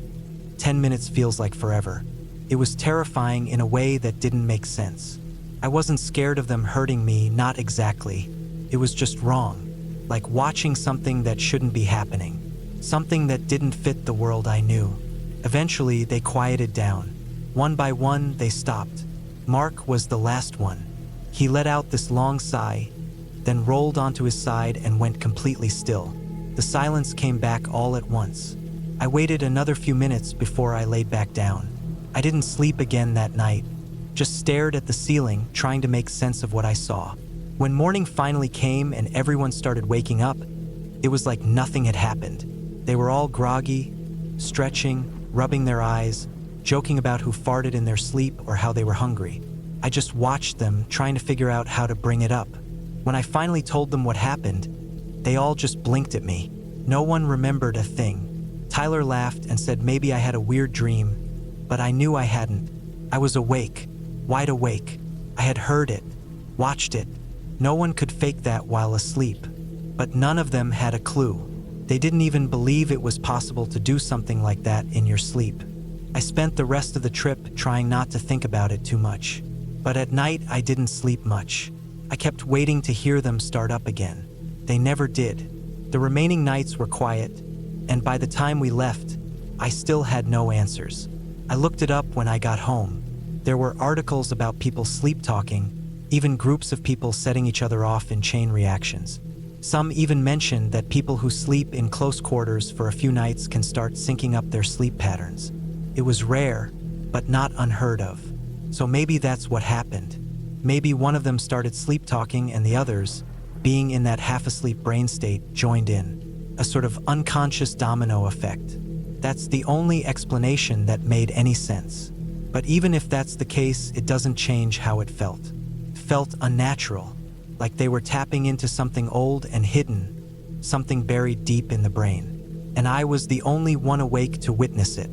10 minutes feels like forever. It was terrifying in a way that didn't make sense. I wasn't scared of them hurting me, not exactly. It was just wrong, like watching something that shouldn't be happening. Something that didn't fit the world I knew. Eventually, they quieted down. One by one, they stopped. Mark was the last one. He let out this long sigh, then rolled onto his side and went completely still. The silence came back all at once. I waited another few minutes before I laid back down. I didn't sleep again that night, just stared at the ceiling, trying to make sense of what I saw. When morning finally came and everyone started waking up, it was like nothing had happened. They were all groggy, stretching, rubbing their eyes, joking about who farted in their sleep or how they were hungry. I just watched them, trying to figure out how to bring it up. When I finally told them what happened, they all just blinked at me. No one remembered a thing. Tyler laughed and said maybe I had a weird dream, but I knew I hadn't. I was awake, wide awake. I had heard it, watched it. No one could fake that while asleep, but none of them had a clue. They didn't even believe it was possible to do something like that in your sleep. I spent the rest of the trip trying not to think about it too much, but at night I didn't sleep much. I kept waiting to hear them start up again. They never did. The remaining nights were quiet, and by the time we left, I still had no answers. I looked it up when I got home. There were articles about people sleep talking, even groups of people setting each other off in chain reactions. Some even mentioned that people who sleep in close quarters for a few nights can start syncing up their sleep patterns. It was rare, but not unheard of. So maybe that's what happened. Maybe one of them started sleep talking and the others, being in that half-asleep brain state, joined in. A sort of unconscious domino effect. That's the only explanation that made any sense. But even if that's the case, it doesn't change how it felt. It felt unnatural, like they were tapping into something old and hidden, something buried deep in the brain. And I was the only one awake to witness it.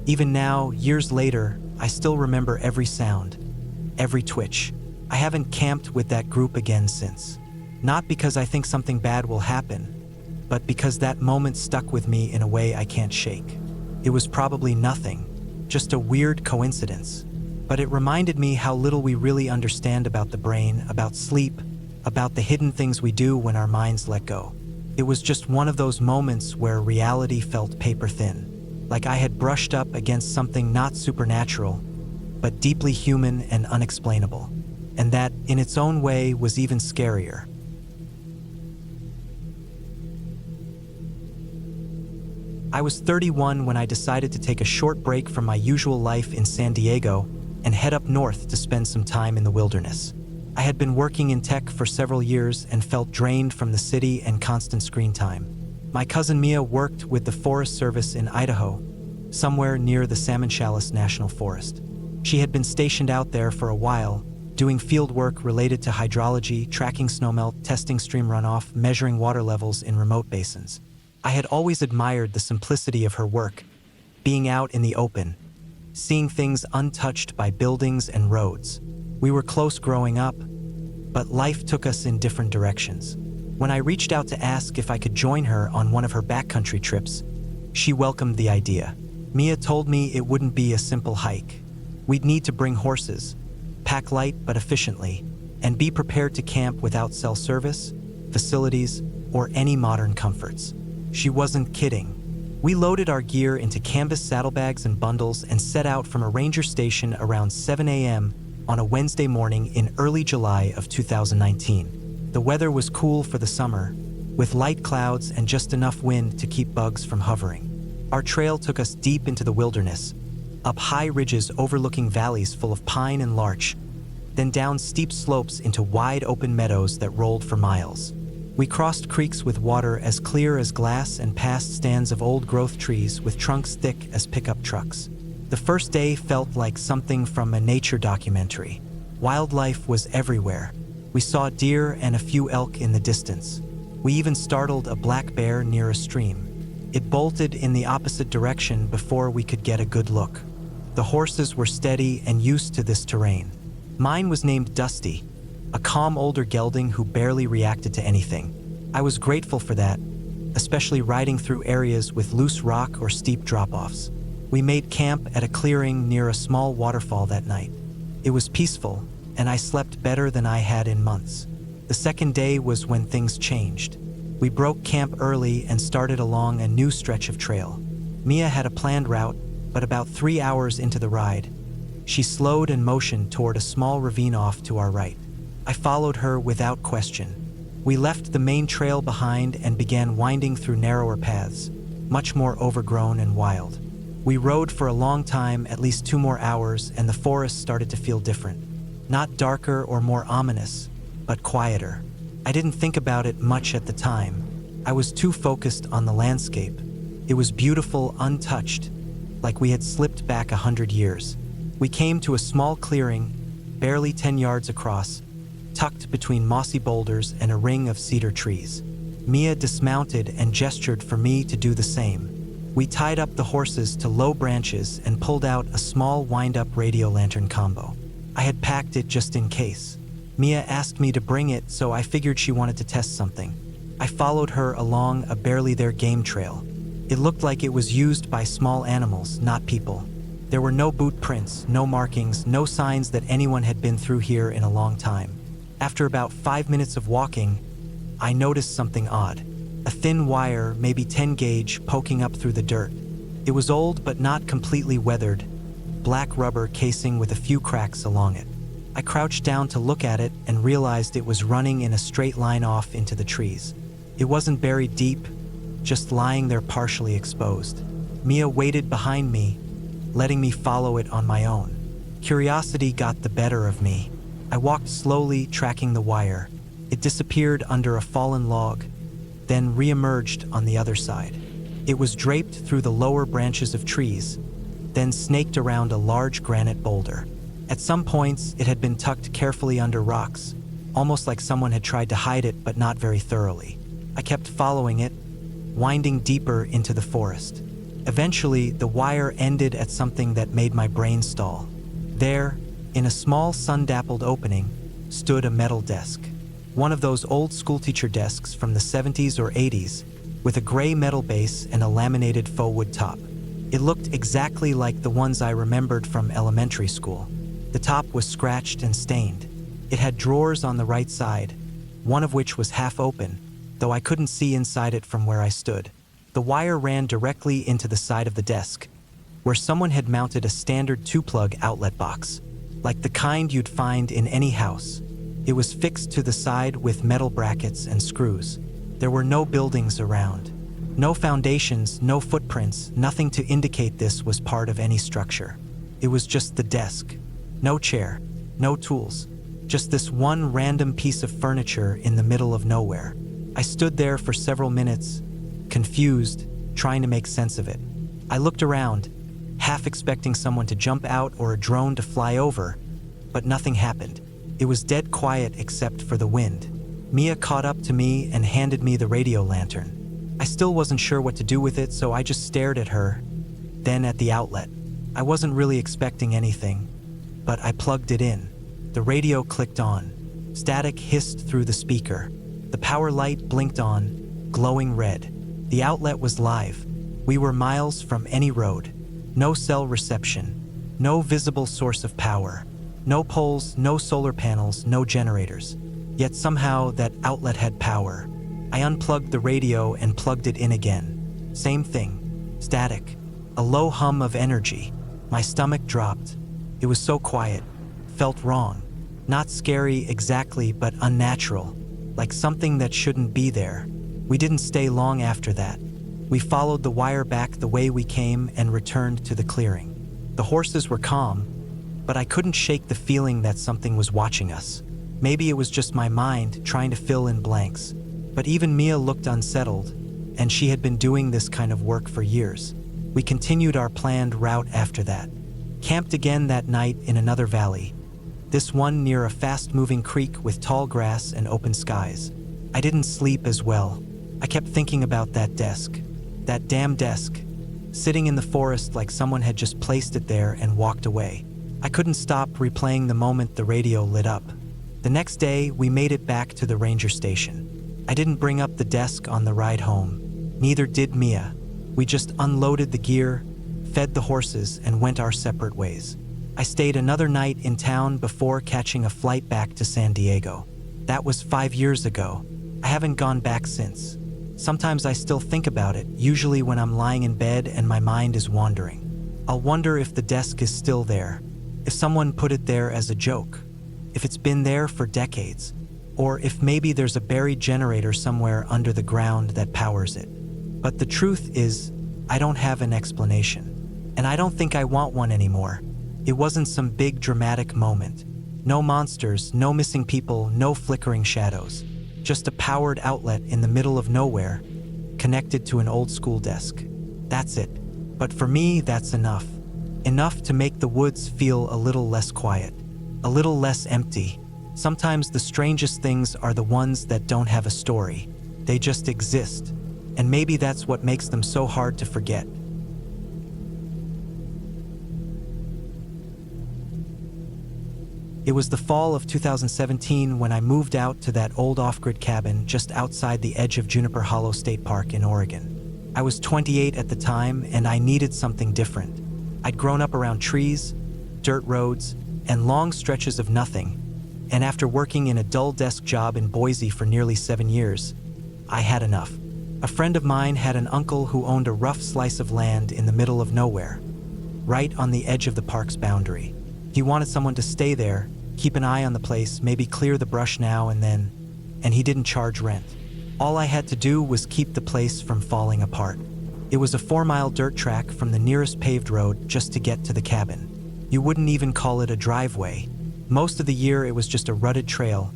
Even now, years later, I still remember every sound, every twitch. I haven't camped with that group again since. Not because I think something bad will happen, but because that moment stuck with me in a way I can't shake. It was probably nothing, just a weird coincidence. But it reminded me how little we really understand about the brain, about sleep, about the hidden things we do when our minds let go. It was just one of those moments where reality felt paper thin. Like I had brushed up against something not supernatural, but deeply human and unexplainable. And that, in its own way, was even scarier. I was 31 when I decided to take a short break from my usual life in San Diego and head up north to spend some time in the wilderness. I had been working in tech for several years and felt drained from the city and constant screen time. My cousin Mia worked with the Forest Service in Idaho, somewhere near the Salmon Challis National Forest. She had been stationed out there for a while, doing field work related to hydrology, tracking snowmelt, testing stream runoff, measuring water levels in remote basins. I had always admired the simplicity of her work, being out in the open, seeing things untouched by buildings and roads. We were close growing up, but life took us in different directions. When I reached out to ask if I could join her on one of her backcountry trips, she welcomed the idea. Mia told me it wouldn't be a simple hike. We'd need to bring horses, pack light but efficiently, and be prepared to camp without cell service, facilities, or any modern comforts. She wasn't kidding. We loaded our gear into canvas saddlebags and bundles and set out from a ranger station around 7 a.m. on a Wednesday morning in early July of 2019. The weather was cool for the summer, with light clouds and just enough wind to keep bugs from hovering. Our trail took us deep into the wilderness, up high ridges overlooking valleys full of pine and larch, then down steep slopes into wide open meadows that rolled for miles. We crossed creeks with water as clear as glass and passed stands of old-growth trees with trunks thick as pickup trucks. The first day felt like something from a nature documentary. Wildlife was everywhere. We saw deer and a few elk in the distance. We even startled a black bear near a stream. It bolted in the opposite direction before we could get a good look. The horses were steady and used to this terrain. Mine was named Dusty, a calm older gelding who barely reacted to anything. I was grateful for that, especially riding through areas with loose rock or steep drop-offs. We made camp at a clearing near a small waterfall that night. It was peaceful, and I slept better than I had in months. The second day was when things changed. We broke camp early and started along a new stretch of trail. Mia had a planned route, but about 3 hours into the ride, she slowed and motioned toward a small ravine off to our right. I followed her without question. We left the main trail behind and began winding through narrower paths, much more overgrown and wild. We rode for a long time, at least 2 more hours, and the forest started to feel different. Not darker or more ominous, but quieter. I didn't think about it much at the time. I was too focused on the landscape. It was beautiful, untouched, like we had slipped back 100 years. We came to a small clearing, barely 10 yards across, tucked between mossy boulders and a ring of cedar trees. Mia dismounted and gestured for me to do the same. We tied up the horses to low branches and pulled out a small wind-up radio lantern combo. I had packed it just in case. Mia asked me to bring it, so I figured she wanted to test something. I followed her along a barely there game trail. It looked like it was used by small animals, not people. There were no boot prints, no markings, no signs that anyone had been through here in a long time. After about 5 minutes of walking, I noticed something odd. A thin wire, maybe 10 gauge, poking up through the dirt. It was old but not completely weathered, black rubber casing with a few cracks along it. I crouched down to look at it and realized it was running in a straight line off into the trees. It wasn't buried deep, just lying there partially exposed. Mia waited behind me, letting me follow it on my own. Curiosity got the better of me. I walked slowly, tracking the wire. It disappeared under a fallen log, then re-emerged on the other side. It was draped through the lower branches of trees, then snaked around a large granite boulder. At some points, it had been tucked carefully under rocks, almost like someone had tried to hide it but not very thoroughly. I kept following it, winding deeper into the forest. Eventually, the wire ended at something that made my brain stall. There, in a small sun-dappled opening, stood a metal desk. One of those old schoolteacher desks from the 70s or 80s, with a gray metal base and a laminated faux wood top. It looked exactly like the ones I remembered from elementary school. The top was scratched and stained. It had drawers on the right side, one of which was half open, though I couldn't see inside it from where I stood. The wire ran directly into the side of the desk, where someone had mounted a standard 2-plug outlet box, like the kind you'd find in any house. It was fixed to the side with metal brackets and screws. There were no buildings around. No foundations, no footprints, nothing to indicate this was part of any structure. It was just the desk. No chair, no tools, just this one random piece of furniture in the middle of nowhere. I stood there for several minutes, confused, trying to make sense of it. I looked around, half expecting someone to jump out or a drone to fly over, but nothing happened. It was dead quiet except for the wind. Mia caught up to me and handed me the radio lantern. I still wasn't sure what to do with it, so I just stared at her, then at the outlet. I wasn't really expecting anything, but I plugged it in. The radio clicked on. Static hissed through the speaker. The power light blinked on, glowing red. The outlet was live. We were miles from any road. No cell reception. No visible source of power. No poles, no solar panels, no generators. Yet somehow that outlet had power. I unplugged the radio and plugged it in again. Same thing. Static. A low hum of energy. My stomach dropped. It was so quiet. Felt wrong. Not scary exactly, but unnatural. Like something that shouldn't be there. We didn't stay long after that. We followed the wire back the way we came and returned to the clearing. The horses were calm, but I couldn't shake the feeling that something was watching us. Maybe it was just my mind trying to fill in blanks. But even Mia looked unsettled, and she had been doing this kind of work for years. We continued our planned route after that. Camped again that night in another valley, this one near a fast-moving creek with tall grass and open skies. I didn't sleep as well. I kept thinking about that desk. That damn desk. Sitting in the forest like someone had just placed it there and walked away. I couldn't stop replaying the moment the radio lit up. The next day, we made it back to the ranger station. I didn't bring up the desk on the ride home. Neither did Mia. We just unloaded the gear, fed the horses, and went our separate ways. I stayed another night in town before catching a flight back to San Diego. That was 5 years ago. I haven't gone back since. Sometimes I still think about it, usually when I'm lying in bed and my mind is wandering. I'll wonder if the desk is still there, if someone put it there as a joke. if it's been there for decades, or if maybe there's a buried generator somewhere under the ground that powers it. But the truth is, I don't have an explanation. And I don't think I want one anymore. It wasn't some big dramatic moment. No monsters, no missing people, no flickering shadows. Just a powered outlet in the middle of nowhere, connected to an old school desk. That's it. But for me, that's enough. Enough to make the woods feel a little less quiet, a little less empty. Sometimes the strangest things are the ones that don't have a story. They just exist. And maybe that's what makes them so hard to forget. It was the fall of 2017 when I moved out to that old off-grid cabin just outside the edge of Juniper Hollow State Park in Oregon. I was 28 at the time, and I needed something different. I'd grown up around trees, dirt roads, and long stretches of nothing, and after working in a dull desk job in Boise for nearly 7 years, I had enough. A friend of mine had an uncle who owned a rough slice of land in the middle of nowhere, right on the edge of the park's boundary. He wanted someone to stay there, keep an eye on the place, maybe clear the brush now and then, and he didn't charge rent. All I had to do was keep the place from falling apart. It was a 4-mile dirt track from the nearest paved road just to get to the cabin. You wouldn't even call it a driveway. Most of the year it was just a rutted trail,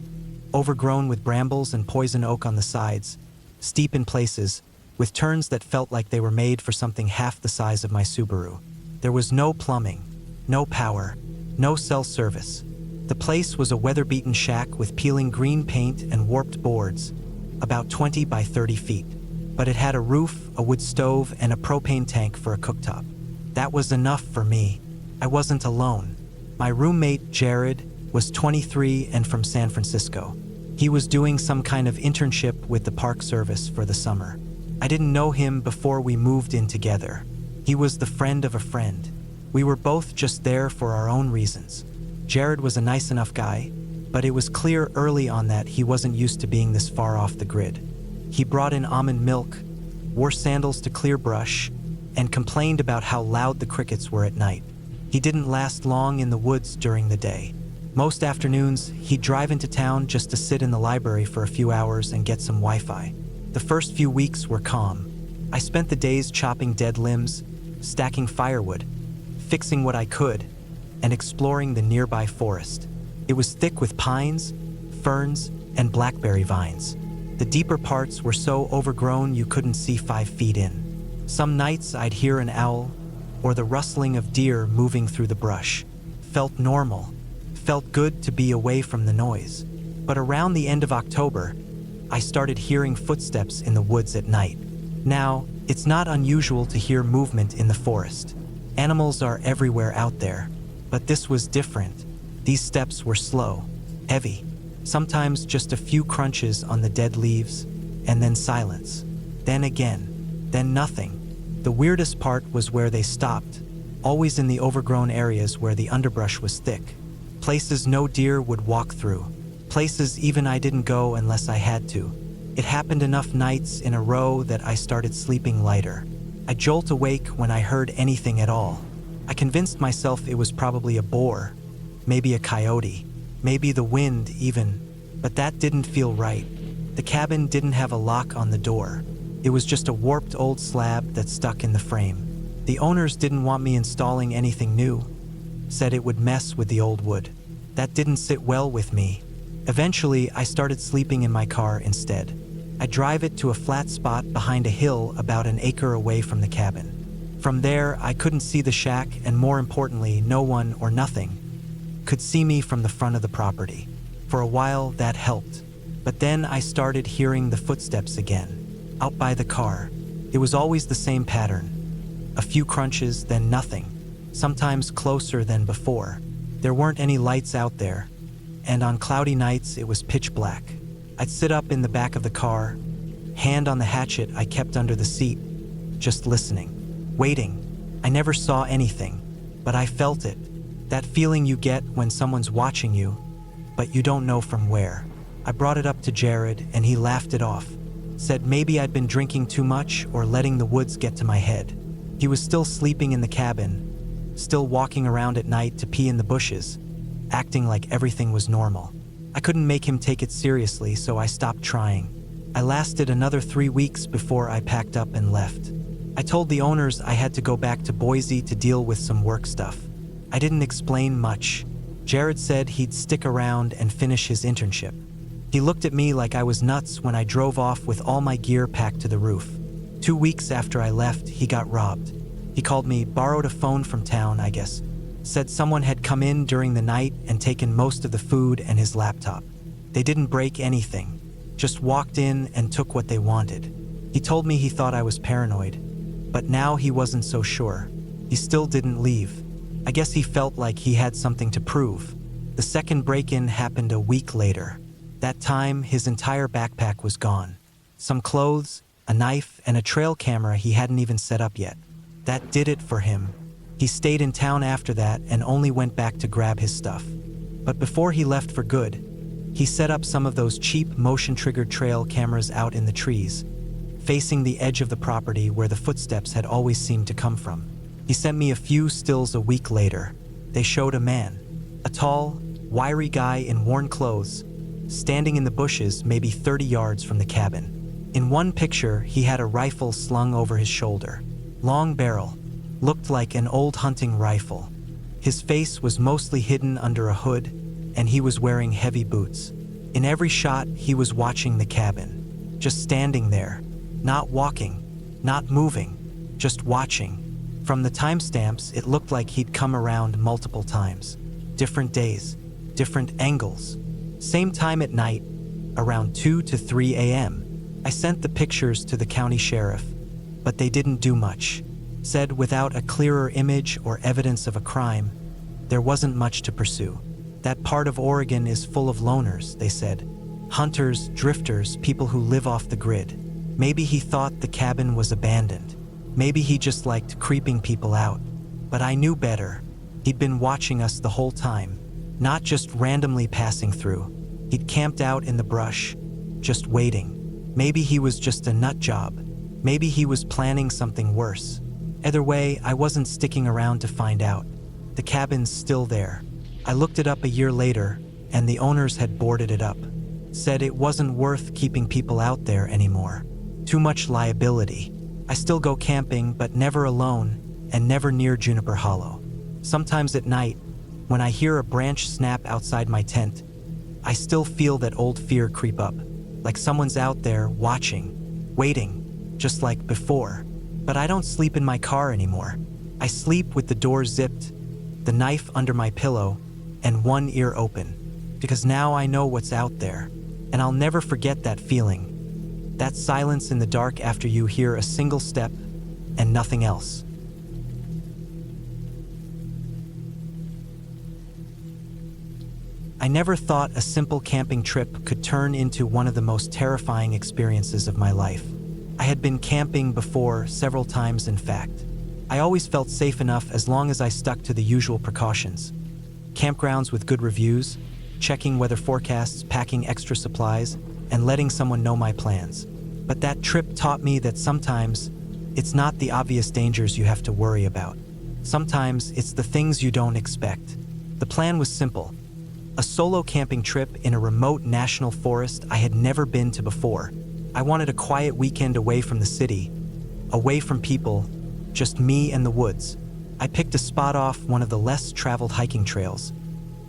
overgrown with brambles and poison oak on the sides, steep in places, with turns that felt like they were made for something half the size of my Subaru. There was no plumbing, no power, no cell service. The place was a weather-beaten shack with peeling green paint and warped boards, about 20 by 30 feet. But it had a roof, a wood stove, and a propane tank for a cooktop. That was enough for me. I wasn't alone. My roommate, Jared, was 23 and from San Francisco. He was doing some kind of internship with the Park Service for the summer. I didn't know him before we moved in together. He was the friend of a friend. We were both just there for our own reasons. Jared was a nice enough guy, but it was clear early on that he wasn't used to being this far off the grid. He brought in almond milk, wore sandals to clear brush, and complained about how loud the crickets were at night. He didn't last long in the woods during the day. Most afternoons, he'd drive into town just to sit in the library for a few hours and get some Wi-Fi. The first few weeks were calm. I spent the days chopping dead limbs, stacking firewood, fixing what I could, and exploring the nearby forest. It was thick with pines, ferns, and blackberry vines. The deeper parts were so overgrown you couldn't see 5 feet in. Some nights I'd hear an owl or the rustling of deer moving through the brush. Felt normal. Felt good to be away from the noise. But around the end of October, I started hearing footsteps in the woods at night. Now, it's not unusual to hear movement in the forest. Animals are everywhere out there. But this was different. These steps were slow, heavy, sometimes just a few crunches on the dead leaves, and then silence. Then again, then nothing. The weirdest part was where they stopped, always in the overgrown areas where the underbrush was thick. Places no deer would walk through. Places even I didn't go unless I had to. It happened enough nights in a row that I started sleeping lighter. I'd jolt awake when I heard anything at all. I convinced myself it was probably a boar, maybe a coyote, maybe the wind even, but that didn't feel right. The cabin didn't have a lock on the door. It was just a warped old slab that stuck in the frame. The owners didn't want me installing anything new, said it would mess with the old wood. That didn't sit well with me. Eventually, I started sleeping in my car instead. I'd drive it to a flat spot behind a hill about an acre away from the cabin. From there, I couldn't see the shack, and more importantly, no one or nothing could see me from the front of the property. For a while, that helped. But then I started hearing the footsteps again, out by the car. It was always the same pattern. A few crunches, then nothing. Sometimes closer than before. There weren't any lights out there, and on cloudy nights, it was pitch black. I'd sit up in the back of the car, hand on the hatchet I kept under the seat, just listening. Waiting. I never saw anything, but I felt it. That feeling you get when someone's watching you, but you don't know from where. I brought it up to Jared, and he laughed it off. Said maybe I'd been drinking too much or letting the woods get to my head. He was still sleeping in the cabin, still walking around at night to pee in the bushes, acting like everything was normal. I couldn't make him take it seriously, so I stopped trying. I lasted another 3 weeks before I packed up and left. I told the owners I had to go back to Boise to deal with some work stuff. I didn't explain much. Jared said he'd stick around and finish his internship. He looked at me like I was nuts when I drove off with all my gear packed to the roof. 2 weeks after I left, he got robbed. He called me, borrowed a phone from town, I guess. Said someone had come in during the night and taken most of the food and his laptop. They didn't break anything, just walked in and took what they wanted. He told me he thought I was paranoid, but now he wasn't so sure. He still didn't leave. I guess he felt like he had something to prove. The second break-in happened a week later. That time, his entire backpack was gone. Some clothes, a knife, and a trail camera he hadn't even set up yet. That did it for him. He stayed in town after that and only went back to grab his stuff. But before he left for good, he set up some of those cheap motion-triggered trail cameras out in the trees, facing the edge of the property where the footsteps had always seemed to come from. He sent me a few stills a week later. They showed a man, a tall, wiry guy in worn clothes, standing in the bushes maybe 30 yards from the cabin. In one picture, he had a rifle slung over his shoulder. Long barrel, looked like an old hunting rifle. His face was mostly hidden under a hood, and he was wearing heavy boots. In every shot, he was watching the cabin, just standing there, not walking, not moving, just watching. From the timestamps, it looked like he'd come around multiple times. Different days, different angles. Same time at night, around 2 to 3 a.m. I sent the pictures to the county sheriff, but they didn't do much. Said without a clearer image or evidence of a crime, there wasn't much to pursue. That part of Oregon is full of loners, they said. Hunters, drifters, people who live off the grid. Maybe he thought the cabin was abandoned. Maybe he just liked creeping people out. But I knew better. He'd been watching us the whole time, not just randomly passing through. He'd camped out in the brush, just waiting. Maybe he was just a nut job. Maybe he was planning something worse. Either way, I wasn't sticking around to find out. The cabin's still there. I looked it up a year later, and the owners had boarded it up. Said it wasn't worth keeping people out there anymore. Too much liability. I still go camping, but never alone, and never near Juniper Hollow. Sometimes at night, when I hear a branch snap outside my tent, I still feel that old fear creep up, like someone's out there watching, waiting, just like before. But I don't sleep in my car anymore. I sleep with the door zipped, the knife under my pillow, and one ear open. Because now I know what's out there, and I'll never forget that feeling. That silence in the dark after you hear a single step and nothing else. I never thought a simple camping trip could turn into one of the most terrifying experiences of my life. I had been camping before, several times in fact. I always felt safe enough as long as I stuck to the usual precautions. Campgrounds with good reviews, checking weather forecasts, packing extra supplies, and letting someone know my plans. But that trip taught me that sometimes it's not the obvious dangers you have to worry about. Sometimes it's the things you don't expect. The plan was simple. A solo camping trip in a remote national forest I had never been to before. I wanted a quiet weekend away from the city, away from people, just me and the woods. I picked a spot off one of the less traveled hiking trails,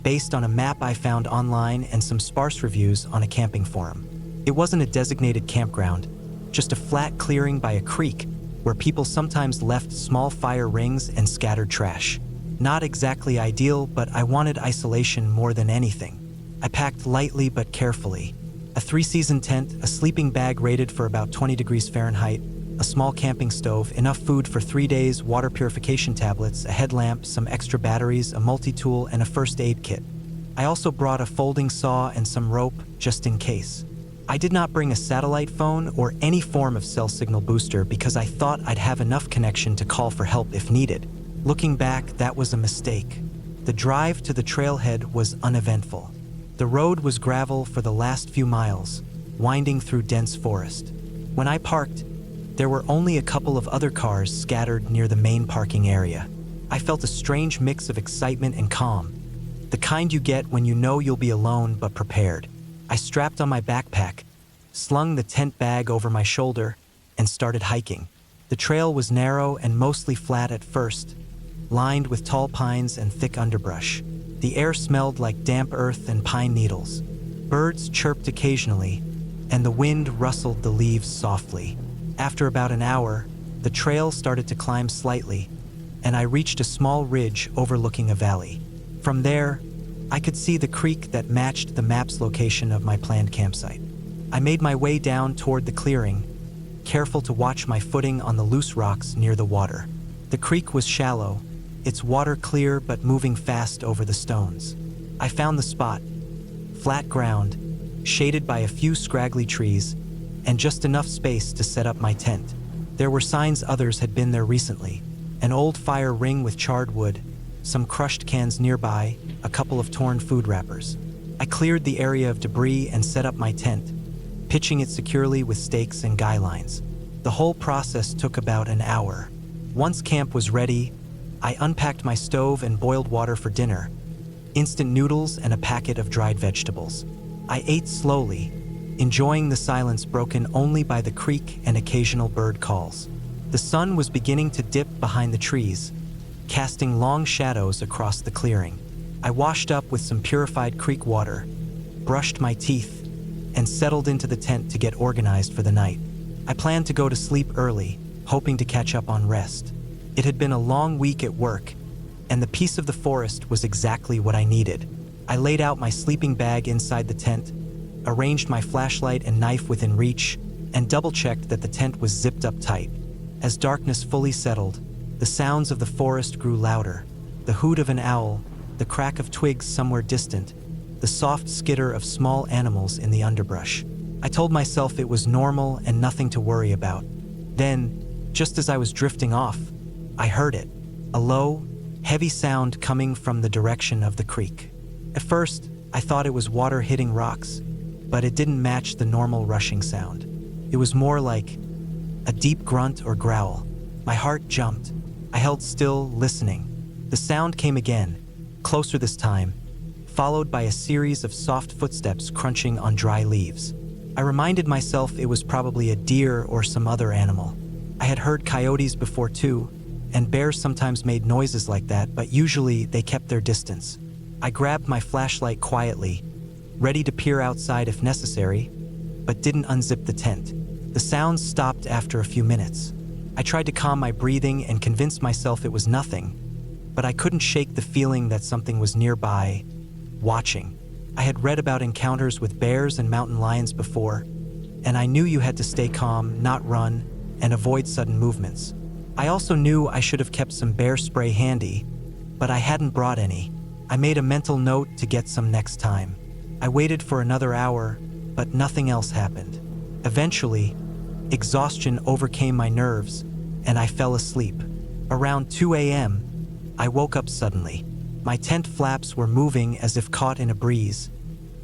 based on a map I found online and some sparse reviews on a camping forum. It wasn't a designated campground, just a flat clearing by a creek where people sometimes left small fire rings and scattered trash. Not exactly ideal, but I wanted isolation more than anything. I packed lightly but carefully. A 3-season tent, a sleeping bag rated for about 20 degrees Fahrenheit, a small camping stove, enough food for 3 days, water purification tablets, a headlamp, some extra batteries, a multi-tool, and a first aid kit. I also brought a folding saw and some rope, just in case. I did not bring a satellite phone or any form of cell signal booster because I thought I'd have enough connection to call for help if needed. Looking back, that was a mistake. The drive to the trailhead was uneventful. The road was gravel for the last few miles, winding through dense forest. When I parked, there were only a couple of other cars scattered near the main parking area. I felt a strange mix of excitement and calm. The kind you get when you know you'll be alone but prepared. I strapped on my backpack, slung the tent bag over my shoulder, and started hiking. The trail was narrow and mostly flat at first, lined with tall pines and thick underbrush. The air smelled like damp earth and pine needles. Birds chirped occasionally, and the wind rustled the leaves softly. After about an hour, the trail started to climb slightly, and I reached a small ridge overlooking a valley. From there, I could see the creek that matched the map's location of my planned campsite. I made my way down toward the clearing, careful to watch my footing on the loose rocks near the water. The creek was shallow, its water clear but moving fast over the stones. I found the spot, flat ground, shaded by a few scraggly trees, and just enough space to set up my tent. There were signs others had been there recently: an old fire ring with charred wood, some crushed cans nearby, a couple of torn food wrappers. I cleared the area of debris and set up my tent, pitching it securely with stakes and guy lines. The whole process took about an hour. Once camp was ready, I unpacked my stove and boiled water for dinner, instant noodles and a packet of dried vegetables. I ate slowly, enjoying the silence broken only by the creek and occasional bird calls. The sun was beginning to dip behind the trees, casting long shadows across the clearing. I washed up with some purified creek water, brushed my teeth, and settled into the tent to get organized for the night. I planned to go to sleep early, hoping to catch up on rest. It had been a long week at work, and the peace of the forest was exactly what I needed. I laid out my sleeping bag inside the tent, arranged my flashlight and knife within reach, and double-checked that the tent was zipped up tight. As darkness fully settled, the sounds of the forest grew louder: the hoot of an owl, the crack of twigs somewhere distant, the soft skitter of small animals in the underbrush. I told myself it was normal and nothing to worry about. Then, just as I was drifting off, I heard it, a low, heavy sound coming from the direction of the creek. At first, I thought it was water hitting rocks, but it didn't match the normal rushing sound. It was more like a deep grunt or growl. My heart jumped. I held still, listening. The sound came again, closer this time, followed by a series of soft footsteps crunching on dry leaves. I reminded myself it was probably a deer or some other animal. I had heard coyotes before too, and bears sometimes made noises like that, but usually they kept their distance. I grabbed my flashlight quietly, ready to peer outside if necessary, but didn't unzip the tent. The sounds stopped after a few minutes. I tried to calm my breathing and convince myself it was nothing, but I couldn't shake the feeling that something was nearby, watching. I had read about encounters with bears and mountain lions before, and I knew you had to stay calm, not run, and avoid sudden movements. I also knew I should have kept some bear spray handy, but I hadn't brought any. I made a mental note to get some next time. I waited for another hour, but nothing else happened. Eventually, exhaustion overcame my nerves, and I fell asleep. Around 2 a.m., I woke up suddenly. My tent flaps were moving as if caught in a breeze,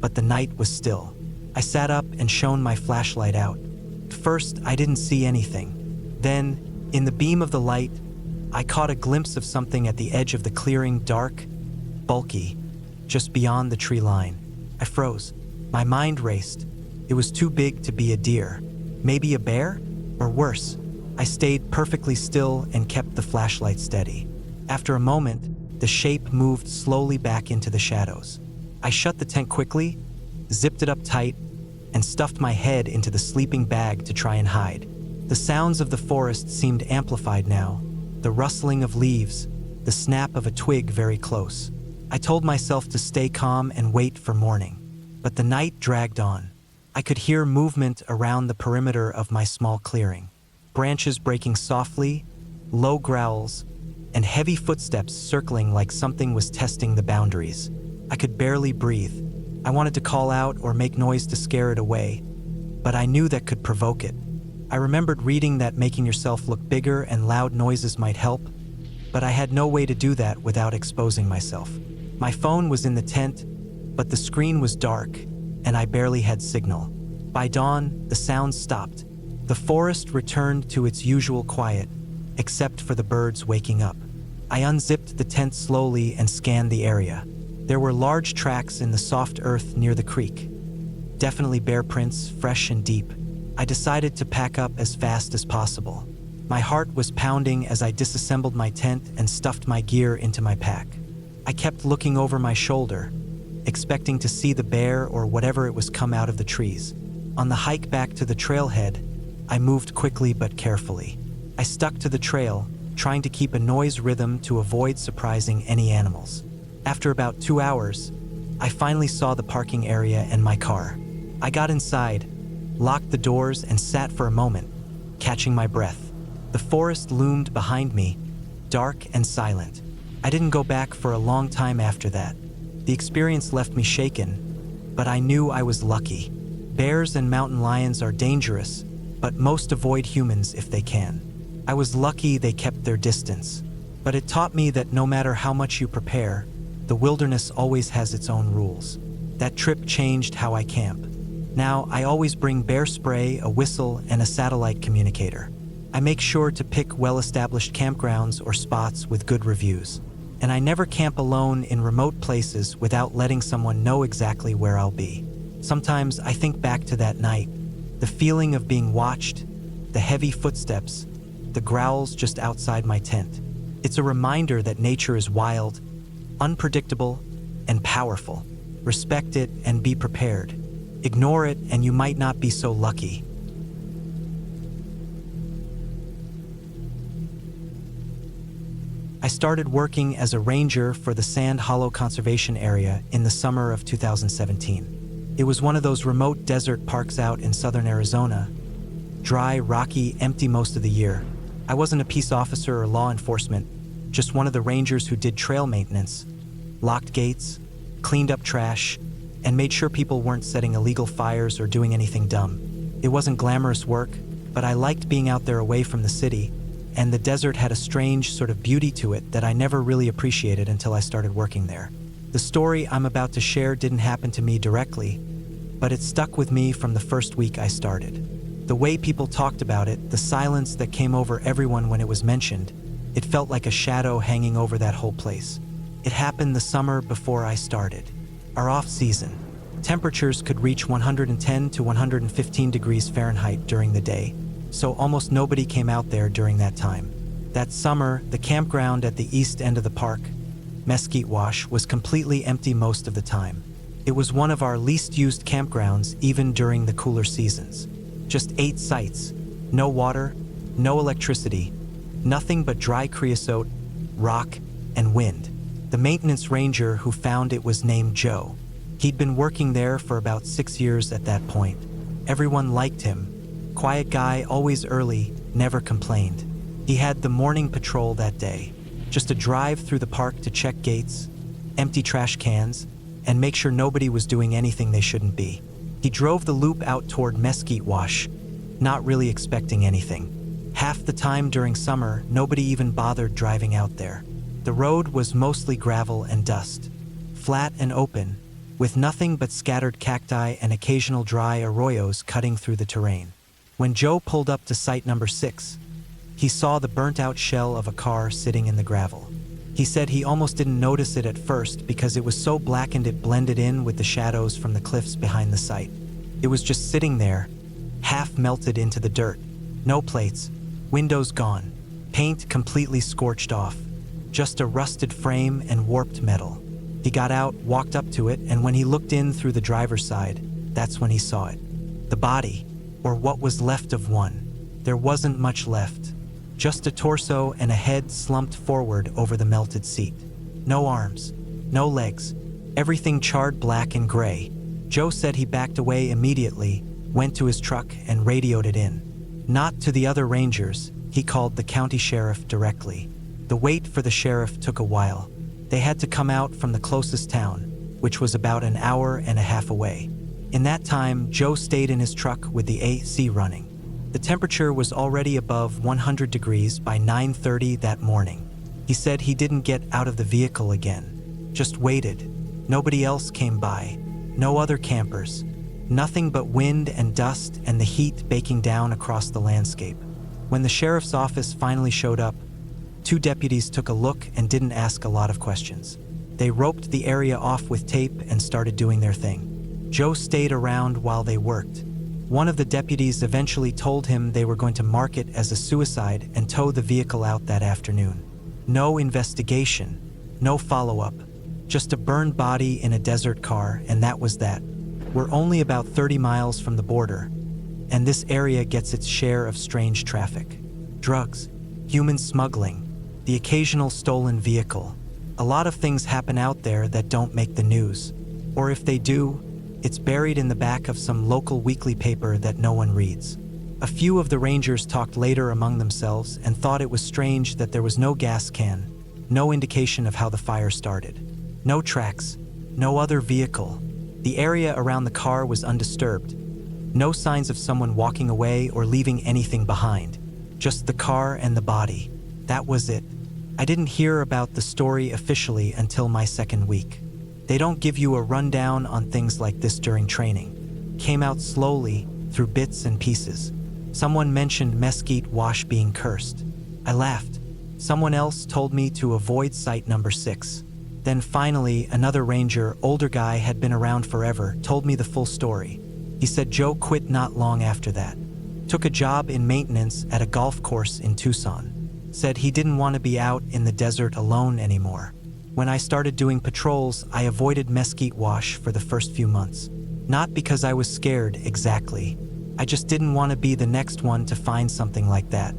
but the night was still. I sat up and shone my flashlight out. At first, I didn't see anything. Then, in the beam of the light, I caught a glimpse of something at the edge of the clearing, dark, bulky, just beyond the tree line. I froze. My mind raced. It was too big to be a deer. Maybe a bear? Or worse. I stayed perfectly still and kept the flashlight steady. After a moment, the shape moved slowly back into the shadows. I shut the tent quickly, zipped it up tight, and stuffed my head into the sleeping bag to try and hide. The sounds of the forest seemed amplified now, the rustling of leaves, the snap of a twig very close. I told myself to stay calm and wait for morning. But the night dragged on. I could hear movement around the perimeter of my small clearing. Branches breaking softly, low growls, and heavy footsteps circling like something was testing the boundaries. I could barely breathe. I wanted to call out or make noise to scare it away, but I knew that could provoke it. I remembered reading that making yourself look bigger and loud noises might help, but I had no way to do that without exposing myself. My phone was in the tent, but the screen was dark, and I barely had signal. By dawn, the sounds stopped. The forest returned to its usual quiet, except for the birds waking up. I unzipped the tent slowly and scanned the area. There were large tracks in the soft earth near the creek. Definitely bear prints, fresh and deep. I decided to pack up as fast as possible. My heart was pounding as I disassembled my tent and stuffed my gear into my pack. I kept looking over my shoulder, expecting to see the bear or whatever it was come out of the trees. On the hike back to the trailhead, I moved quickly but carefully. I stuck to the trail, trying to keep a noise rhythm to avoid surprising any animals. After about 2 hours, I finally saw the parking area and my car. I got inside, locked the doors, and sat for a moment, catching my breath. The forest loomed behind me, dark and silent. I didn't go back for a long time after that. The experience left me shaken, but I knew I was lucky. Bears and mountain lions are dangerous, but most avoid humans if they can. I was lucky they kept their distance, but it taught me that no matter how much you prepare, the wilderness always has its own rules. That trip changed how I camp. Now, I always bring bear spray, a whistle, and a satellite communicator. I make sure to pick well-established campgrounds or spots with good reviews. And I never camp alone in remote places without letting someone know exactly where I'll be. Sometimes I think back to that night, the feeling of being watched, the heavy footsteps, the growls just outside my tent. It's a reminder that nature is wild, unpredictable, and powerful. Respect it and be prepared. Ignore it and you might not be so lucky. I started working as a ranger for the Sand Hollow Conservation Area in the summer of 2017. It was one of those remote desert parks out in southern Arizona. Dry, rocky, empty most of the year. I wasn't a peace officer or law enforcement, just one of the rangers who did trail maintenance, locked gates, cleaned up trash, and made sure people weren't setting illegal fires or doing anything dumb. It wasn't glamorous work, but I liked being out there away from the city, and the desert had a strange sort of beauty to it that I never really appreciated until I started working there. The story I'm about to share didn't happen to me directly, but it stuck with me from the first week I started. The way people talked about it, the silence that came over everyone when it was mentioned, it felt like a shadow hanging over that whole place. It happened the summer before I started. Our off-season. Temperatures could reach 110 to 115 degrees Fahrenheit during the day, so almost nobody came out there during that time. That summer, the campground at the east end of the park, Mesquite Wash, was completely empty most of the time. It was one of our least used campgrounds even during the cooler seasons. Just 8 sites, no water, no electricity, nothing but dry creosote, rock, and wind. The maintenance ranger who found it was named Joe. He'd been working there for about 6 years at that point. Everyone liked him. Quiet guy, always early, never complained. He had the morning patrol that day, just a drive through the park to check gates, empty trash cans, and make sure nobody was doing anything they shouldn't be. He drove the loop out toward Mesquite Wash, not really expecting anything. Half the time during summer, nobody even bothered driving out there. The road was mostly gravel and dust, flat and open, with nothing but scattered cacti and occasional dry arroyos cutting through the terrain. When Joe pulled up to site number 6, he saw the burnt-out shell of a car sitting in the gravel. He said he almost didn't notice it at first because it was so blackened it blended in with the shadows from the cliffs behind the site. It was just sitting there, half melted into the dirt. No plates, windows gone, paint completely scorched off, just a rusted frame and warped metal. He got out, walked up to it, and when he looked in through the driver's side, that's when he saw it. The body, or what was left of one. There wasn't much left. Just a torso and a head slumped forward over the melted seat. No arms, no legs, everything charred black and gray. Joe said he backed away immediately, went to his truck and radioed it in. Not to the other rangers, he called the county sheriff directly. The wait for the sheriff took a while. They had to come out from the closest town, which was about an hour and a half away. In that time, Joe stayed in his truck with the AC running. The temperature was already above 100 degrees by 9:30 that morning. He said he didn't get out of the vehicle again, just waited. Nobody else came by, no other campers, nothing but wind and dust and the heat baking down across the landscape. When the sheriff's office finally showed up, 2 deputies took a look and didn't ask a lot of questions. They roped the area off with tape and started doing their thing. Joe stayed around while they worked. One of the deputies eventually told him they were going to mark it as a suicide and tow the vehicle out that afternoon. No investigation, no follow-up, just a burned body in a desert car, and that was that. We're only about 30 miles from the border, and this area gets its share of strange traffic. Drugs, human smuggling, the occasional stolen vehicle. A lot of things happen out there that don't make the news. Or if they do, it's buried in the back of some local weekly paper that no one reads. A few of the rangers talked later among themselves and thought it was strange that there was no gas can, no indication of how the fire started. No tracks, no other vehicle. The area around the car was undisturbed. No signs of someone walking away or leaving anything behind. Just the car and the body. That was it. I didn't hear about the story officially until my second week. They don't give you a rundown on things like this during training. Came out slowly, through bits and pieces. Someone mentioned Mesquite Wash being cursed. I laughed. Someone else told me to avoid site number 6. Then finally, another ranger, older guy, had been around forever, told me the full story. He said Joe quit not long after that. Took a job in maintenance at a golf course in Tucson. Said he didn't want to be out in the desert alone anymore. When I started doing patrols, I avoided Mesquite Wash for the first few months. Not because I was scared, exactly. I just didn't want to be the next one to find something like that.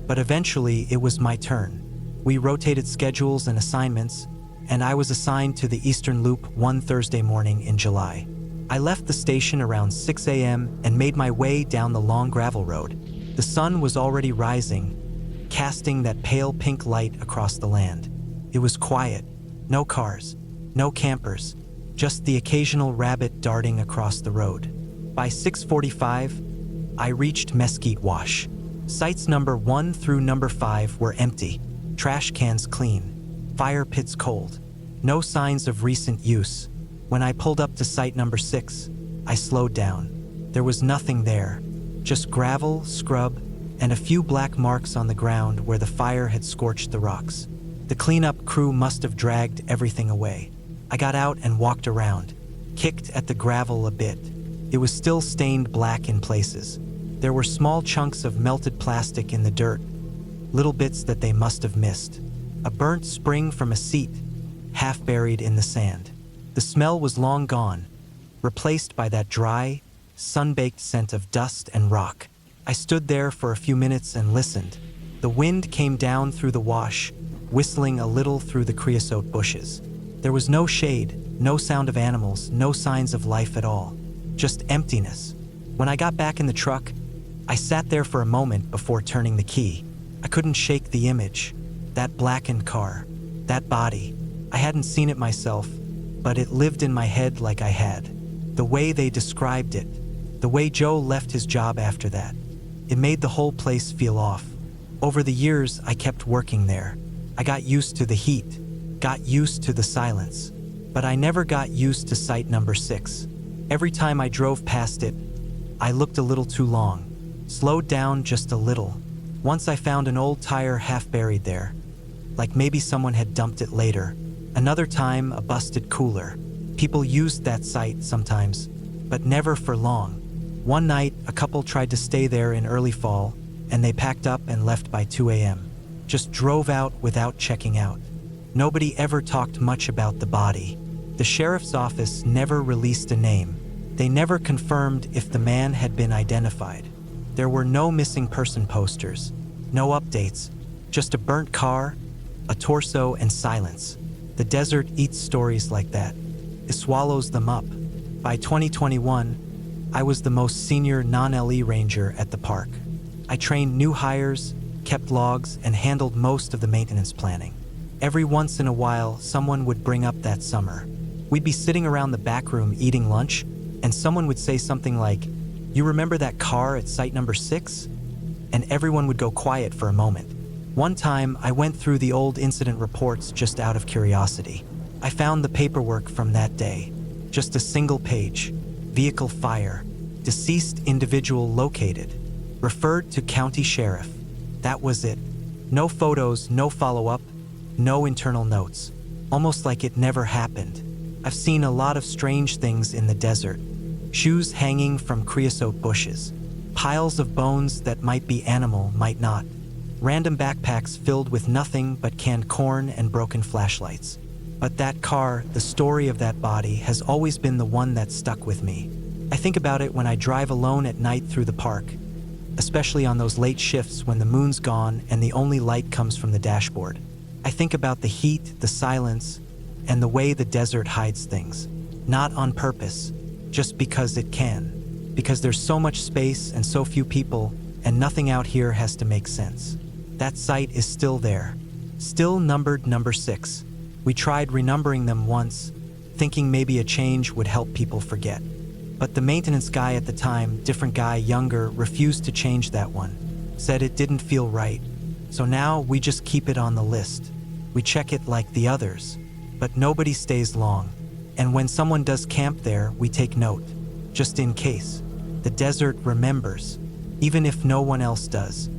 But eventually, it was my turn. We rotated schedules and assignments, and I was assigned to the Eastern Loop one Thursday morning in July. I left the station around 6 a.m. and made my way down the long gravel road. The sun was already rising, casting that pale pink light across the land. It was quiet. No cars, no campers, just the occasional rabbit darting across the road. By 6:45, I reached Mesquite Wash. Sites number 1 through number 5 were empty, trash cans clean, fire pits cold. No signs of recent use. When I pulled up to site number 6, I slowed down. There was nothing there, just gravel, scrub, and a few black marks on the ground where the fire had scorched the rocks. The cleanup crew must have dragged everything away. I got out and walked around, kicked at the gravel a bit. It was still stained black in places. There were small chunks of melted plastic in the dirt, little bits that they must have missed. A burnt spring from a seat, half buried in the sand. The smell was long gone, replaced by that dry, sun-baked scent of dust and rock. I stood there for a few minutes and listened. The wind came down through the wash, whistling a little through the creosote bushes. There was no shade, no sound of animals, no signs of life at all. Just emptiness. When I got back in the truck, I sat there for a moment before turning the key. I couldn't shake the image. That blackened car, that body. I hadn't seen it myself, but it lived in my head like I had. The way they described it, the way Joe left his job after that. It made the whole place feel off. Over the years, I kept working there. I got used to the heat, got used to the silence, but I never got used to site number 6. Every time I drove past it, I looked a little too long, slowed down just a little. Once I found an old tire half buried there, like maybe someone had dumped it later. Another time, a busted cooler. People used that site sometimes, but never for long. One night, a couple tried to stay there in early fall, and they packed up and left by 2 a.m. Just drove out without checking out. Nobody ever talked much about the body. The sheriff's office never released a name. They never confirmed if the man had been identified. There were no missing person posters, no updates, just a burnt car, a torso, and silence. The desert eats stories like that. It swallows them up. By 2021, I was the most senior non-LE ranger at the park. I trained new hires, kept logs, and handled most of the maintenance planning. Every once in a while, someone would bring up that summer. We'd be sitting around the back room eating lunch, and someone would say something like, "You remember that car at site number 6? And everyone would go quiet for a moment. One time, I went through the old incident reports just out of curiosity. I found the paperwork from that day. Just a single page. Vehicle fire. Deceased individual located. Referred to county sheriff. That was it. No photos, no follow-up, no internal notes. almost like it never happened. I've seen a lot of strange things in the desert. Shoes hanging from creosote bushes. Piles of bones that might be animal, might not. Random backpacks filled with nothing but canned corn and broken flashlights. But that car, the story of that body, has always been the one that stuck with me. I think about it when I drive alone at night through the park, especially on those late shifts when the moon's gone and the only light comes from the dashboard. I think about the heat, the silence, and the way the desert hides things. Not on purpose, just because it can. Because there's so much space and so few people, and nothing out here has to make sense. That site is still there, still numbered number 6. We tried renumbering them once, thinking maybe a change would help people forget. But the maintenance guy at the time, different guy, younger, refused to change that one. Said it didn't feel right. So now we just keep it on the list. We check it like the others. But nobody stays long. And when someone does camp there, we take note. Just in case. The desert remembers. Even if no one else does.